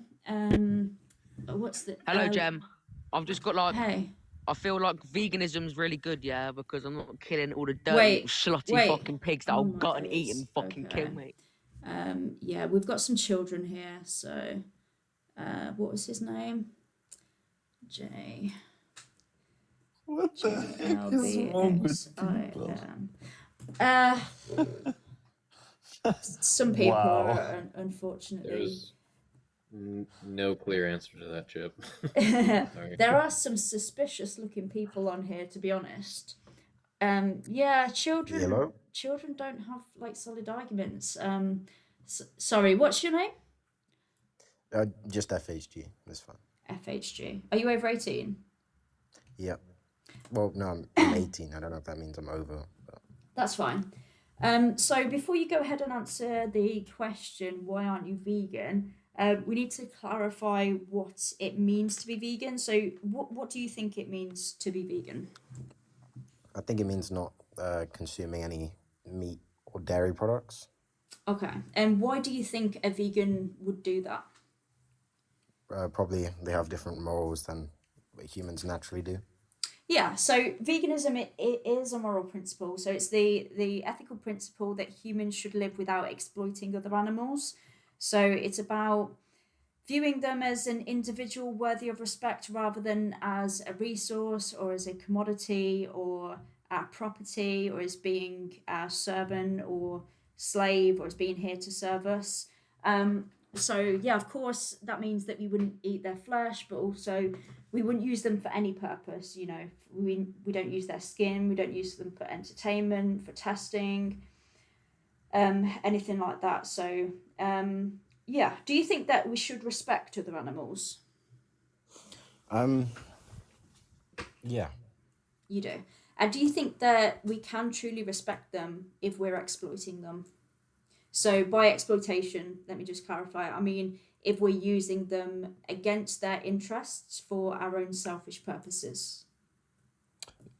[SPEAKER 1] what's the
[SPEAKER 11] Hello, Jem. I've just got like,
[SPEAKER 1] hey,
[SPEAKER 11] I feel like veganism's really good, yeah, because I'm not killing all the dirty,
[SPEAKER 1] Wait,
[SPEAKER 11] slutty fucking pigs that
[SPEAKER 1] oh
[SPEAKER 11] I'll
[SPEAKER 1] my
[SPEAKER 11] gut and eat
[SPEAKER 1] days,
[SPEAKER 11] and fucking
[SPEAKER 1] okay.
[SPEAKER 11] kill me.
[SPEAKER 1] Yeah, we've got some children here, so what was his name? J.
[SPEAKER 2] What the heck is wrong with people?
[SPEAKER 1] Some people
[SPEAKER 2] Wow.
[SPEAKER 1] are unfortunately.
[SPEAKER 9] There's no clear answer to that, Chip. Sorry.
[SPEAKER 1] There are some suspicious looking people on here, to be honest. Yeah, children.
[SPEAKER 12] Yellow?
[SPEAKER 1] Children don't have like solid arguments. Sorry, what's your name?
[SPEAKER 12] Just FHG. That's fine.
[SPEAKER 1] FHG. Are you over 18?
[SPEAKER 12] Yep. Well, no, I'm 18. I don't know if that means I'm over. But...
[SPEAKER 1] That's fine. So before you go ahead and answer the question, why aren't you vegan? We need to clarify what it means to be vegan. So what do you think it means to be vegan?
[SPEAKER 12] I think it means not consuming any meat or dairy products.
[SPEAKER 1] Okay. And why do you think a vegan would do that?
[SPEAKER 12] Probably they have different morals than what humans naturally do.
[SPEAKER 1] Yeah, so veganism, it is a moral principle. So it's the ethical principle that humans should live without exploiting other animals. So it's about viewing them as an individual worthy of respect rather than as a resource or as a commodity or a property or as being a servant or slave or as being here to serve us. So yeah, of course, that means that we wouldn't eat their flesh, but also we wouldn't use them for any purpose. We don't use their skin, we don't use them for entertainment, for testing, anything like that. So yeah, do you think that we should respect other animals?
[SPEAKER 12] Um, yeah.
[SPEAKER 1] You do. And do you think that we can truly respect them if we're exploiting them? So by exploitation, let me just clarify, I mean if we're using them against their interests for our own selfish purposes.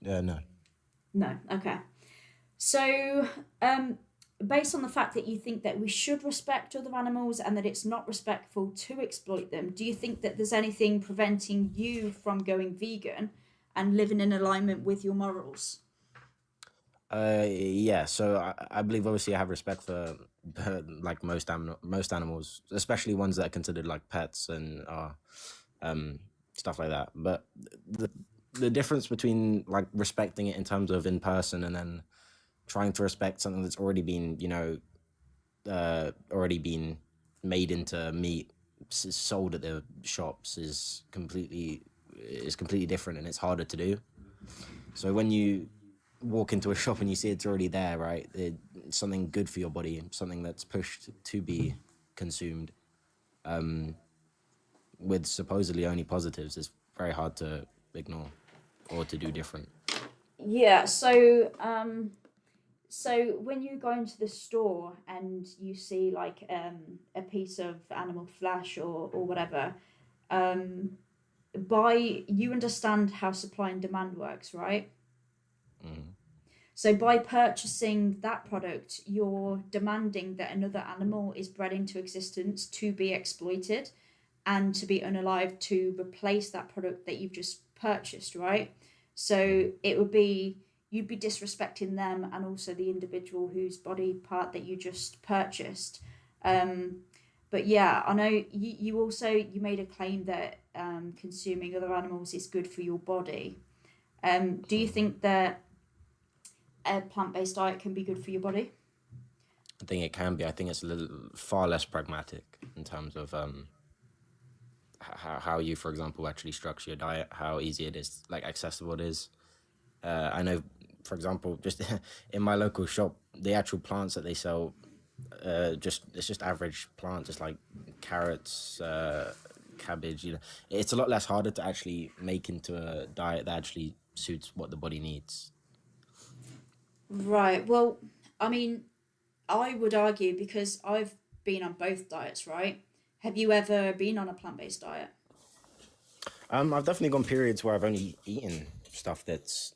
[SPEAKER 12] No.
[SPEAKER 1] No, okay. So, based on the fact that you think that we should respect other animals and that it's not respectful to exploit them, do you think that there's anything preventing you from going vegan and living in alignment with your morals?
[SPEAKER 12] Yeah. So I believe obviously I have respect for like most animals, especially ones that are considered like pets and um stuff like that. But the the difference between like respecting it in terms of in person and then trying to respect something that's already been, already been made into meat, sold at the shops is completely different, and it's harder to do. So when you walk into a shop and you see it's already there, right? It's something good for your body, something that's pushed to be consumed, with supposedly only positives, is very hard to ignore or to do different.
[SPEAKER 1] Yeah, so when you go into the store and you see like a piece of animal flesh or whatever, um, you understand how supply and demand works, right?
[SPEAKER 12] Mm.
[SPEAKER 1] So by purchasing that product, you're demanding that another animal is bred into existence to be exploited and to be unalived to replace that product that you've just purchased, right? So it would be you'd be disrespecting them and also the individual whose body part that you just purchased. Um, but yeah, I know you also you made a claim that consuming other animals is good for your body. Do you think that a plant-based diet can be good for your body?
[SPEAKER 12] I think it can be. I think it's a little far less pragmatic in terms of how you, for example, actually structure your diet, how easy it is, like accessible it is. I know, for example, just in my local shop, the actual plants that they sell, it's just average plants, just like carrots, cabbage. It's a lot less harder to actually make into a diet that actually suits what the body needs.
[SPEAKER 1] Right. Well, I mean, I would argue because I've been on both diets, right? Have you ever been on a plant-based diet?
[SPEAKER 12] I've definitely gone periods where I've only eaten stuff that's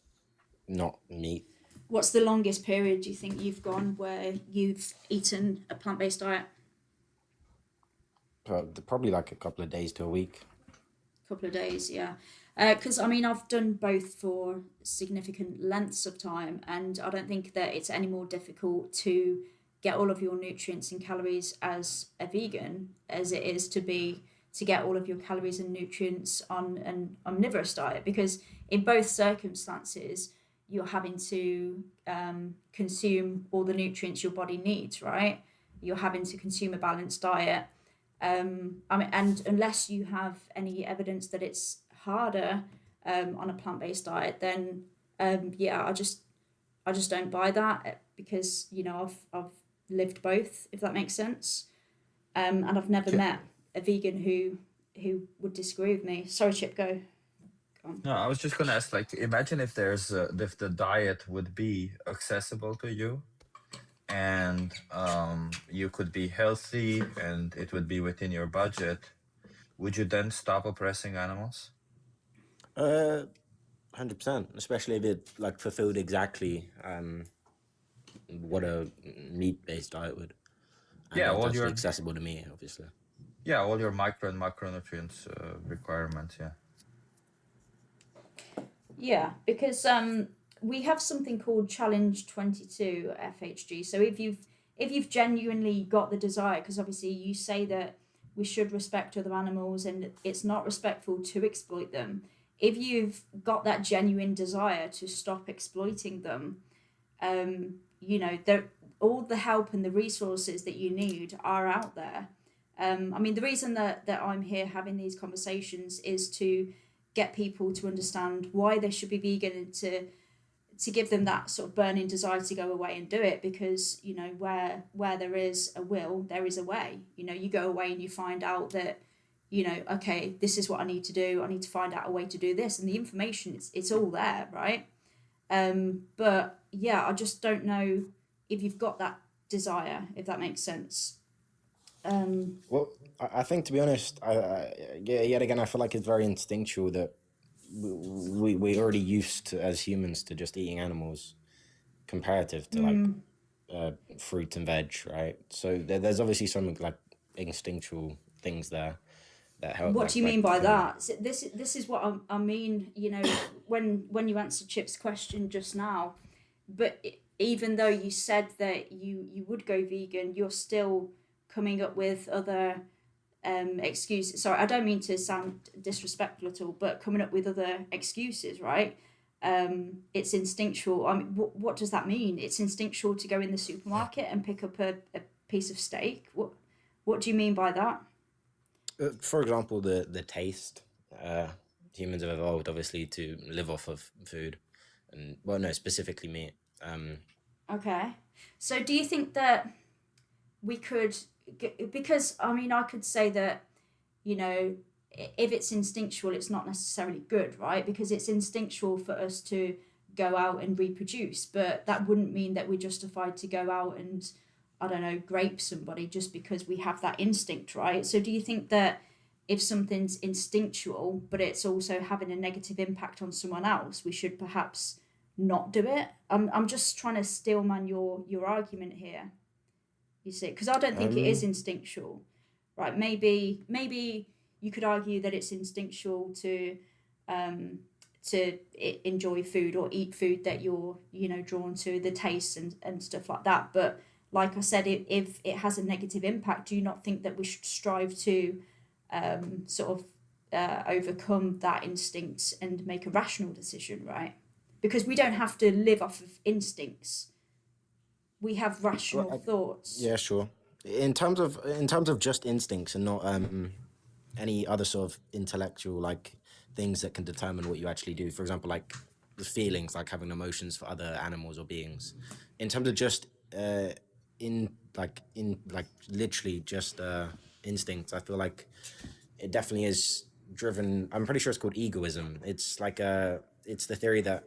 [SPEAKER 12] not meat.
[SPEAKER 1] What's the longest period do you think you've gone where you've eaten a plant-based diet?
[SPEAKER 12] Probably like a couple of days to a week.
[SPEAKER 1] Couple of days, yeah. Because I mean, I've done both for significant lengths of time, and I don't think that it's any more difficult to get all of your nutrients and calories as a vegan as it is to get all of your calories and nutrients on an omnivorous diet. Because in both circumstances, you're having to consume all the nutrients your body needs, right? You're having to consume a balanced diet. I mean, and unless you have any evidence that it's harder on a plant-based diet, then yeah, I just don't buy that because I've lived both, if that makes sense. And I've never met a vegan who would disagree with me. Sorry, Chip, go. Go on.
[SPEAKER 2] No, I was just gonna ask, like, imagine if if the diet would be accessible to you, and you could be healthy, and it would be within your budget. Would you then stop oppressing animals?
[SPEAKER 12] 100%, especially if it like fulfilled exactly what a meat-based diet would, and
[SPEAKER 2] Yeah,
[SPEAKER 12] it's
[SPEAKER 2] all
[SPEAKER 12] actually
[SPEAKER 2] your
[SPEAKER 12] accessible to me, obviously.
[SPEAKER 2] all your micro and macronutrients requirements. Yeah.
[SPEAKER 1] Yeah, because we have something called Challenge 22 FHG. So if you've genuinely got the desire, because obviously you say that we should respect other animals and it's not respectful to exploit them. If you've got that genuine desire to stop exploiting them, all the help and the resources that you need are out there. I mean, the reason that I'm here having these conversations is to get people to understand why they should be vegan and to give them that sort of burning desire to go away and do it, because you know where there is a will, there is a way. You know, you go away and you find out that, you know, okay, this is what I need to do. I need to find out a way to do this, and the information, it's all there, right? But yeah, I just don't know if you've got that desire, if that makes sense.
[SPEAKER 12] Well, I think, to be honest, yet again, I feel like it's very instinctual that we're already used to, as humans, to just eating animals comparative to like fruit and veg, right? So there's obviously some like instinctual things there that help.
[SPEAKER 1] What
[SPEAKER 12] like,
[SPEAKER 1] do you
[SPEAKER 12] like,
[SPEAKER 1] mean by
[SPEAKER 12] um,
[SPEAKER 1] that? This is what I mean. You know, when you answered Chip's question just now, but even though you said that you would go vegan, you're still coming up with other excuses. Sorry, I don't mean to sound disrespectful at all, but coming up with other excuses, right? It's instinctual. I mean, what does that mean? It's instinctual to go in the supermarket and pick up a piece of steak. What do you mean by that?
[SPEAKER 12] For example, the taste. Humans have evolved obviously to live off of food, and well, no, specifically meat.
[SPEAKER 1] Okay. So do you think that we could, because I mean, I could say that, you know, if it's instinctual, it's not necessarily good, right? Because it's instinctual for us to go out and reproduce, but that wouldn't mean that we're justified to go out and, I don't know, grape somebody just because we have that instinct, right? So do you think that if something's instinctual, but it's also having a negative impact on someone else, we should perhaps not do it? I'm just trying to steelman your argument here, you see, because I don't think it is instinctual, right? Maybe you could argue that it's instinctual to enjoy food or eat food that you're, you know, drawn to, the taste and stuff like that. But like I said, if it has a negative impact, do you not think that we should strive to sort of overcome that instinct and make a rational decision, right? Because we don't have to live off of instincts. We have rational thoughts.
[SPEAKER 12] Yeah, sure. In terms of just instincts and not any other sort of intellectual like things that can determine what you actually do. For example, like the feelings, like having emotions for other animals or beings. In terms of just in literally just instincts, I feel like it definitely is driven. I'm pretty sure it's called egoism. It's like it's the theory that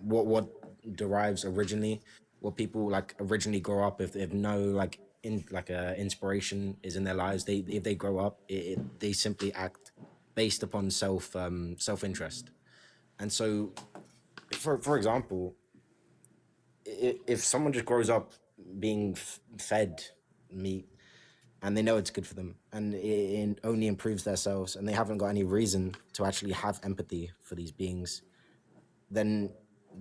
[SPEAKER 12] what derives originally, what people like originally grow up if no like inspiration is in their lives. If they grow up, they simply act based upon self interest. And so, for example, if someone just grows up being fed meat and they know it's good for them and it only improves themselves and they haven't got any reason to actually have empathy for these beings, then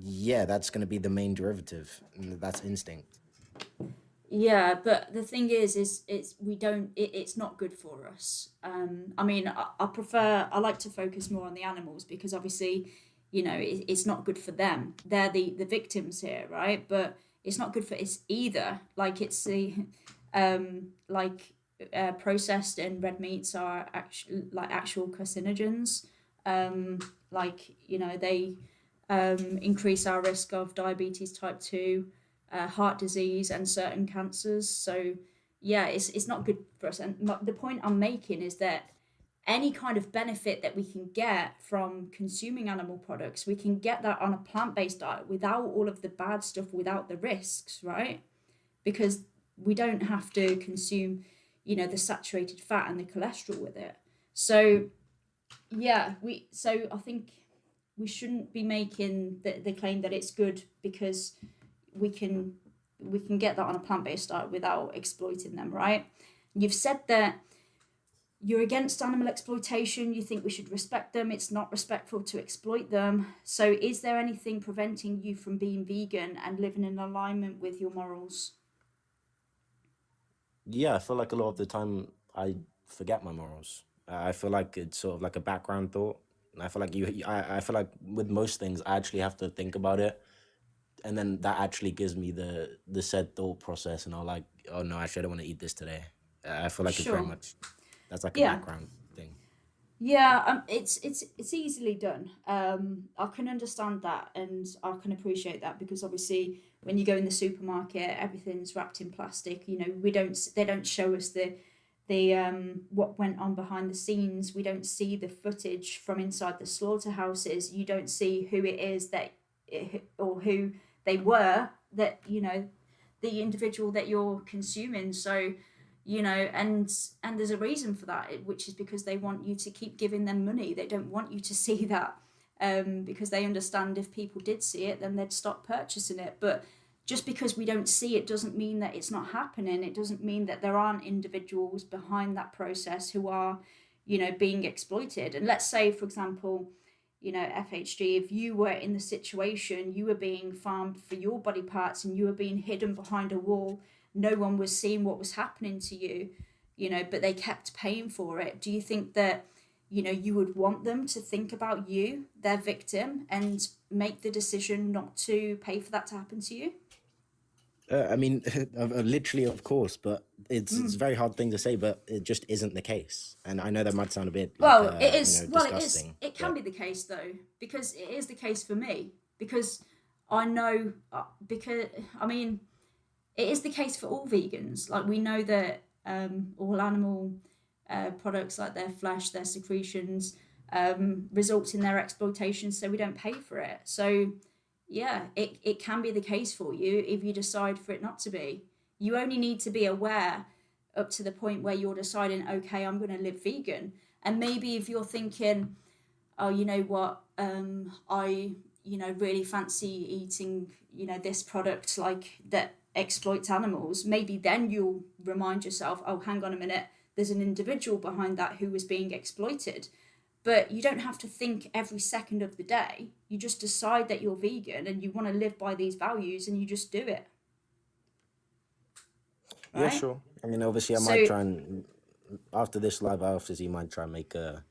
[SPEAKER 12] yeah, that's going to be the main derivative, and that's instinct.
[SPEAKER 1] Yeah, but the thing is it's not good for us. I mean, I like to focus more on the animals because obviously, you know, it's not good for them. They're the victims here, right? But it's not good for us either. Like it's the processed and red meats are actual carcinogens. Like, you know, they increase our risk of diabetes type 2, heart disease and certain cancers. So yeah, it's not good for us. And the point I'm making is that any kind of benefit that we can get from consuming animal products, we can get that on a plant-based diet without all of the bad stuff, without the risks, right? Because we don't have to consume, you know, the saturated fat and the cholesterol with it. So yeah, I think we shouldn't be making the claim that it's good because we can get that on a plant-based diet without exploiting them, right? You've said that you're against animal exploitation, you think we should respect them, it's not respectful to exploit them. So is there anything preventing you from being vegan and living in alignment with your morals?
[SPEAKER 12] Yeah, I feel like a lot of the time I forget my morals. I feel like it's sort of like a background thought. And I feel like I feel like with most things, I actually have to think about it. And then that actually gives me the said thought process. And I'm like, oh no, actually I don't want to eat this today. I feel like it's very much, that's like a background thing.
[SPEAKER 1] Yeah, it's easily done. I can understand that, and I can appreciate that because obviously when you go in the supermarket, everything's wrapped in plastic. You know, they don't show us the what went on behind the scenes. We don't see the footage from inside the slaughterhouses. You don't see who it is or who they were that the individual that you're consuming. So and there's a reason for that, which is because they want you to keep giving them money. They don't want you to see that, because they understand if people did see it, then they'd stop purchasing it. But just because we don't see it doesn't mean that it's not happening. It doesn't mean that there aren't individuals behind that process who are being exploited. And let's say, for example, FHG, if you were in the situation, you were being farmed for your body parts and you were being hidden behind a wall, no one was seeing what was happening to you, but they kept paying for it. Do you think that, you would want them to think about you, their victim, and make the decision not to pay for that to happen to you?
[SPEAKER 12] I mean, literally, of course, but it's a very hard thing to say, but it just isn't the case. And I know that might sound a bit
[SPEAKER 1] Well, it is. Well, it is.
[SPEAKER 12] disgusting.
[SPEAKER 1] It can be the case though, because it is the case for me. Because I know, it is the case for all vegans. Like we know that all animal products, like their flesh, their secretions, results in their exploitation, so we don't pay for it. So yeah, it can be the case for you if you decide for it not to be. You only need to be aware up to the point where you're deciding, okay, I'm going to live vegan. And maybe if you're thinking, oh, you know what, I really fancy eating this product like that exploits animals, maybe then you'll remind yourself, oh, hang on a minute, there's an individual behind that who was being exploited. But you don't have to think every second of the day. You just decide that you're vegan and you want to live by these values, and you just do it.
[SPEAKER 12] Yeah,
[SPEAKER 1] Right?
[SPEAKER 12] sure. I mean, obviously, I
[SPEAKER 1] So
[SPEAKER 12] might try and after this live, obviously, might try and make a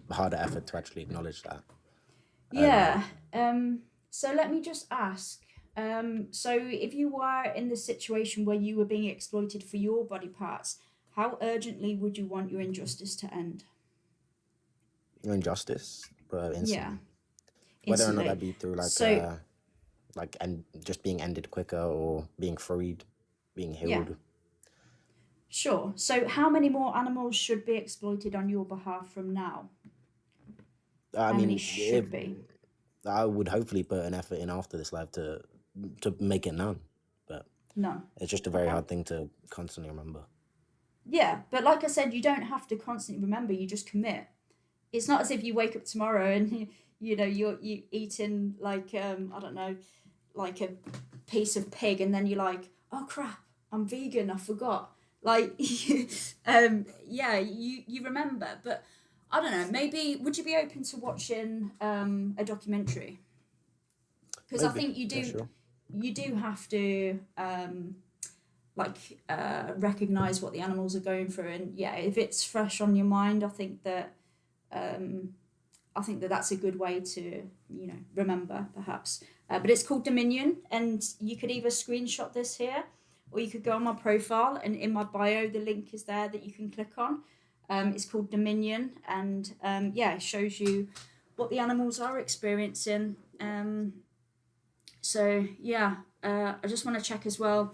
[SPEAKER 12] harder effort to actually acknowledge that.
[SPEAKER 1] yeah. So let me just ask. So if you were in the situation where you were being exploited for your body parts, how urgently would you want your injustice to end?
[SPEAKER 12] Injustice, but instantly.
[SPEAKER 1] Yeah,
[SPEAKER 12] Whether or not
[SPEAKER 1] instantly.
[SPEAKER 12] that be through
[SPEAKER 1] So
[SPEAKER 12] and just being ended quicker or being freed, being
[SPEAKER 1] yeah,
[SPEAKER 12] healed.
[SPEAKER 1] sure. So how many more animals should be exploited on your behalf from now?
[SPEAKER 12] I
[SPEAKER 1] How many
[SPEAKER 12] mean,
[SPEAKER 1] should be?
[SPEAKER 12] I would hopefully put an effort in after this live to make it known, but
[SPEAKER 1] None.
[SPEAKER 12] it's just a very
[SPEAKER 1] Okay.
[SPEAKER 12] hard thing to constantly remember.
[SPEAKER 1] Yeah, but like I said, you don't have to constantly remember. You just commit. It's not as if you wake up tomorrow and you're eating like I don't know, like a piece of pig, and then you're like, oh crap, I'm vegan, I forgot. Like yeah, you remember, but I don't know, maybe would you be open to watching a documentary? Because I
[SPEAKER 12] Maybe.
[SPEAKER 1] think
[SPEAKER 12] Yeah, sure.
[SPEAKER 1] you do have to recognize what the animals are going through, and yeah, if it's fresh on your mind, I think that that's a good way to remember, perhaps. But it's called Dominion, and you could either screenshot this here, or you could go on my profile, and in my bio the link is there that you can click on. It's called Dominion, and it shows you what the animals are experiencing. So yeah, I just want to check as well.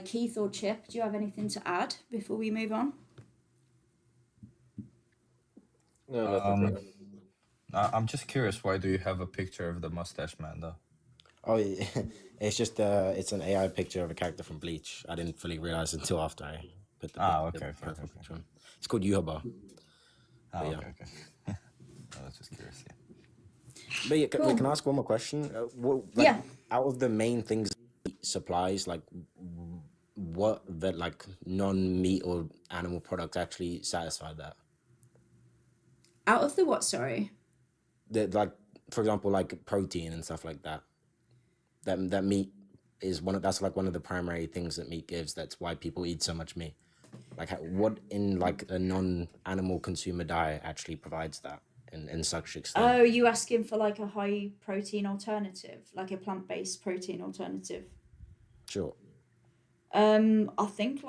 [SPEAKER 1] Keith or Chip, do you have anything to add before we move on?
[SPEAKER 9] No, nothing.
[SPEAKER 2] Um, I'm just curious, why do you have a picture of the mustache man though?
[SPEAKER 12] Oh, it's just it's an AI picture of a character from Bleach. I didn't fully realize until after I put the
[SPEAKER 2] Okay, fair,
[SPEAKER 12] profile
[SPEAKER 2] fair.
[SPEAKER 12] picture on. It's called Yuhaba.
[SPEAKER 2] Okay,
[SPEAKER 12] yeah.
[SPEAKER 2] okay. I was just curious, yeah.
[SPEAKER 12] But yeah,
[SPEAKER 1] Cool.
[SPEAKER 12] can I ask one more question?
[SPEAKER 1] Yeah.
[SPEAKER 12] Out of the main things, supplies, what non-meat or animal products actually satisfy that?
[SPEAKER 1] Out of the what? Sorry.
[SPEAKER 12] For example, like protein and stuff like that. That meat is one of the primary things that meat gives. That's why people eat so much meat. What in a non-animal consumer diet actually provides that in such extent?
[SPEAKER 1] Oh, you asking for like a high protein alternative, like a plant-based protein alternative?
[SPEAKER 12] Sure.
[SPEAKER 1] I think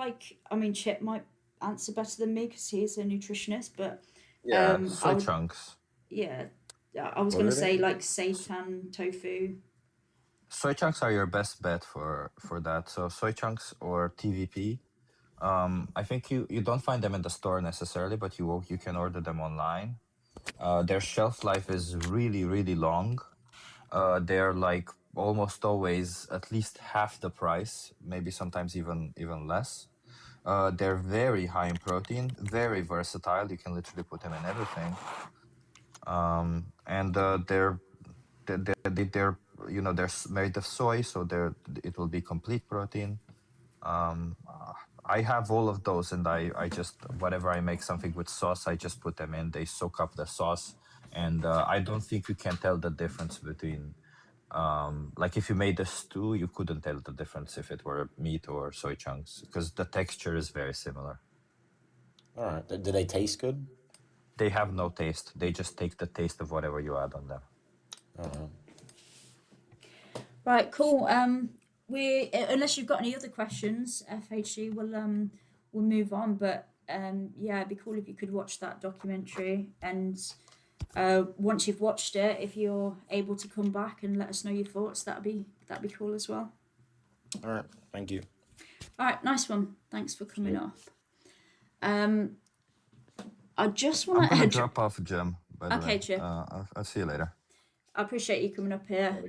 [SPEAKER 1] Chip might answer better than me because he's a nutritionist, but
[SPEAKER 2] Yeah,
[SPEAKER 1] I
[SPEAKER 2] soy
[SPEAKER 1] would,
[SPEAKER 2] chunks.
[SPEAKER 1] yeah, I was
[SPEAKER 7] What
[SPEAKER 1] gonna
[SPEAKER 7] are
[SPEAKER 1] say
[SPEAKER 7] they?
[SPEAKER 1] like seitan tofu.
[SPEAKER 2] Soy chunks are your best bet for that. So soy chunks or TVP. I think you don't find them in the store necessarily, but you can order them online. Their shelf life is really really long. They're like almost always at least half the price, maybe sometimes even less. They're very high in protein, very versatile. You can literally put them in everything. And they're made of soy, so it will be complete protein. I have all of those, and I just whenever I make something with sauce, I just put them in. They soak up the sauce, and I don't think you can tell the difference between like if you made a stew, you couldn't tell the difference if it were meat or soy chunks because the texture is very similar.
[SPEAKER 12] All right. Do they taste good?
[SPEAKER 2] They have no taste. They just take the taste of whatever you add on them.
[SPEAKER 1] Right, cool. We unless you've got any other questions, FHG, we'll move on. But yeah, it'd be cool if you could watch that documentary, and once you've watched it, if you're able to come back and let us know your thoughts, that'd be cool as well.
[SPEAKER 12] All right. Thank you.
[SPEAKER 1] All right, nice one. Thanks for coming
[SPEAKER 12] Sure.
[SPEAKER 1] off. I just
[SPEAKER 2] I'm
[SPEAKER 1] want
[SPEAKER 2] gonna
[SPEAKER 1] to
[SPEAKER 2] drop off, Jim. By the
[SPEAKER 1] Okay,
[SPEAKER 2] way,
[SPEAKER 1] Chip.
[SPEAKER 2] I'll see you later.
[SPEAKER 1] I appreciate you coming up here.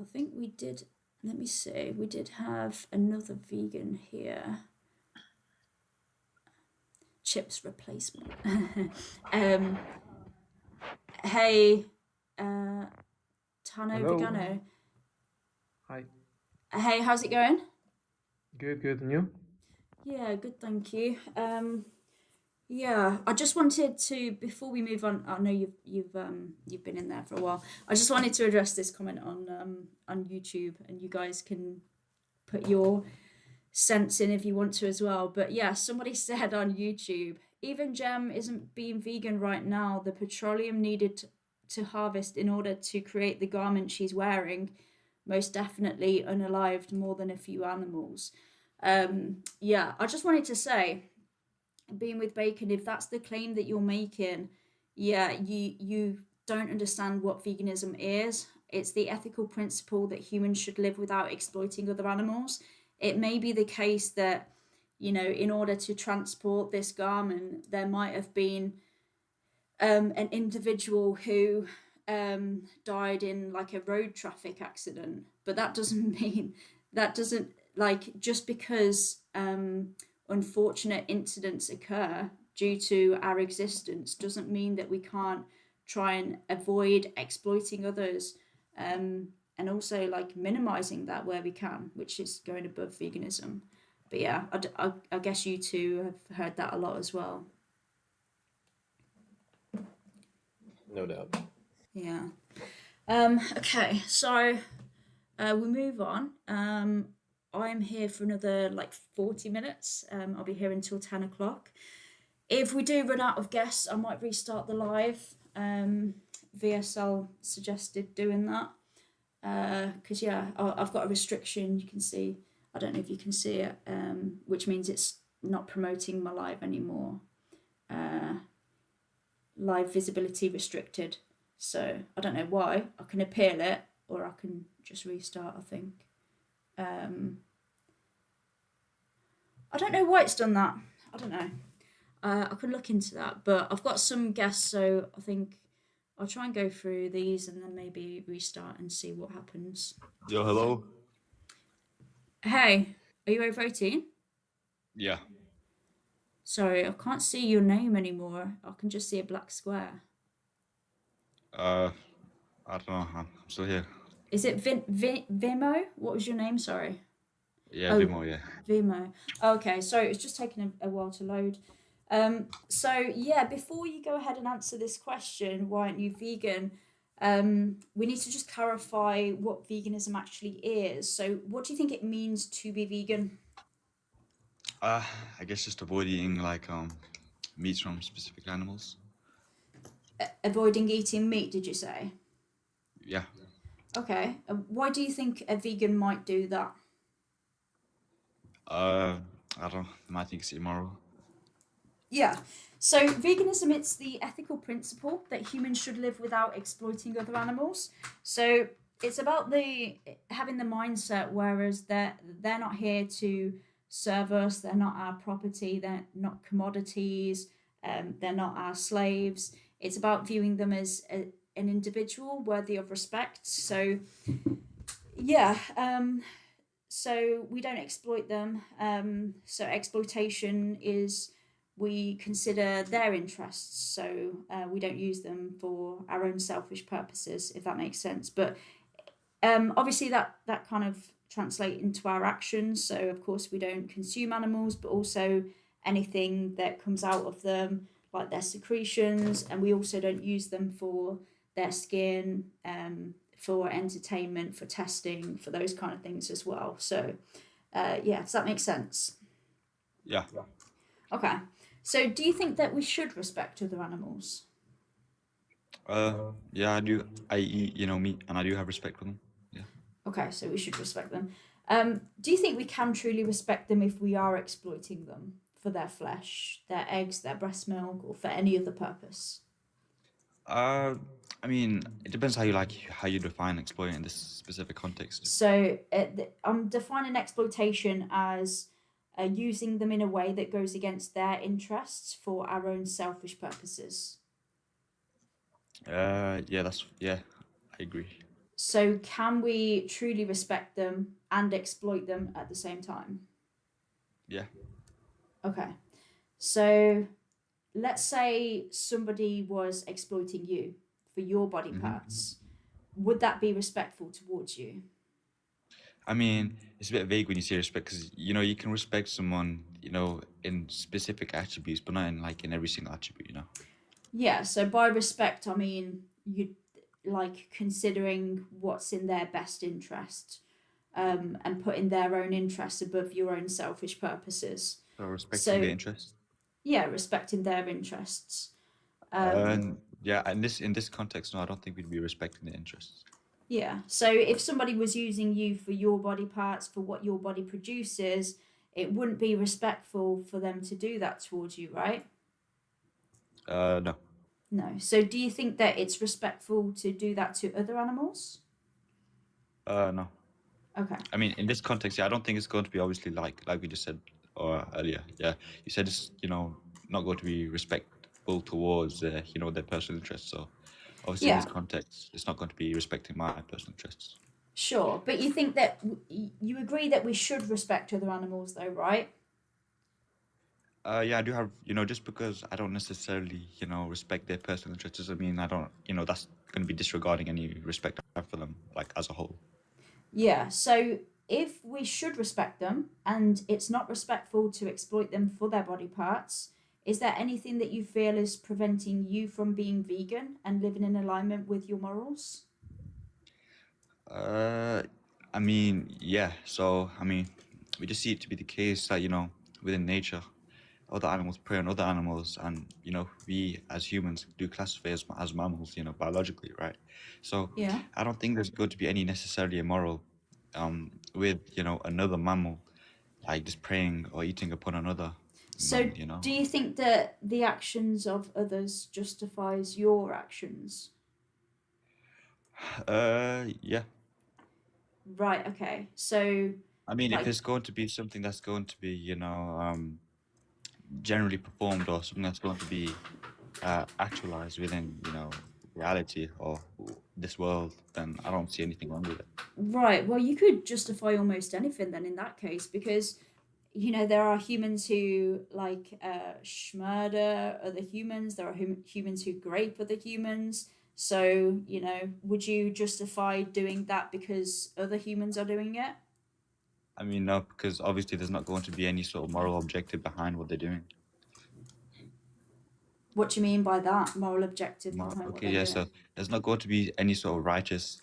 [SPEAKER 1] I think we did. Let me see. We did have another vegan here. Chips replacement. Hey, Tano
[SPEAKER 8] Hello.
[SPEAKER 1] Vegano.
[SPEAKER 8] Hi.
[SPEAKER 1] Hey, how's it going?
[SPEAKER 8] Good, good. And you?
[SPEAKER 1] Yeah, good, thank you. Yeah, I just wanted to before we move on. I know you've been in there for a while. I just wanted to address this comment on YouTube, and you guys can put your sense in if you want to as well. But yeah, somebody said on YouTube, even Gem isn't being vegan right now. The petroleum needed to harvest in order to create the garment she's wearing, most definitely unalived more than a few animals. Yeah, I just wanted to say, being with bacon, if that's the claim that you're making, yeah, you don't understand what veganism is. It's the ethical principle that humans should live without exploiting other animals. It may be the case that, you know, in order to transport this garment, there might have been an individual who died in like a road traffic accident, but that doesn't mean like just because unfortunate incidents occur due to our existence doesn't mean that we can't try and avoid exploiting others, and also like minimizing that where we can, which is going above veganism. But yeah, I guess you two have heard that a lot as well.
[SPEAKER 9] No doubt.
[SPEAKER 1] Yeah. Okay, so we move on. I'm here for another like 40 minutes. I'll be here until 10 o'clock. If we do run out of guests, I might restart the live. VSL suggested doing that. Because yeah, I've got a restriction. You can see, I don't know if you can see it, which means it's not promoting my live anymore. Live visibility restricted. So I don't know why. I can appeal it, or I can just restart, I think. I don't know why it's done that. I don't know. I could look into that, but I've got some guests, so I think I'll try and go through these and then maybe restart and see what happens.
[SPEAKER 13] Yo, hello.
[SPEAKER 1] Hey, are you over 18?
[SPEAKER 13] Yeah.
[SPEAKER 1] Sorry, I can't see your name anymore. I can just see a black square.
[SPEAKER 13] I don't know. I'm still here.
[SPEAKER 1] Is it Vimo? What was your name? Sorry.
[SPEAKER 13] Yeah,
[SPEAKER 1] Oh,
[SPEAKER 13] Vimo, yeah.
[SPEAKER 1] Vimo. Okay, sorry, it's just taking a while to load. So yeah, before you go ahead and answer this question, why aren't you vegan? We need to just clarify what veganism actually is. So what do you think it means to be vegan?
[SPEAKER 13] I guess just avoid eating like meat from specific animals.
[SPEAKER 1] Avoiding eating meat, did you say?
[SPEAKER 13] Yeah.
[SPEAKER 1] Okay. Why do you think a vegan might do that?
[SPEAKER 13] I don't know. I might think it's immoral.
[SPEAKER 1] Yeah. So veganism, it's the ethical principle that humans should live without exploiting other animals. So it's about the having the mindset, whereas they're not here to serve us, they're not our property, they're not commodities, they're not our slaves. It's about viewing them as an individual worthy of respect. So yeah, so we don't exploit them. So exploitation is we consider their interests. So we don't use them for our own selfish purposes, if that makes sense. But obviously that kind of translate into our actions. So of course we don't consume animals, but also anything that comes out of them, like their secretions, and we also don't use them for their skin, for entertainment, for testing, for those kind of things as well. So yeah, does that make sense?
[SPEAKER 13] Yeah.
[SPEAKER 1] Okay. So do you think that we should respect other animals?
[SPEAKER 13] Yeah, I do. I eat, meat, and I do have respect for them. Yeah.
[SPEAKER 1] Okay, so we should respect them. Do you think we can truly respect them if we are exploiting them for their flesh, their eggs, their breast milk, or for any other purpose?
[SPEAKER 13] I mean, it depends how you define exploiting in this specific context.
[SPEAKER 1] So I'm defining exploitation as using them in a way that goes against their interests for our own selfish purposes.
[SPEAKER 13] Yeah, I agree.
[SPEAKER 1] So can we truly respect them and exploit them at the same time?
[SPEAKER 13] Yeah.
[SPEAKER 1] Okay. So let's say somebody was exploiting you for your body parts. Would that be respectful towards you?
[SPEAKER 13] I mean, it's a bit vague when you say respect because you can respect someone in specific attributes, but not in every single attribute.
[SPEAKER 1] Yeah, so by respect, I mean you like considering what's in their best interest, and putting their own interests above your own selfish purposes.
[SPEAKER 13] So respecting
[SPEAKER 1] So
[SPEAKER 13] their interests.
[SPEAKER 1] yeah, respecting their interests.
[SPEAKER 13] Yeah, in this context, no, I don't think we'd be respecting their interests.
[SPEAKER 1] Yeah, so if somebody was using you for your body parts, for what your body produces, it wouldn't be respectful for them to do that towards you, right?
[SPEAKER 13] No.
[SPEAKER 1] No. So do you think that it's respectful to do that to other animals?
[SPEAKER 13] No.
[SPEAKER 1] Okay.
[SPEAKER 13] I mean, in this context, yeah, I don't think it's going to be obviously like we just said earlier. Yeah, you said it's not going to be respectful towards their personal interests. So obviously in
[SPEAKER 1] Yeah,
[SPEAKER 13] this context, it's not going to be respecting my personal interests.
[SPEAKER 1] sure. But you think that you agree that we should respect other animals, though, right?
[SPEAKER 13] Yeah, I do have just because I don't necessarily respect their personal interests doesn't mean I don't that's going to be disregarding any respect I have for them like as a whole.
[SPEAKER 1] Yeah. So if we should respect them and it's not respectful to exploit them for their body parts, is there anything that you feel is preventing you from being vegan and living in alignment with your morals?
[SPEAKER 13] I mean, yeah. So I mean, we just see it to be the case that within nature, other animals prey on other animals, and we as humans do classify as mammals, biologically, right? So
[SPEAKER 1] Yeah.
[SPEAKER 13] I don't think there's going to be any necessarily immoral with another mammal like just preying or eating upon another
[SPEAKER 1] So
[SPEAKER 13] mammal.
[SPEAKER 1] do you think that the actions of others justifies your actions?
[SPEAKER 13] Yeah.
[SPEAKER 1] Right, okay. So
[SPEAKER 13] I mean, if
[SPEAKER 1] like
[SPEAKER 13] it's going to be something that's going to be generally performed or something that's going to be actualized within reality or this world, then I don't see anything wrong with it.
[SPEAKER 1] right, well you could justify almost anything then in that case because there are humans who like murder other humans, there are humans who grape other humans. So, would you justify doing that because other humans are doing it?
[SPEAKER 13] I mean, no, because obviously there's not going to be any sort of moral objective behind what they're doing.
[SPEAKER 1] What do you mean by that? Moral objective behind what
[SPEAKER 13] Okay,
[SPEAKER 1] they're
[SPEAKER 13] yeah, so
[SPEAKER 1] doing?
[SPEAKER 13] there's not going to be any sort of righteous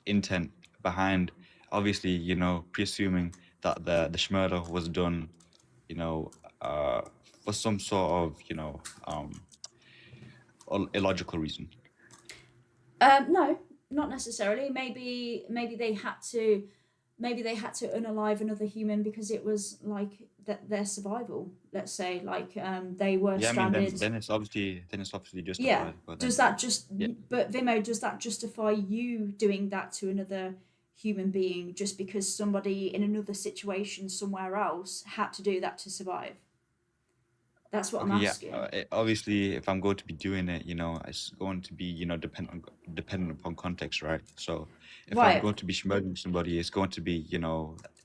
[SPEAKER 13] intent behind obviously, presuming that the murder was done, for some sort of, illogical reason.
[SPEAKER 1] No, not necessarily. Maybe they had to maybe they had to unalive another human because it was like their survival. Let's say like they were
[SPEAKER 13] Yeah, I mean,
[SPEAKER 1] stranded.
[SPEAKER 13] then it's obviously justified.
[SPEAKER 1] Yeah.
[SPEAKER 13] But
[SPEAKER 1] Does
[SPEAKER 13] then,
[SPEAKER 1] that just?
[SPEAKER 13] yeah.
[SPEAKER 1] But Vimo, does that justify you doing that to another human being just because somebody in another situation somewhere else had to do that to survive? That's what I'm
[SPEAKER 13] Okay, yeah.
[SPEAKER 1] asking.
[SPEAKER 13] Obviously, if I'm going to be doing it, it's going to be, dependent upon context, right? So, if I'm
[SPEAKER 1] Right.
[SPEAKER 13] going to be murdering somebody, it's going to be,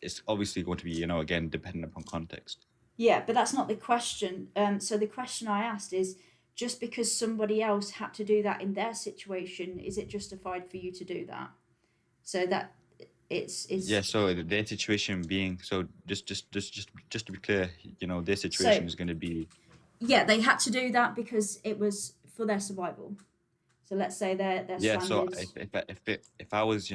[SPEAKER 13] it's obviously going to be, again, dependent upon context.
[SPEAKER 1] Yeah, but that's not the question. So the question I asked is, just because somebody else had to do that in their situation, is it justified for you to do that? So that it's
[SPEAKER 13] Yeah. So their situation being, so just to be clear, their situation is going to be.
[SPEAKER 1] yeah, they had to do that because it was for their survival. So let's say they're
[SPEAKER 13] Yeah. So
[SPEAKER 1] stranded.
[SPEAKER 13] if I was,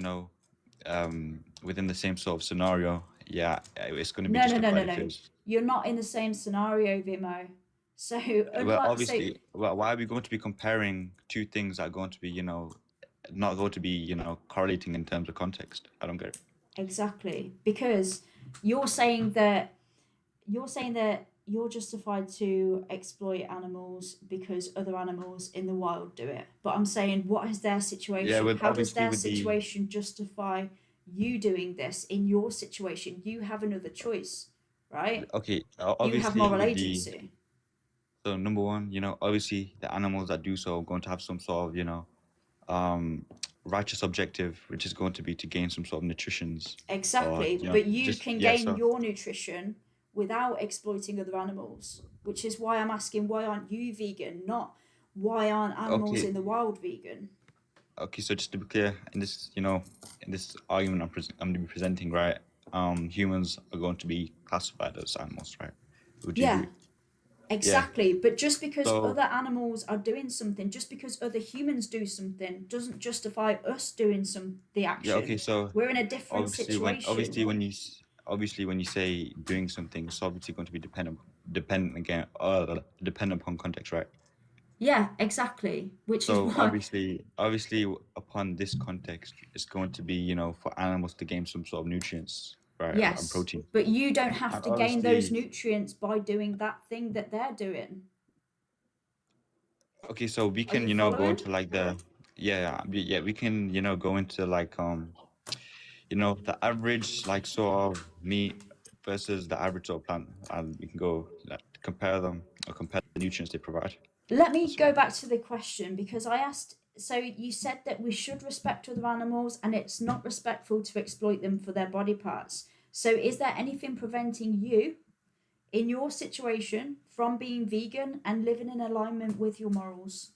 [SPEAKER 13] within the same sort of scenario, yeah, it's going to be
[SPEAKER 1] No.
[SPEAKER 13] justified if it's.
[SPEAKER 1] You're not in the same scenario, Vimo. So
[SPEAKER 13] Well,
[SPEAKER 1] unlike
[SPEAKER 13] obviously, well, why are we going to be comparing two things that are going to be, not going to be, correlating in terms of context? I don't get it.
[SPEAKER 1] exactly, because you're saying that you're justified to exploit animals because other animals in the wild do it. But I'm saying, what is their situation?
[SPEAKER 13] well,
[SPEAKER 1] How does
[SPEAKER 13] obviously
[SPEAKER 1] their
[SPEAKER 13] with the-
[SPEAKER 1] situation justify you doing this in your situation? You have another choice, right?
[SPEAKER 13] Okay,
[SPEAKER 1] You
[SPEAKER 13] obviously
[SPEAKER 1] have moral
[SPEAKER 13] with the.
[SPEAKER 1] agency.
[SPEAKER 13] So number one, obviously the animals that do so are going to have some sort of, righteous objective, which is going to be to gain some sort of nutritions.
[SPEAKER 1] Exactly,
[SPEAKER 13] Or,
[SPEAKER 1] but you
[SPEAKER 13] just-
[SPEAKER 1] can
[SPEAKER 13] yeah,
[SPEAKER 1] gain
[SPEAKER 13] so-
[SPEAKER 1] your nutrition without exploiting other animals, which is why I'm asking, why aren't you vegan? Not why aren't animals
[SPEAKER 13] Okay.
[SPEAKER 1] in the wild vegan?
[SPEAKER 13] Okay, so just to be clear, in this, in this argument I'm going to be presenting, right? Humans are going to be classified as animals, right? Would you
[SPEAKER 1] Yeah,
[SPEAKER 13] agree?
[SPEAKER 1] exactly. But just because
[SPEAKER 13] So-
[SPEAKER 1] other animals are doing something, just because other humans do something, doesn't justify us doing the action.
[SPEAKER 13] Yeah. Okay. So
[SPEAKER 1] We're in a different
[SPEAKER 13] obviously,
[SPEAKER 1] situation.
[SPEAKER 13] when you say doing something, it's obviously going to be dependent upon context, right?
[SPEAKER 1] Yeah, exactly. Which
[SPEAKER 13] So
[SPEAKER 1] is why.
[SPEAKER 13] obviously, upon this context, it's going to be, for animals to gain some sort of nutrients, right? And
[SPEAKER 1] Yes,
[SPEAKER 13] protein.
[SPEAKER 1] but you don't have
[SPEAKER 13] And
[SPEAKER 1] to gain those
[SPEAKER 13] obviously-
[SPEAKER 1] nutrients by doing that thing that they're doing.
[SPEAKER 13] Okay, so we can,
[SPEAKER 1] you
[SPEAKER 13] go
[SPEAKER 1] following?
[SPEAKER 13] into like we can, go into like the average like sort of meat versus the average sort of plant, and we can go compare them or compare the nutrients they provide.
[SPEAKER 1] Let me go back to the question, because I asked. So you said that we should respect other animals, and it's not respectful to exploit them for their body parts. So is there anything preventing you, in your situation, from being vegan and living in alignment with your morals?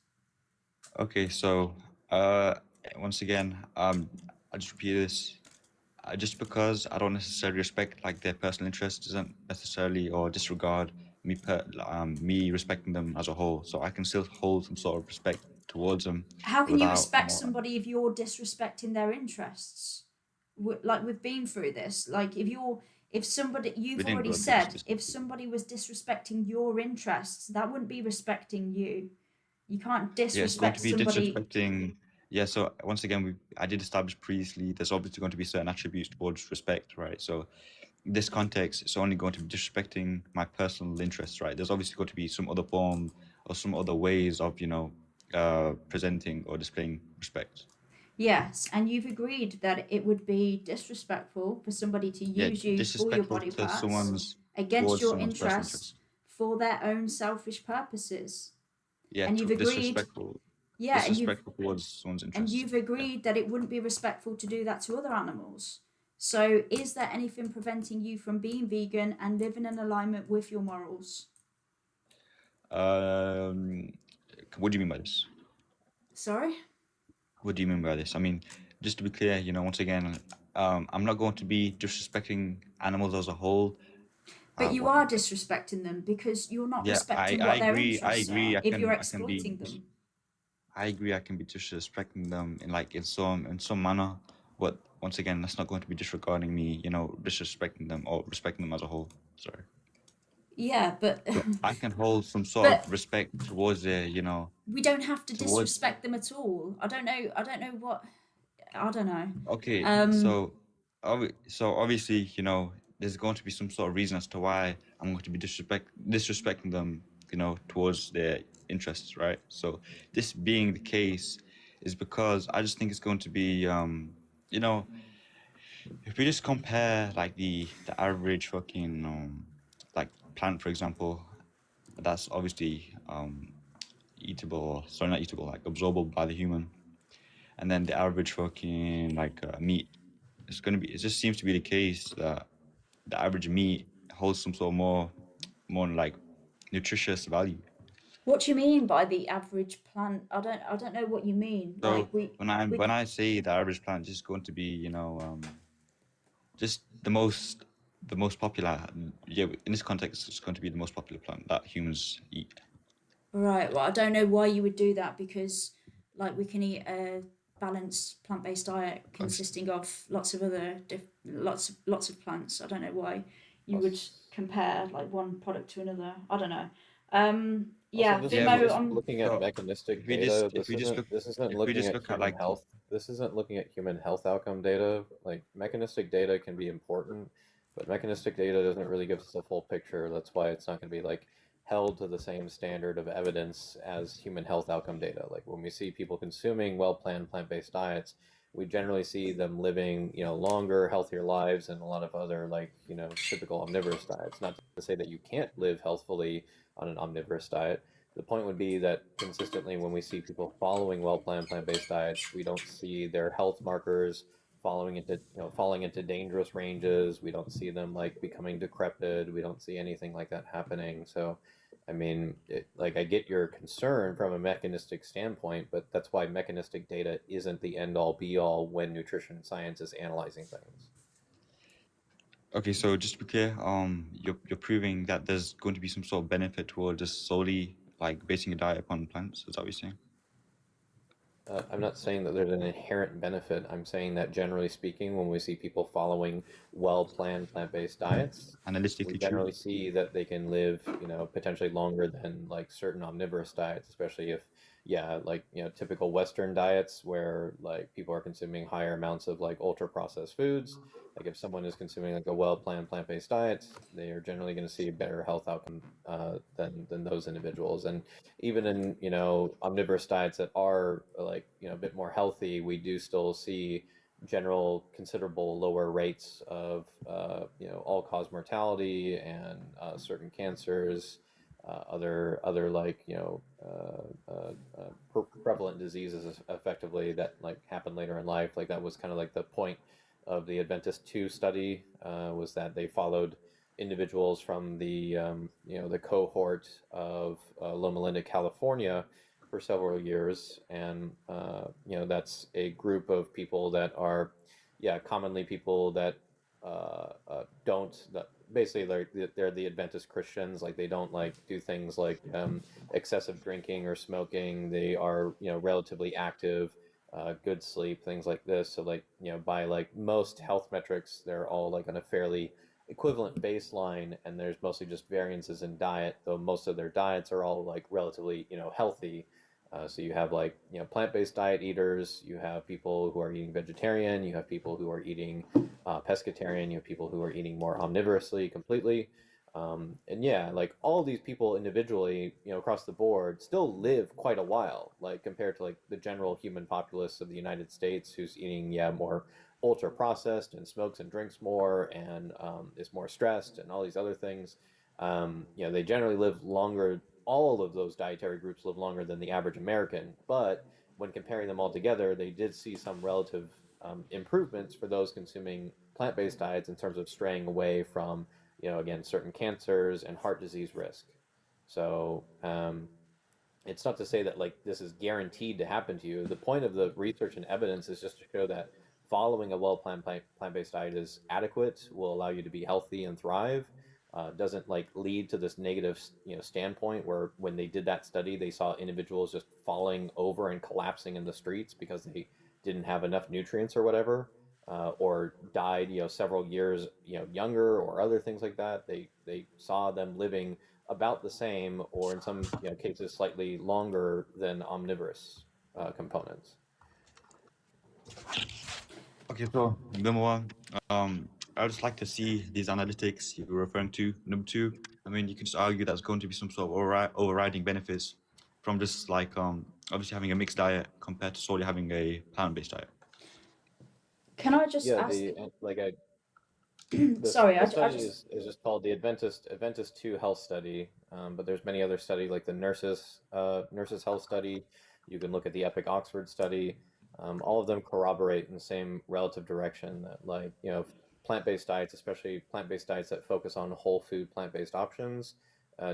[SPEAKER 13] Okay, so once again, I just repeat this. Just because I don't necessarily respect like their personal interests doesn't necessarily or disregard me respecting them as a whole. So I can still hold some sort of respect towards them.
[SPEAKER 1] How can you
[SPEAKER 13] without
[SPEAKER 1] respect
[SPEAKER 13] more-
[SPEAKER 1] somebody if you're disrespecting their interests? Like, we've been through this. Like, if somebody, you've
[SPEAKER 13] We didn't
[SPEAKER 1] already
[SPEAKER 13] go through
[SPEAKER 1] said,
[SPEAKER 13] this.
[SPEAKER 1] if somebody was disrespecting your interests, that wouldn't be respecting you. You can't
[SPEAKER 13] Yeah, it's going
[SPEAKER 1] disrespect
[SPEAKER 13] to be
[SPEAKER 1] somebody.
[SPEAKER 13] disrespecting. Yeah, so once again, I did establish previously there's obviously going to be certain attributes towards respect, right? So in this context, it's only going to be disrespecting my personal interests, right? There's obviously going to be some other form or some other ways of, presenting or displaying respect.
[SPEAKER 1] Yes, and you've agreed that it would be disrespectful for somebody to
[SPEAKER 13] Yeah,
[SPEAKER 1] use you for your
[SPEAKER 13] disrespectful
[SPEAKER 1] body
[SPEAKER 13] to
[SPEAKER 1] parts
[SPEAKER 13] someone's
[SPEAKER 1] against
[SPEAKER 13] towards
[SPEAKER 1] your
[SPEAKER 13] someone's personal
[SPEAKER 1] interests for their own selfish purposes.
[SPEAKER 13] Yeah,
[SPEAKER 1] And you've agreed.
[SPEAKER 13] disrespectful.
[SPEAKER 1] Yeah, and you've
[SPEAKER 13] Disrespectful towards someone's
[SPEAKER 1] and
[SPEAKER 13] interests.
[SPEAKER 1] you've agreed that it wouldn't be respectful to do that to other animals. So, is there anything preventing you from being vegan and living in alignment with your morals?
[SPEAKER 13] What do you mean by this?
[SPEAKER 1] Sorry?
[SPEAKER 13] What do you mean by this? I mean, just to be clear, once again, I'm not going to be disrespecting animals as a whole.
[SPEAKER 1] But you are disrespecting them because you're not
[SPEAKER 13] Yeah,
[SPEAKER 1] respecting
[SPEAKER 13] I
[SPEAKER 1] what their
[SPEAKER 13] agree. I
[SPEAKER 1] interests
[SPEAKER 13] agree.
[SPEAKER 1] are if you're
[SPEAKER 13] I can
[SPEAKER 1] exploiting
[SPEAKER 13] be.
[SPEAKER 1] them.
[SPEAKER 13] I agree. I can be disrespecting them in some manner, but once again, that's not going to be disregarding me. Disrespecting them or respecting them as a whole. Sorry.
[SPEAKER 1] Yeah, but
[SPEAKER 13] I can hold some sort
[SPEAKER 1] But-
[SPEAKER 13] of respect towards their.
[SPEAKER 1] we don't have to
[SPEAKER 13] towards-
[SPEAKER 1] disrespect them at all. I don't know what. I don't know.
[SPEAKER 13] Okay.
[SPEAKER 1] Um,
[SPEAKER 13] So So obviously, you know, there's going to be some sort of reason as to why I'm going to be disrespecting them, you know, towards their interests, right? So this being the case is because I just think it's going to be, you know, if we just compare like the average fucking like plant, for example, that's obviously eatable, sorry, not eatable, like absorbable by the human, and then the average fucking like meat, it's gonna be, it just seems to be the case that the average meat holds some sort of more like nutritious value.
[SPEAKER 1] What do you mean by the average plant? I don't know what you mean.
[SPEAKER 13] So
[SPEAKER 1] Like we
[SPEAKER 13] when I say the average plant, it's going to be, you know, just the most popular. Yeah, in this context, it's going to be the most popular plant that humans eat.
[SPEAKER 1] Right. Well, I don't know why you would do that because, like, we can eat a balanced plant-based diet consisting of lots of other lots of plants. I don't know why you would compare like one product to another. I don't know. Yeah,
[SPEAKER 9] Also,
[SPEAKER 1] Vimo,
[SPEAKER 9] just
[SPEAKER 1] I'm
[SPEAKER 9] looking at
[SPEAKER 13] So,
[SPEAKER 9] mechanistic
[SPEAKER 13] if we
[SPEAKER 9] data.
[SPEAKER 13] just- if we just look-
[SPEAKER 9] This isn't
[SPEAKER 13] if we
[SPEAKER 9] looking
[SPEAKER 13] just
[SPEAKER 9] at
[SPEAKER 13] look at,
[SPEAKER 9] human
[SPEAKER 13] like-
[SPEAKER 9] health. This isn't looking at human health outcome data. Like mechanistic data can be important, but mechanistic data doesn't really give us a full picture. That's why it's not going to be like held to the same standard of evidence as human health outcome data. Like when we see people consuming well-planned plant-based diets, we generally see them living, you know, longer, healthier lives than a lot of other like, you know, typical omnivorous diets. Not to say that you can't live healthfully on an omnivorous diet. The point would be that consistently when we see people following well-planned plant-based diets, we don't see their health markers falling into dangerous ranges. We don't see them like becoming decrepit. We don't see anything like that happening. So, I mean, like I get your concern from a mechanistic standpoint, but that's why mechanistic data isn't the end-all be-all when nutrition science is analyzing things.
[SPEAKER 13] Okay, so just to be clear, you're proving that there's going to be some sort of benefit toward just solely like basing a diet upon plants. Is that what you're saying?
[SPEAKER 9] I'm not saying that there's an inherent benefit. I'm saying that generally speaking, when we see people following well-planned plant-based diets,
[SPEAKER 13] Analytically
[SPEAKER 9] we
[SPEAKER 13] true.
[SPEAKER 9] generally see that they can live, you know, potentially longer than like certain omnivorous diets, especially if, yeah, like, you know, typical Western diets where like people are consuming higher amounts of like ultra-processed foods. Like if someone is consuming like a well-planned plant-based diet, they are generally going to see a better health outcome than those individuals. And even in, you know, omnivorous diets that are like, you know, a bit more healthy, we do still see general considerable lower rates of, you know, all-cause mortality and certain cancers, other like, you know, prevalent diseases effectively that like happen later in life. Like that was kind of like the point of the Adventist 2 study, was that they followed individuals from the you know, the cohort of Loma Linda, California, for several years, and you know, that's a group of people that are, yeah, commonly people that don't, that basically they're the Adventist Christians. Like they don't like do things like excessive drinking or smoking. They are, you know, relatively active. Good sleep, things like this. So like, you know, by like most health metrics, they're all like on a fairly equivalent baseline, and there's mostly just variances in diet, though most of their diets are all like relatively, you know, healthy. So you have like, you know, plant-based diet eaters, you have people who are eating vegetarian, you have people who are eating pescatarian, you have people who are eating more omnivorously completely. And yeah, like all these people individually, you know, across the board still live quite a while, like compared to like the general human populace of the United States who's eating, yeah, more ultra processed and smokes and drinks more and is more stressed and all these other things. You know, they generally live longer. All of those dietary groups live longer than the average American, but when comparing them all together, they did see some relative improvements for those consuming plant-based diets in terms of straying away from, you know, again, certain cancers and heart disease risk. So it's not to say that like this is guaranteed to happen to you. The point of the research and evidence is just to show that following a well-planned plant-based diet is adequate, will allow you to be healthy and thrive. Doesn't like lead to this negative, you know, standpoint where when they did that study, they saw individuals just falling over and collapsing in the streets because they didn't have enough nutrients or whatever. Or died, you know, several years, you know, younger or other things like that. They saw them living about the same, or in some, you know, cases slightly longer than omnivorous components.
[SPEAKER 13] Okay, so number one, I would just like to see these analytics you were referring to. Number two, I mean, you can just argue there's going to be some sort of overriding benefits from just like obviously having a mixed diet compared to solely having a plant-based diet.
[SPEAKER 1] Can I just
[SPEAKER 9] Yeah,
[SPEAKER 1] ask? Sorry,
[SPEAKER 9] the
[SPEAKER 1] I
[SPEAKER 9] study
[SPEAKER 1] just.
[SPEAKER 9] is just called the Adventist 2 Health Study, but there's many other studies like the Nurses Health Study. You can look at the Epic Oxford study. All of them corroborate in the same relative direction that, like, you know, plant-based diets, especially plant-based diets that focus on whole food plant-based options,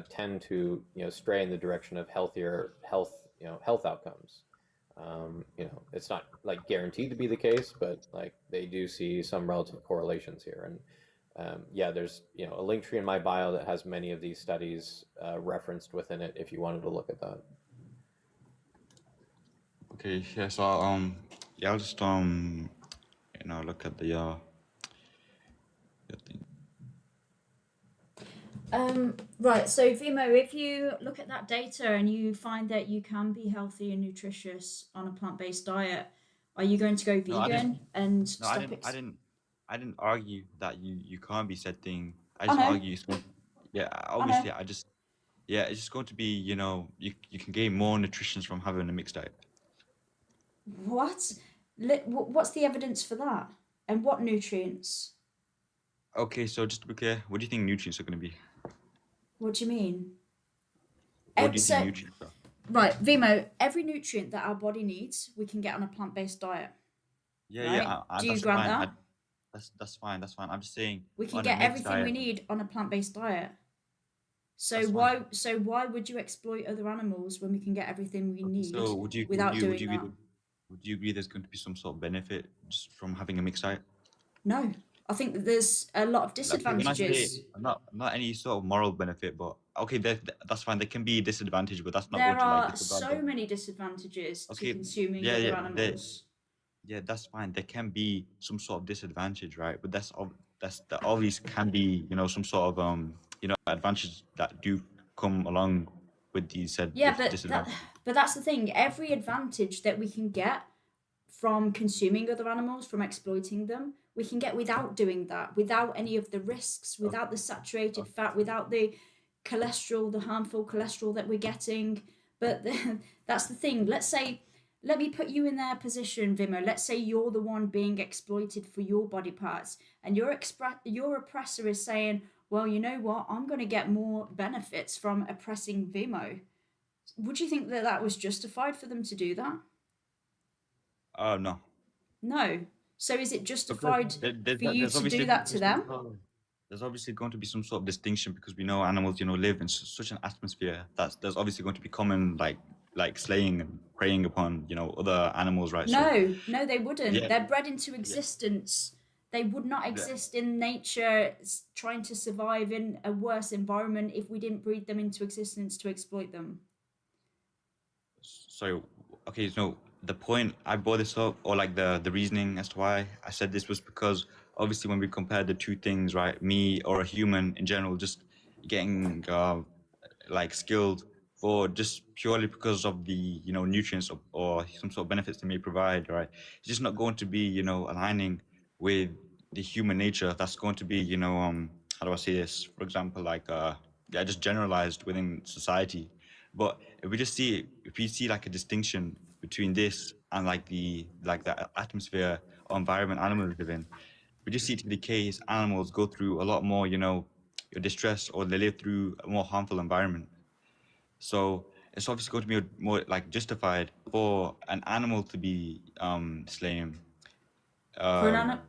[SPEAKER 9] tend to, you know, stray in the direction of healthier health outcomes. You know, it's not like guaranteed to be the case, but like they do see some relative correlations here. And yeah, there's, you know, a link tree in my bio that has many of these studies referenced within it if you wanted to look at that.
[SPEAKER 13] Okay, yeah, so yeah, I'll just you know, look at the thing.
[SPEAKER 1] Right, so Vimo, if you look at that data and you find that you can be healthy and nutritious on a plant-based diet, are you going to go
[SPEAKER 13] No, I
[SPEAKER 1] vegan and
[SPEAKER 13] No,
[SPEAKER 1] stop
[SPEAKER 13] I didn't argue that you can't be setting. I
[SPEAKER 1] I
[SPEAKER 13] just
[SPEAKER 1] know.
[SPEAKER 13] argue it's going, yeah, obviously I just, yeah, it's just going to be, you know, you can gain more nutrition from having a mixed diet.
[SPEAKER 1] What? What's the evidence for that? And what nutrients?
[SPEAKER 13] Okay, so just to be clear, what do you think nutrients are going to be?
[SPEAKER 1] What do you mean?
[SPEAKER 13] What do you
[SPEAKER 1] So,
[SPEAKER 13] think nutrients are?
[SPEAKER 1] right, Vimo, every nutrient that our body needs, we can get on a plant-based diet.
[SPEAKER 13] Yeah,
[SPEAKER 1] right?
[SPEAKER 13] yeah,
[SPEAKER 1] Do you
[SPEAKER 13] that's
[SPEAKER 1] grant
[SPEAKER 13] fine.
[SPEAKER 1] that?
[SPEAKER 13] That's fine. That's fine. I'm just saying
[SPEAKER 1] We can
[SPEAKER 13] on a
[SPEAKER 1] get
[SPEAKER 13] mixed
[SPEAKER 1] everything we
[SPEAKER 13] diet.
[SPEAKER 1] need on a plant-based diet. So
[SPEAKER 13] That's
[SPEAKER 1] why would you exploit other animals when we can get everything we need
[SPEAKER 13] So would you
[SPEAKER 1] without
[SPEAKER 13] would
[SPEAKER 1] doing
[SPEAKER 13] you
[SPEAKER 1] that?
[SPEAKER 13] would you agree there's going to be some sort of benefit just from having a mixed diet?
[SPEAKER 1] No, I think that there's a lot of
[SPEAKER 13] Like when I say
[SPEAKER 1] disadvantages.
[SPEAKER 13] not any sort of moral benefit, but okay, that's fine. There can be disadvantage, but that's not
[SPEAKER 1] There
[SPEAKER 13] going to like
[SPEAKER 1] are
[SPEAKER 13] disadvantage.
[SPEAKER 1] so many disadvantages to
[SPEAKER 13] Okay,
[SPEAKER 1] consuming
[SPEAKER 13] yeah,
[SPEAKER 1] other
[SPEAKER 13] yeah,
[SPEAKER 1] animals.
[SPEAKER 13] yeah, that's fine. There can be some sort of disadvantage, right? But that obvious can be, you know, some sort of you know, advantages that do come along with these said
[SPEAKER 1] Yeah,
[SPEAKER 13] disadvantages.
[SPEAKER 1] but that's the thing. Every advantage that we can get from consuming other animals, from exploiting them, we can get without doing that, without any of the risks, without the saturated fat, without the cholesterol, the harmful cholesterol that we're getting. But that's the thing. Let me put you in their position, Vimo. Let's say you're the one being exploited for your body parts, and your oppressor is saying, well, you know what? I'm going to get more benefits from oppressing Vimo. Would you think that that was justified for them to do that?
[SPEAKER 13] No.
[SPEAKER 1] No. So is it justified for you
[SPEAKER 13] There's
[SPEAKER 1] to
[SPEAKER 13] obviously
[SPEAKER 1] do that to them?
[SPEAKER 13] there's obviously going to be some sort of distinction because we know animals, you know, live in such an atmosphere that there's obviously going to be common like slaying and preying upon, you know, other animals, right?
[SPEAKER 1] No, they wouldn't.
[SPEAKER 13] Yeah.
[SPEAKER 1] They're bred into existence. They would not exist in nature trying to survive in a worse environment if we didn't breed them into existence to exploit them.
[SPEAKER 13] So okay, so the point I brought this up, or like the reasoning as to why I said this, was because obviously when we compare the two things, right, me or a human in general just getting like skilled for just purely because of the, you know, nutrients or some sort of benefits they may provide, right, it's just not going to be, you know, aligning with the human nature. That's going to be, you know, how do I say this, for example, like yeah, just generalized within society. But if we see like a distinction between this and like the atmosphere or environment animals live in, we just see it to be the case animals go through a lot more, you know, distress, or they live through a more harmful environment. So it's obviously going to be more like justified for an animal to be slain.
[SPEAKER 1] For an animal,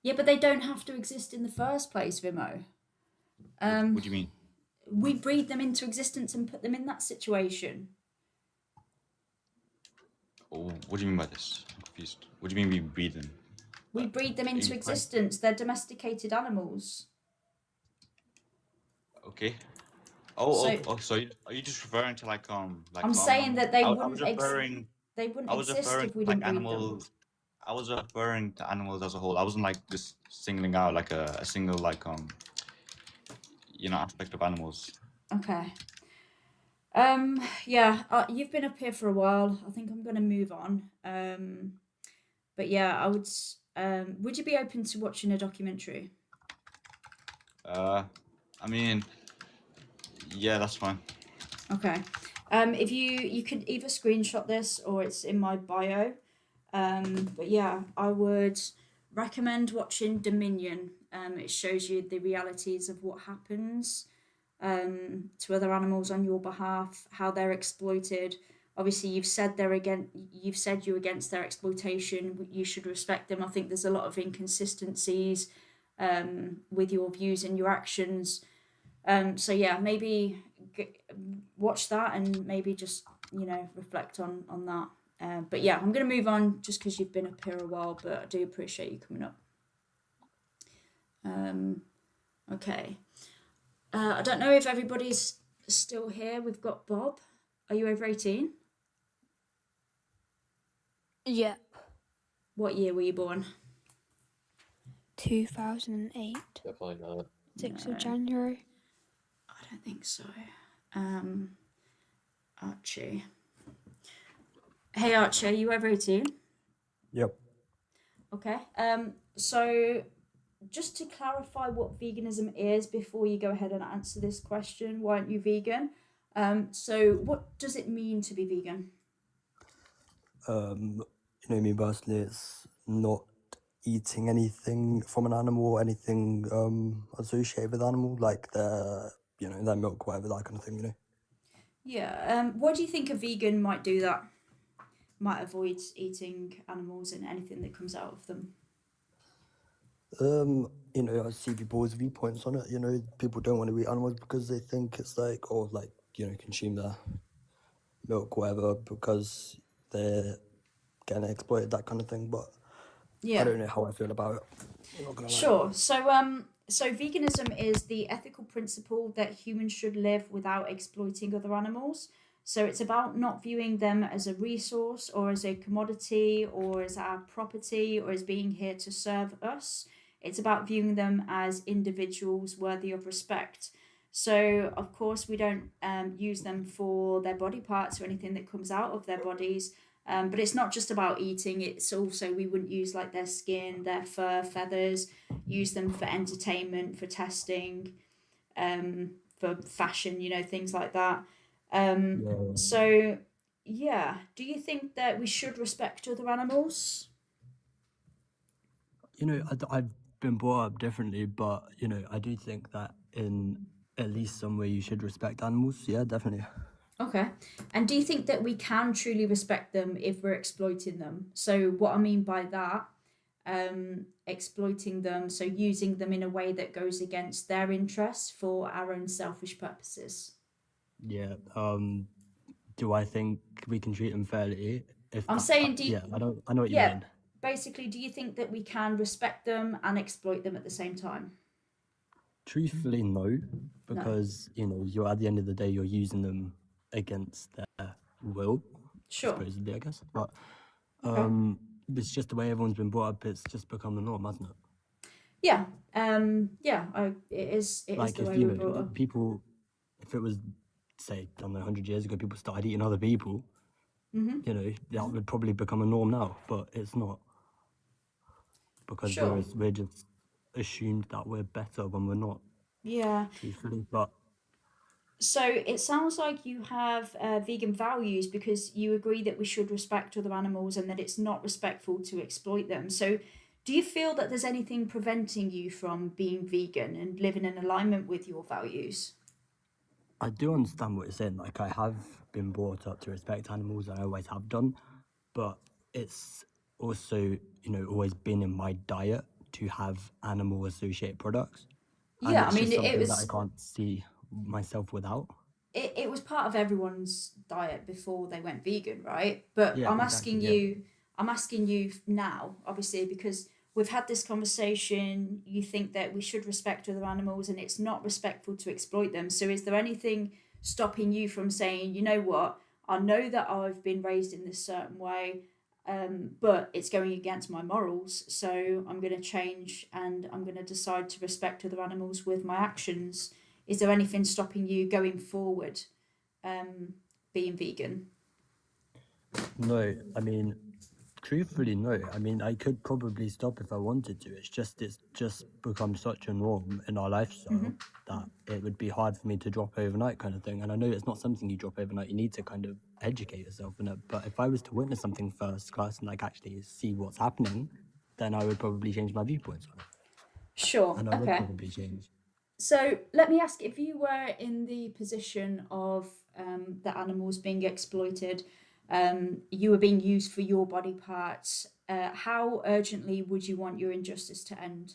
[SPEAKER 1] yeah, but they don't have to exist in the first place, Vimo.
[SPEAKER 13] What do you mean?
[SPEAKER 1] We breed them into existence and put them in that situation.
[SPEAKER 13] Oh, what do you mean by this? I'm confused. What do you mean we breed them?
[SPEAKER 1] We breed them into existence. They're domesticated animals.
[SPEAKER 13] Okay. So are you just referring to like
[SPEAKER 1] I'm saying that they
[SPEAKER 13] I
[SPEAKER 1] wouldn't
[SPEAKER 13] was referring
[SPEAKER 1] they wouldn't
[SPEAKER 13] I was
[SPEAKER 1] exist
[SPEAKER 13] referring
[SPEAKER 1] if we
[SPEAKER 13] to like
[SPEAKER 1] didn't breed them.
[SPEAKER 13] animals. I was referring to animals as a whole. I wasn't like just singling out like a single like you know, aspect of animals.
[SPEAKER 1] Okay. Yeah, you've been up here for a while. I think I'm going to move on. But yeah, I would would you be open to watching a documentary?
[SPEAKER 13] I mean, yeah, that's fine.
[SPEAKER 1] Okay. If you could either screenshot this or it's in my bio. But yeah, I would recommend watching Dominion. It shows you the realities of what happens to other animals on your behalf, how they're exploited. Obviously, you've said you're against their exploitation. You should respect them. I think there's a lot of inconsistencies with your views and your actions. So yeah, maybe watch that and maybe just reflect on that. But yeah, I'm going to move on just because you've been up here a while, but I do appreciate you coming up. Okay. I don't know if everybody's still here. We've got Bob. Are you over 18?
[SPEAKER 14] Yep.
[SPEAKER 1] What year were you born?
[SPEAKER 14] 2008.
[SPEAKER 9] Definitely not.
[SPEAKER 14] 6th of January.
[SPEAKER 1] I don't think so. Archie. Hey Archie, are you over 18?
[SPEAKER 15] Yep.
[SPEAKER 1] Okay. So just to clarify what veganism is before you go ahead and answer this question, why aren't you vegan? So what does it mean to be vegan?
[SPEAKER 15] Me personally, it's not eating anything from an animal or anything associated with animal, like their milk, whatever, that kind of thing.
[SPEAKER 1] Yeah. What do you think a vegan might do that might avoid eating animals and anything that comes out of them?
[SPEAKER 15] I see people's viewpoints on it. People don't want to eat animals because they think it's consume their milk, whatever, because they're getting exploited, that kind of thing. But
[SPEAKER 1] Yeah.
[SPEAKER 15] I don't know how I feel about it. I'm not gonna lie.
[SPEAKER 1] Sure. So veganism is the ethical principle that humans should live without exploiting other animals. So it's about not viewing them as a resource or as a commodity or as our property or as being here to serve us. It's about viewing them as individuals worthy of respect. So of course we don't use them for their body parts or anything that comes out of their bodies. But it's not just about eating, it's also, we wouldn't use like their skin, their fur, feathers, use them for entertainment, for testing, for fashion, things like that. So, yeah, do you think that we should respect other animals?
[SPEAKER 15] I've been brought up differently, but I do think that in at least some way you should respect animals. Yeah, definitely.
[SPEAKER 1] Okay. And do you think that we can truly respect them if we're exploiting them? So what I mean by that, exploiting them, so using them in a way that goes against their interests for our own selfish purposes.
[SPEAKER 15] Yeah. Do I think we can treat them fairly?
[SPEAKER 1] I'm saying,
[SPEAKER 15] I know what you mean.
[SPEAKER 1] basically, do you think that we can respect them and exploit them at the same time?
[SPEAKER 15] Truthfully, no, because you're at the end of the day you're using them against their will.
[SPEAKER 1] Sure.
[SPEAKER 15] Supposedly, I guess. But
[SPEAKER 1] Okay.
[SPEAKER 15] it's just the way everyone's been brought up. It's just become the norm, hasn't it?
[SPEAKER 1] Yeah. It is the
[SPEAKER 15] Like
[SPEAKER 1] way
[SPEAKER 15] if
[SPEAKER 1] we're brought up.
[SPEAKER 15] people, if it was say 100 years ago, people started eating other people.
[SPEAKER 1] Mm-hmm.
[SPEAKER 15] That would probably become a norm now, but it's not, because
[SPEAKER 1] Sure.
[SPEAKER 15] we're just assumed that we're better when we're not.
[SPEAKER 1] Yeah.
[SPEAKER 15] Truthfully, but
[SPEAKER 1] So it sounds like you have vegan values because you agree that we should respect other animals and that it's not respectful to exploit them. So do you feel that there's anything preventing you from being vegan and living in alignment with your values?
[SPEAKER 15] I do understand what you're saying. Like, I have been brought up to respect animals, I always have done, but it's also, always been in my diet to have animal associated products. And
[SPEAKER 1] Yeah, I
[SPEAKER 15] it's
[SPEAKER 1] mean,
[SPEAKER 15] just
[SPEAKER 1] it
[SPEAKER 15] something that
[SPEAKER 1] was
[SPEAKER 15] I can't see myself without.
[SPEAKER 1] it was part of everyone's diet before they went vegan, right? But
[SPEAKER 15] Yeah,
[SPEAKER 1] I'm
[SPEAKER 15] exactly,
[SPEAKER 1] asking
[SPEAKER 15] yeah.
[SPEAKER 1] I'm asking you now, obviously, because we've had this conversation. You think that we should respect other animals and it's not respectful to exploit them. So is there anything stopping you from saying, you know what, I know that I've been raised in this certain way, but it's going against my morals, so I'm going to change and I'm going to decide to respect other animals with my actions. Is there anything stopping you going forward being vegan?
[SPEAKER 15] No, I mean, truthfully, no. I mean, I could probably stop if I wanted to. It's just become such a norm in our lifestyle that it would be hard for me to drop overnight, kind of thing. And I know it's not something you drop overnight. You need to kind of educate yourself in it. But if I was to witness something first class and like actually see what's happening, then I would probably change my viewpoints on it.
[SPEAKER 1] Sure.
[SPEAKER 15] And I would
[SPEAKER 1] Okay.
[SPEAKER 15] probably change.
[SPEAKER 1] So let me ask, if you were in the position of the animals being exploited, you were being used for your body parts, how urgently would you want your injustice to end?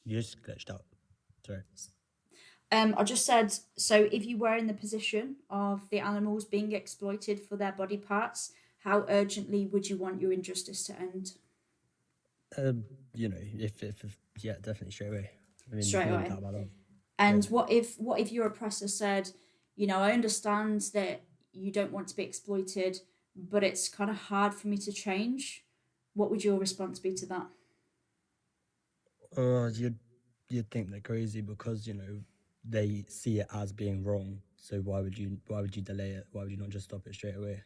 [SPEAKER 15] You just glitched out. Sorry.
[SPEAKER 1] I just said, so if you were in the position of the animals being exploited for their body parts, how urgently would you want your injustice to end?
[SPEAKER 15] You know, if yeah, definitely straight away. I mean,
[SPEAKER 1] Straight
[SPEAKER 15] no
[SPEAKER 1] away.
[SPEAKER 15] doubt about that.
[SPEAKER 1] And what if your oppressor said, you know, I understand that you don't want to be exploited, but it's kind of hard for me to change? What would your response be to that?
[SPEAKER 15] You'd think they're crazy because, you know, they see it as being wrong. So why would you delay it? Why would you not just stop it straight away?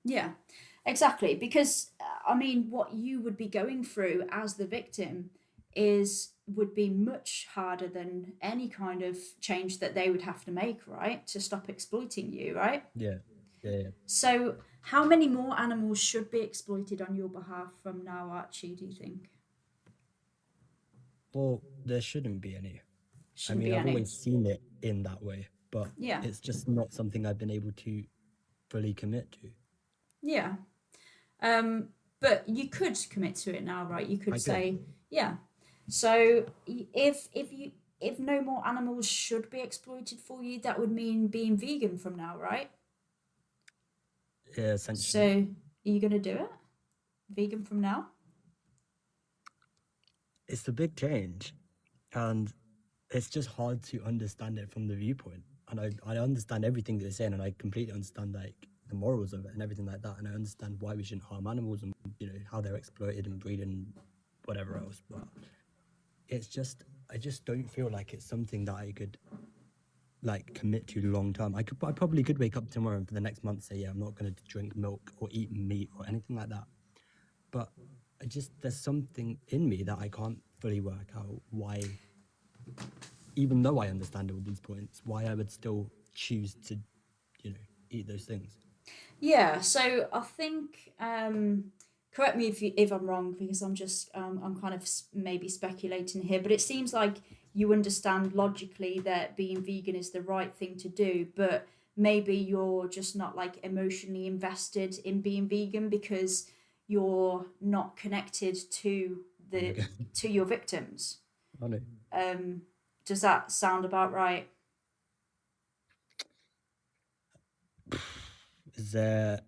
[SPEAKER 1] Yeah, exactly. Because I mean, what you would be going through as the victim would be much harder than any kind of change that they would have to make, right, to stop exploiting you, right?
[SPEAKER 15] Yeah.
[SPEAKER 1] So how many more animals should be exploited on your behalf from now, Archie, do you think?
[SPEAKER 15] Well, there shouldn't be any.
[SPEAKER 1] Shouldn't
[SPEAKER 15] I mean,
[SPEAKER 1] be
[SPEAKER 15] I've
[SPEAKER 1] any.
[SPEAKER 15] always seen it in that way, but
[SPEAKER 1] Yeah.
[SPEAKER 15] it's just not something I've been able to fully commit to.
[SPEAKER 1] Yeah. But you could commit to it now, right? You could
[SPEAKER 15] I could.
[SPEAKER 1] say, yeah. So if no more animals should be exploited for you, that would mean being vegan from now, right?
[SPEAKER 15] Yeah, essentially.
[SPEAKER 1] So are you gonna do it? Vegan from now?
[SPEAKER 15] It's a big change, and it's just hard to understand it from the viewpoint. And I understand everything they're saying, and I completely understand like the morals of it and everything like that, and I understand why we shouldn't harm animals and, you know, how they're exploited and breed and whatever else. But it's just, I just don't feel like it's something that I could like commit to long term. I probably could wake up tomorrow and for the next month say, yeah, I'm not going to drink milk or eat meat or anything like that. But there's something in me that I can't fully work out why, even though I understand all these points, why I would still choose to, you know, eat those things.
[SPEAKER 1] Yeah, so I think correct me if I'm wrong, because I'm just I'm kind of maybe speculating here, but it seems like you understand logically that being vegan is the right thing to do, but maybe you're just not like emotionally invested in being vegan because you're not connected to to your victims.
[SPEAKER 15] I know.
[SPEAKER 1] Does that sound about right?
[SPEAKER 15] Is there,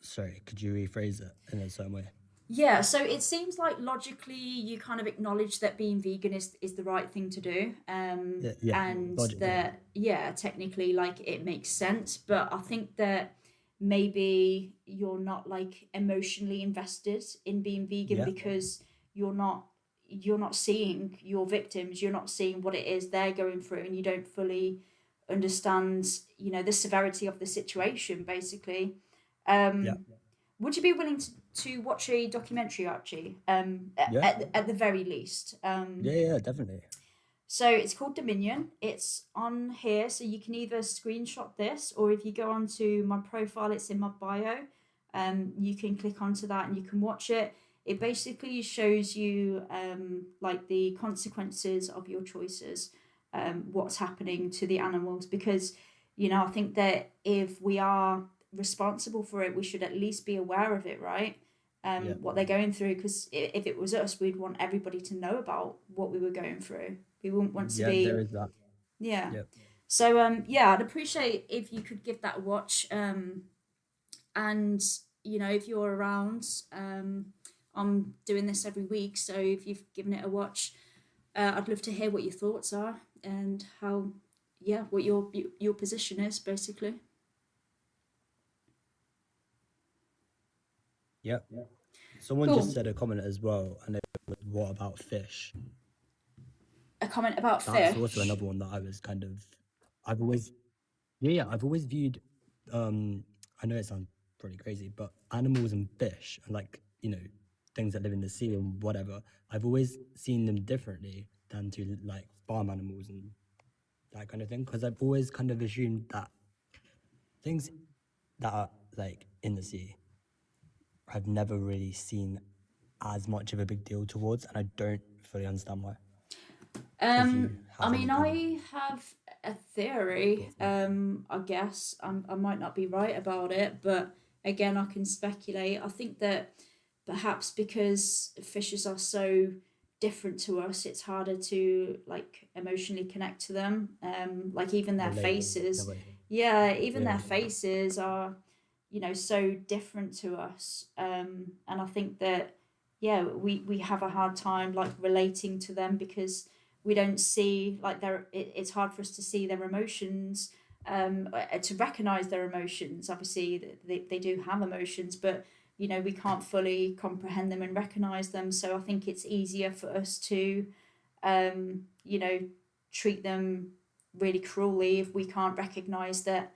[SPEAKER 15] sorry, could you rephrase it in a certain way?
[SPEAKER 1] Yeah, so it seems like logically you kind of acknowledge that being vegan is the right thing to do.
[SPEAKER 15] Yeah,
[SPEAKER 1] And
[SPEAKER 15] logically.
[SPEAKER 1] that, yeah, technically, like, it makes sense. But I think that maybe you're not like emotionally invested in being vegan
[SPEAKER 15] Yeah.
[SPEAKER 1] because you're not seeing your victims, you're not seeing what it is they're going through, and you don't fully understand, you know, the severity of the situation, basically.
[SPEAKER 15] Yeah.
[SPEAKER 1] Would you be willing to watch a documentary, Archie?
[SPEAKER 15] Yeah.
[SPEAKER 1] At the very least.
[SPEAKER 15] Yeah, definitely.
[SPEAKER 1] So it's called Dominion. It's on here, so you can either screenshot this, or if you go onto my profile, it's in my bio. You can click onto that and you can watch it. It basically shows you like the consequences of your choices, what's happening to the animals, because, you know, I think that if we are responsible for it, we should at least be aware of it, right?
[SPEAKER 15] Yeah.
[SPEAKER 1] What they're going through, because if it was us, we'd want everybody to know about what we were going through. We wouldn't want to
[SPEAKER 15] Yeah,
[SPEAKER 1] be
[SPEAKER 15] there is that.
[SPEAKER 1] yeah.
[SPEAKER 15] Yep.
[SPEAKER 1] So yeah, I'd appreciate if you could give that a watch. And you know, if you're around, I'm doing this every week, so if you've given it a watch, I'd love to hear what your thoughts are and how, yeah, what your position is, basically.
[SPEAKER 15] Yep. Someone
[SPEAKER 1] Cool.
[SPEAKER 15] just said a comment as well, and it was, what about fish?
[SPEAKER 1] A comment about
[SPEAKER 15] That's
[SPEAKER 1] fish.
[SPEAKER 15] also another one that I was kind of, I've always viewed, I know it sounds probably crazy, but animals and fish and like, you know, things that live in the sea and whatever, I've always seen them differently than to like farm animals and that kind of thing. Because I've always kind of assumed that things that are like in the sea, I've never really seen as much of a big deal towards, and I don't fully understand why.
[SPEAKER 1] I mean, I have a theory. I guess I might not be right about it, but again, I can speculate. I think that perhaps because fishes are so different to us, it's harder to like emotionally connect to them. Like even their
[SPEAKER 15] Relate
[SPEAKER 1] faces,
[SPEAKER 15] in a way.
[SPEAKER 1] yeah, even
[SPEAKER 15] Yeah.
[SPEAKER 1] their faces are, you know, so different to us. And I think that yeah, we have a hard time like relating to them because we don't see like it's hard for us to see their emotions, to recognize their emotions. Obviously they do have emotions, but you know we can't fully comprehend them and recognize them, so I think it's easier for us to you know treat them really cruelly if we can't recognize that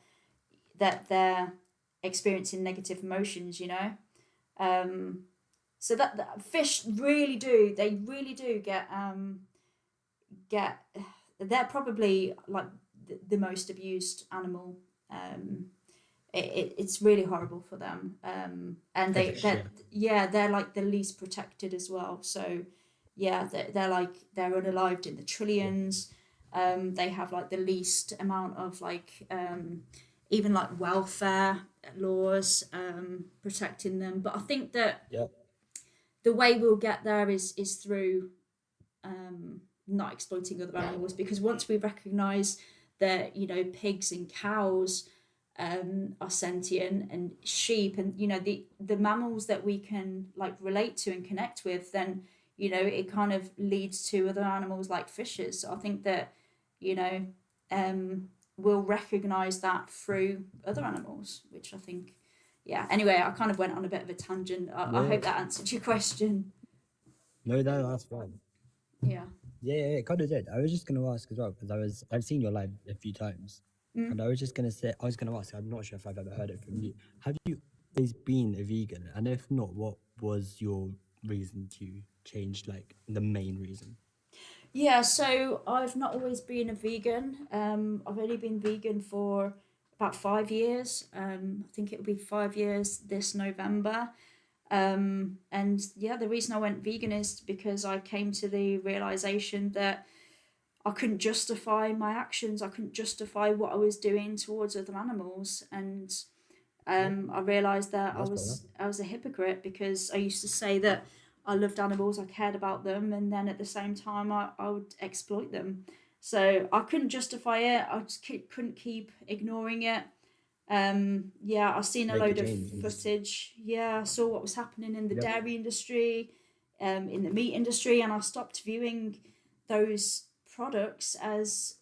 [SPEAKER 1] they're experiencing negative emotions, you know. So that fish they really do get they're probably like the most abused animal. It's really horrible for them, and they're like the least protected as well, so yeah, they're like they're unalived in the trillions. They have like the least amount of like even like welfare laws protecting them, but I think that
[SPEAKER 15] Yep.
[SPEAKER 1] the way we'll get there is through not exploiting other animals, because once we recognize that you know pigs and cows are sentient, and sheep, and you know the mammals that we can like relate to and connect with, then you know it kind of leads to other animals like fishes. So I think that you know we'll recognize that through other animals, which I think yeah. Anyway, I kind of went on a bit of a tangent. I
[SPEAKER 15] Yeah.
[SPEAKER 1] hope that answered your question.
[SPEAKER 15] No, that's fine.
[SPEAKER 1] Yeah.
[SPEAKER 15] Yeah, it kind of did. I was just gonna ask as well because I've seen your live a few times, and I was just gonna say I was gonna ask. I'm not sure if I've ever heard it from you. Have you always been a vegan? And if not, what was your reason to change? Like the main reason?
[SPEAKER 1] Yeah, so I've not always been a vegan. I've only been vegan for about 5 years. I think it'll be 5 years this November. And yeah, the reason I went vegan is because I came to the realization that I couldn't justify my actions. I couldn't justify what I was doing towards other animals, and I realized that I was a hypocrite, because I used to say that I loved animals, I cared about them, and then at the same time I would exploit them. So I couldn't justify it. I just couldn't keep ignoring it. Yeah, I've seen a
[SPEAKER 15] Make the
[SPEAKER 1] load of
[SPEAKER 15] change and just-
[SPEAKER 1] footage. Yeah, I saw what was happening in the
[SPEAKER 15] Yep.
[SPEAKER 1] dairy industry, in the meat industry, and I stopped viewing those products as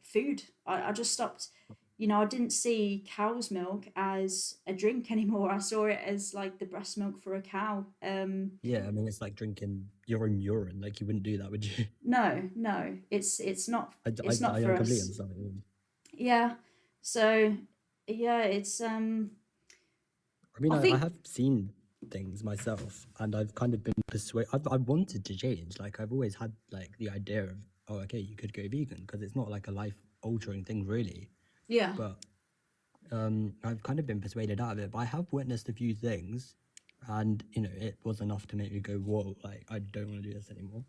[SPEAKER 1] food. I just stopped. You know, I didn't see cow's milk as a drink anymore. I saw it as like the breast milk for a cow.
[SPEAKER 15] Yeah, I mean it's like drinking your own urine. Like you wouldn't do that, would you?
[SPEAKER 1] No, it's not.
[SPEAKER 15] I
[SPEAKER 1] It's not for
[SPEAKER 15] completely
[SPEAKER 1] us.
[SPEAKER 15] understand what you mean.
[SPEAKER 1] Yeah, so yeah, it's
[SPEAKER 15] I mean,
[SPEAKER 1] I
[SPEAKER 15] I
[SPEAKER 1] think
[SPEAKER 15] have seen things myself, and I've kind of been persuaded. I wanted to change. Like I've always had like the idea of, oh, okay, you could go vegan because it's not like a life altering thing, really.
[SPEAKER 1] yeah.
[SPEAKER 15] But I've kind of been persuaded out of it. But I have witnessed a few things, and you know, it was enough to make me go, whoa, like I don't want to do this anymore.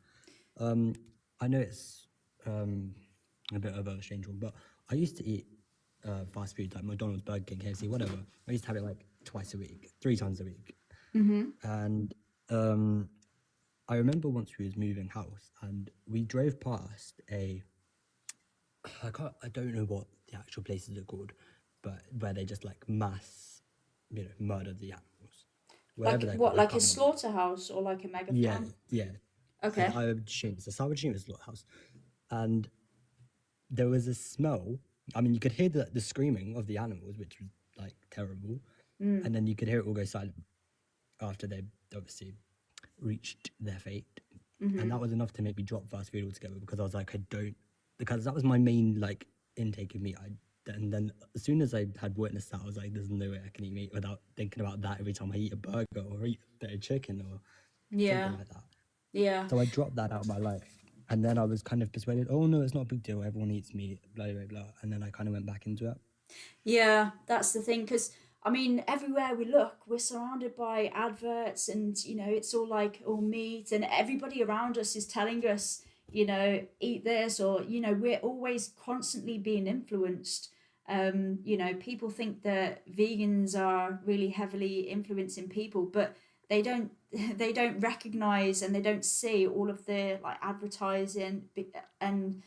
[SPEAKER 15] I know it's a bit of a strange one, but I used to eat fast food like McDonald's, Burger King, KFC, whatever. I used to have it like twice a week, 3 times a week. And I remember once we was moving house and we drove past I don't know what the actual places are called, but where they just like mass, you know, murder the animals.
[SPEAKER 1] Like
[SPEAKER 15] Whatever they're
[SPEAKER 1] what,
[SPEAKER 15] called, I
[SPEAKER 1] like a
[SPEAKER 15] can't remember.
[SPEAKER 1] slaughterhouse or like a mega
[SPEAKER 15] Yeah,
[SPEAKER 1] farm?
[SPEAKER 15] yeah.
[SPEAKER 1] Okay.
[SPEAKER 15] I would assume so. I would assume it's slaughterhouse. And there was a smell. I mean, you could hear the screaming of the animals, which was like terrible. And then you could hear it all go silent after they obviously reached their fate. And that was enough to make me drop fast food altogether, because I was like, because that was my main like intake of meat. And then as soon as I had witnessed that, I was like, there's no way I can eat meat without thinking about that every time I eat a burger or eat a bit of chicken or
[SPEAKER 1] Yeah.
[SPEAKER 15] something like that.
[SPEAKER 1] Yeah.
[SPEAKER 15] So I dropped that out of my life. And then I was kind of persuaded, oh no, it's not a big deal. Everyone eats meat, blah, blah, blah. And then I kind of went back into it.
[SPEAKER 1] Yeah, that's the thing. Because, I mean, everywhere we look, we're surrounded by adverts and, you know, it's all like all meat and everybody around us is telling us, you know, eat this or, you know, we're always constantly being influenced. You know, people think that vegans are really heavily influencing people, but they don't recognize and they don't see all of the like advertising and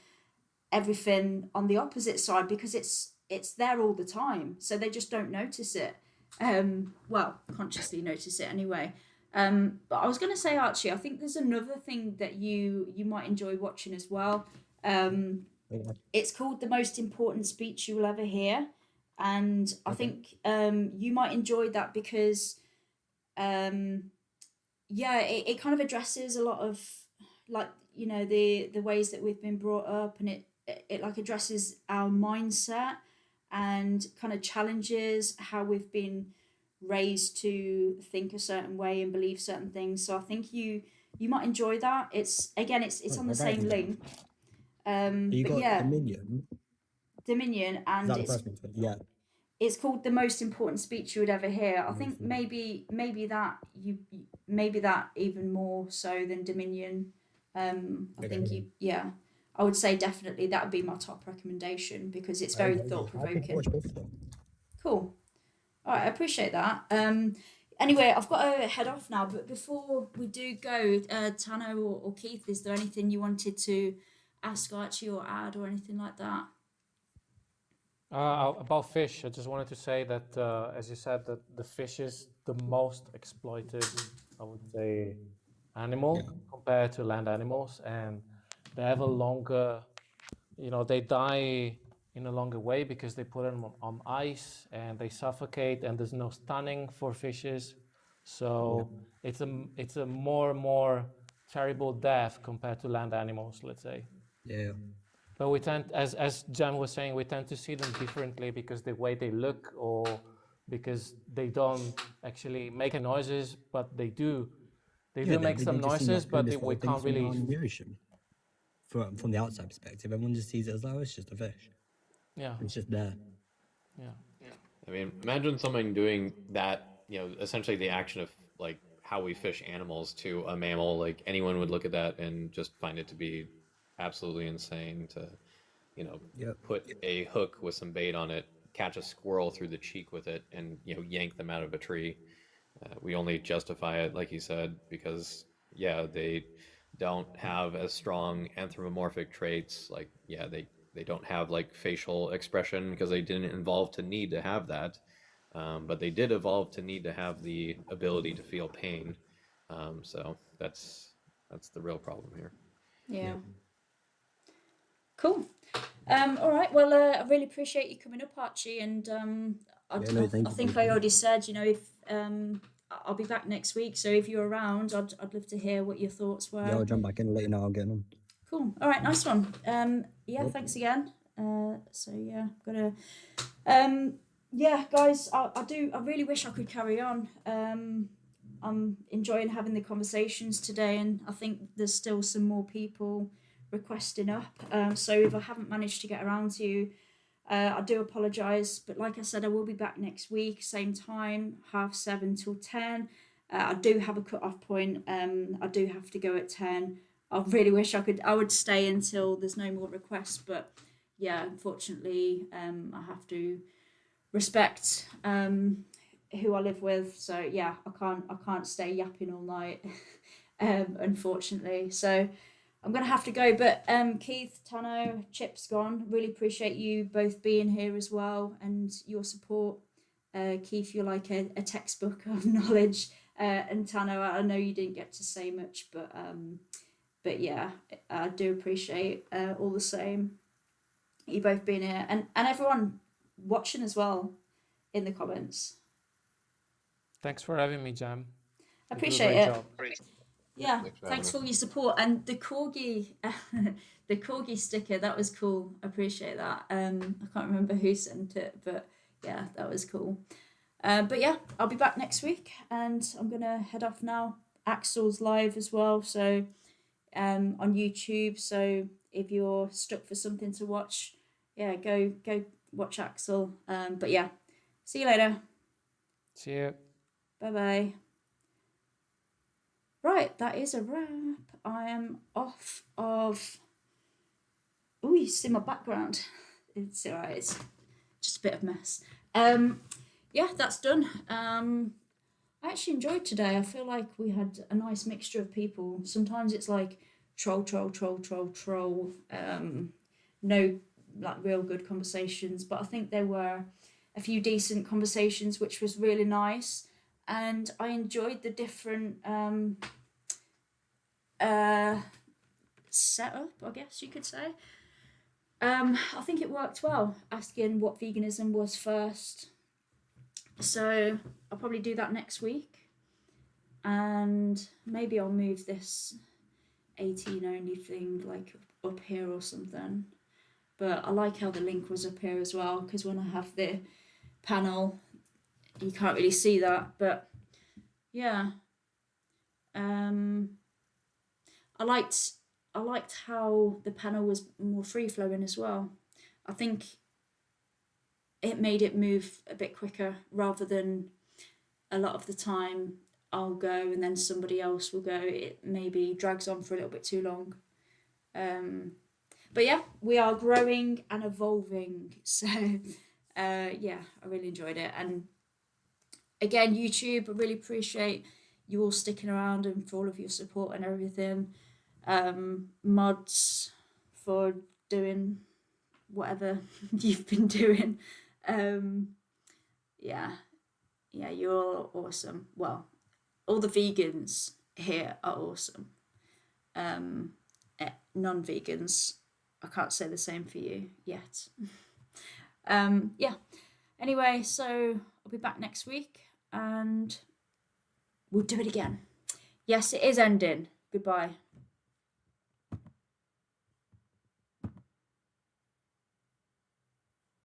[SPEAKER 1] everything on the opposite side because it's there all the time, so they just don't notice it. Well, consciously notice it anyway. But I was going to say, Archie, I think there's another thing that you might enjoy watching as well. It's called The Most Important Speech You Will Ever Hear, and I think you might enjoy that because yeah, it kind of addresses a lot of like, you know, the ways that we've been brought up, and it like addresses our mindset and kind of challenges how we've been raised to think a certain way and believe certain things. So I think you might enjoy that. It's again, it's on the same link.
[SPEAKER 15] You
[SPEAKER 1] But
[SPEAKER 15] got
[SPEAKER 1] yeah,
[SPEAKER 15] Dominion.
[SPEAKER 1] Dominion, and
[SPEAKER 15] Is that the first one? Yeah.
[SPEAKER 1] it's called The Most Important Speech You Would Ever Hear. I think maybe that maybe that even more so than Dominion. I think I would say definitely that would be my top recommendation because it's very thought provoking. Cool. All right, I appreciate that. Anyway, I've got to head off now, but before we do go, Tano or Keith, is there anything you wanted to ask Archie or add or anything like that?
[SPEAKER 16] About fish, I just wanted to say that, as you said, that the fish is the most exploited, I would say, animal compared to land animals, and they have a longer, you know, they die in a longer way because they put them on ice and they suffocate, and there's no stunning for fishes, so it's a more and more terrible death compared to land animals, let's say.
[SPEAKER 15] Yeah.
[SPEAKER 16] But we tend, as Jan was saying, we tend to see them differently because the way they look or because they don't actually make any noises, but they do. They do make some noises, but we can't really.
[SPEAKER 15] From the outside perspective, everyone just sees it as, oh, it's just a fish.
[SPEAKER 16] Yeah.
[SPEAKER 15] It's just there.
[SPEAKER 16] Yeah.
[SPEAKER 9] I mean, imagine someone doing that, you know, essentially the action of like how we fish animals to a mammal. Like anyone would look at that and just find it to be absolutely insane to, you know, put a hook with some bait on it, catch a squirrel through the cheek with it, and, you know, yank them out of a tree. We only justify it, like you said, because, yeah, they don't have as strong anthropomorphic traits. Like, yeah, they don't have like facial expression because they didn't evolve to need to have that. But they did evolve to need to have the ability to feel pain. So that's the real problem here.
[SPEAKER 1] Yeah. Cool. All right. Well, I really appreciate you coming up, Archie. And I think I already said, you know, if I'll be back next week. So if you're around, I'd love to hear what your thoughts were.
[SPEAKER 15] Yeah, I'll jump back in and let you know how I'm getting on.
[SPEAKER 1] Cool. All right. Nice one. Thanks again. So yeah, gotta. Yeah, guys, I really wish I could carry on. I'm enjoying having the conversations today, and I think there's still some more people requesting up. So if I haven't managed to get around to you, I do apologise. But like I said, I will be back next week, same time, 7:30 till 10. I do have a cut-off point. I do have to go at 10. I really wish I would stay until there's no more requests, but yeah, unfortunately, I have to respect who I live with. So yeah, I can't stay yapping all night, unfortunately. So I'm gonna have to go. But Keith, Tano, Chip's gone. Really appreciate you both being here as well and your support. Keith, you're like a textbook of knowledge, and Tano, I know you didn't get to say much, but yeah, I do appreciate all the same you both being here, and everyone watching as well in the comments.
[SPEAKER 16] Thanks for having me, Jam.
[SPEAKER 1] I appreciate it. Yeah,
[SPEAKER 9] Thanks for
[SPEAKER 1] thanks for
[SPEAKER 9] having
[SPEAKER 1] all your support and the corgi, the corgi sticker. That was cool. I appreciate that. I can't remember who sent it, but yeah, that was cool. But yeah, I'll be back next week, and I'm gonna head off now. Axel's live as well, so on YouTube. So if you're stuck for something to watch, yeah, go watch Axel. But yeah, see you later.
[SPEAKER 16] See you.
[SPEAKER 1] Bye bye. Right, that is a wrap. I am off of. Oh, you see my background. It's alright. It's just a bit of mess. Yeah, that's done. I actually enjoyed today. I feel like we had a nice mixture of people. Sometimes it's like troll. No, like real good conversations, but I think there were a few decent conversations, which was really nice. And I enjoyed the different setup, I guess you could say. I think it worked well, asking what veganism was first. So I'll probably do that next week. And maybe I'll move this 18 only thing like up here or something. But I like how the link was up here as well, because when I have the panel, you can't really see that. But yeah, I liked how the panel was more free flowing as well. I think it made it move a bit quicker, rather than a lot of the time I'll go and then somebody else will go. It maybe drags on for a little bit too long. But yeah, we are growing and evolving. So yeah, I really enjoyed it. And again, YouTube, I really appreciate you all sticking around and for all of your support and everything. Mods for doing whatever you've been doing. Yeah, you're all awesome. Well, all the vegans here are awesome. Non-vegans, I can't say the same for you yet. Yeah. Anyway, so I'll be back next week and we'll do it again. Yes, it is ending. Goodbye.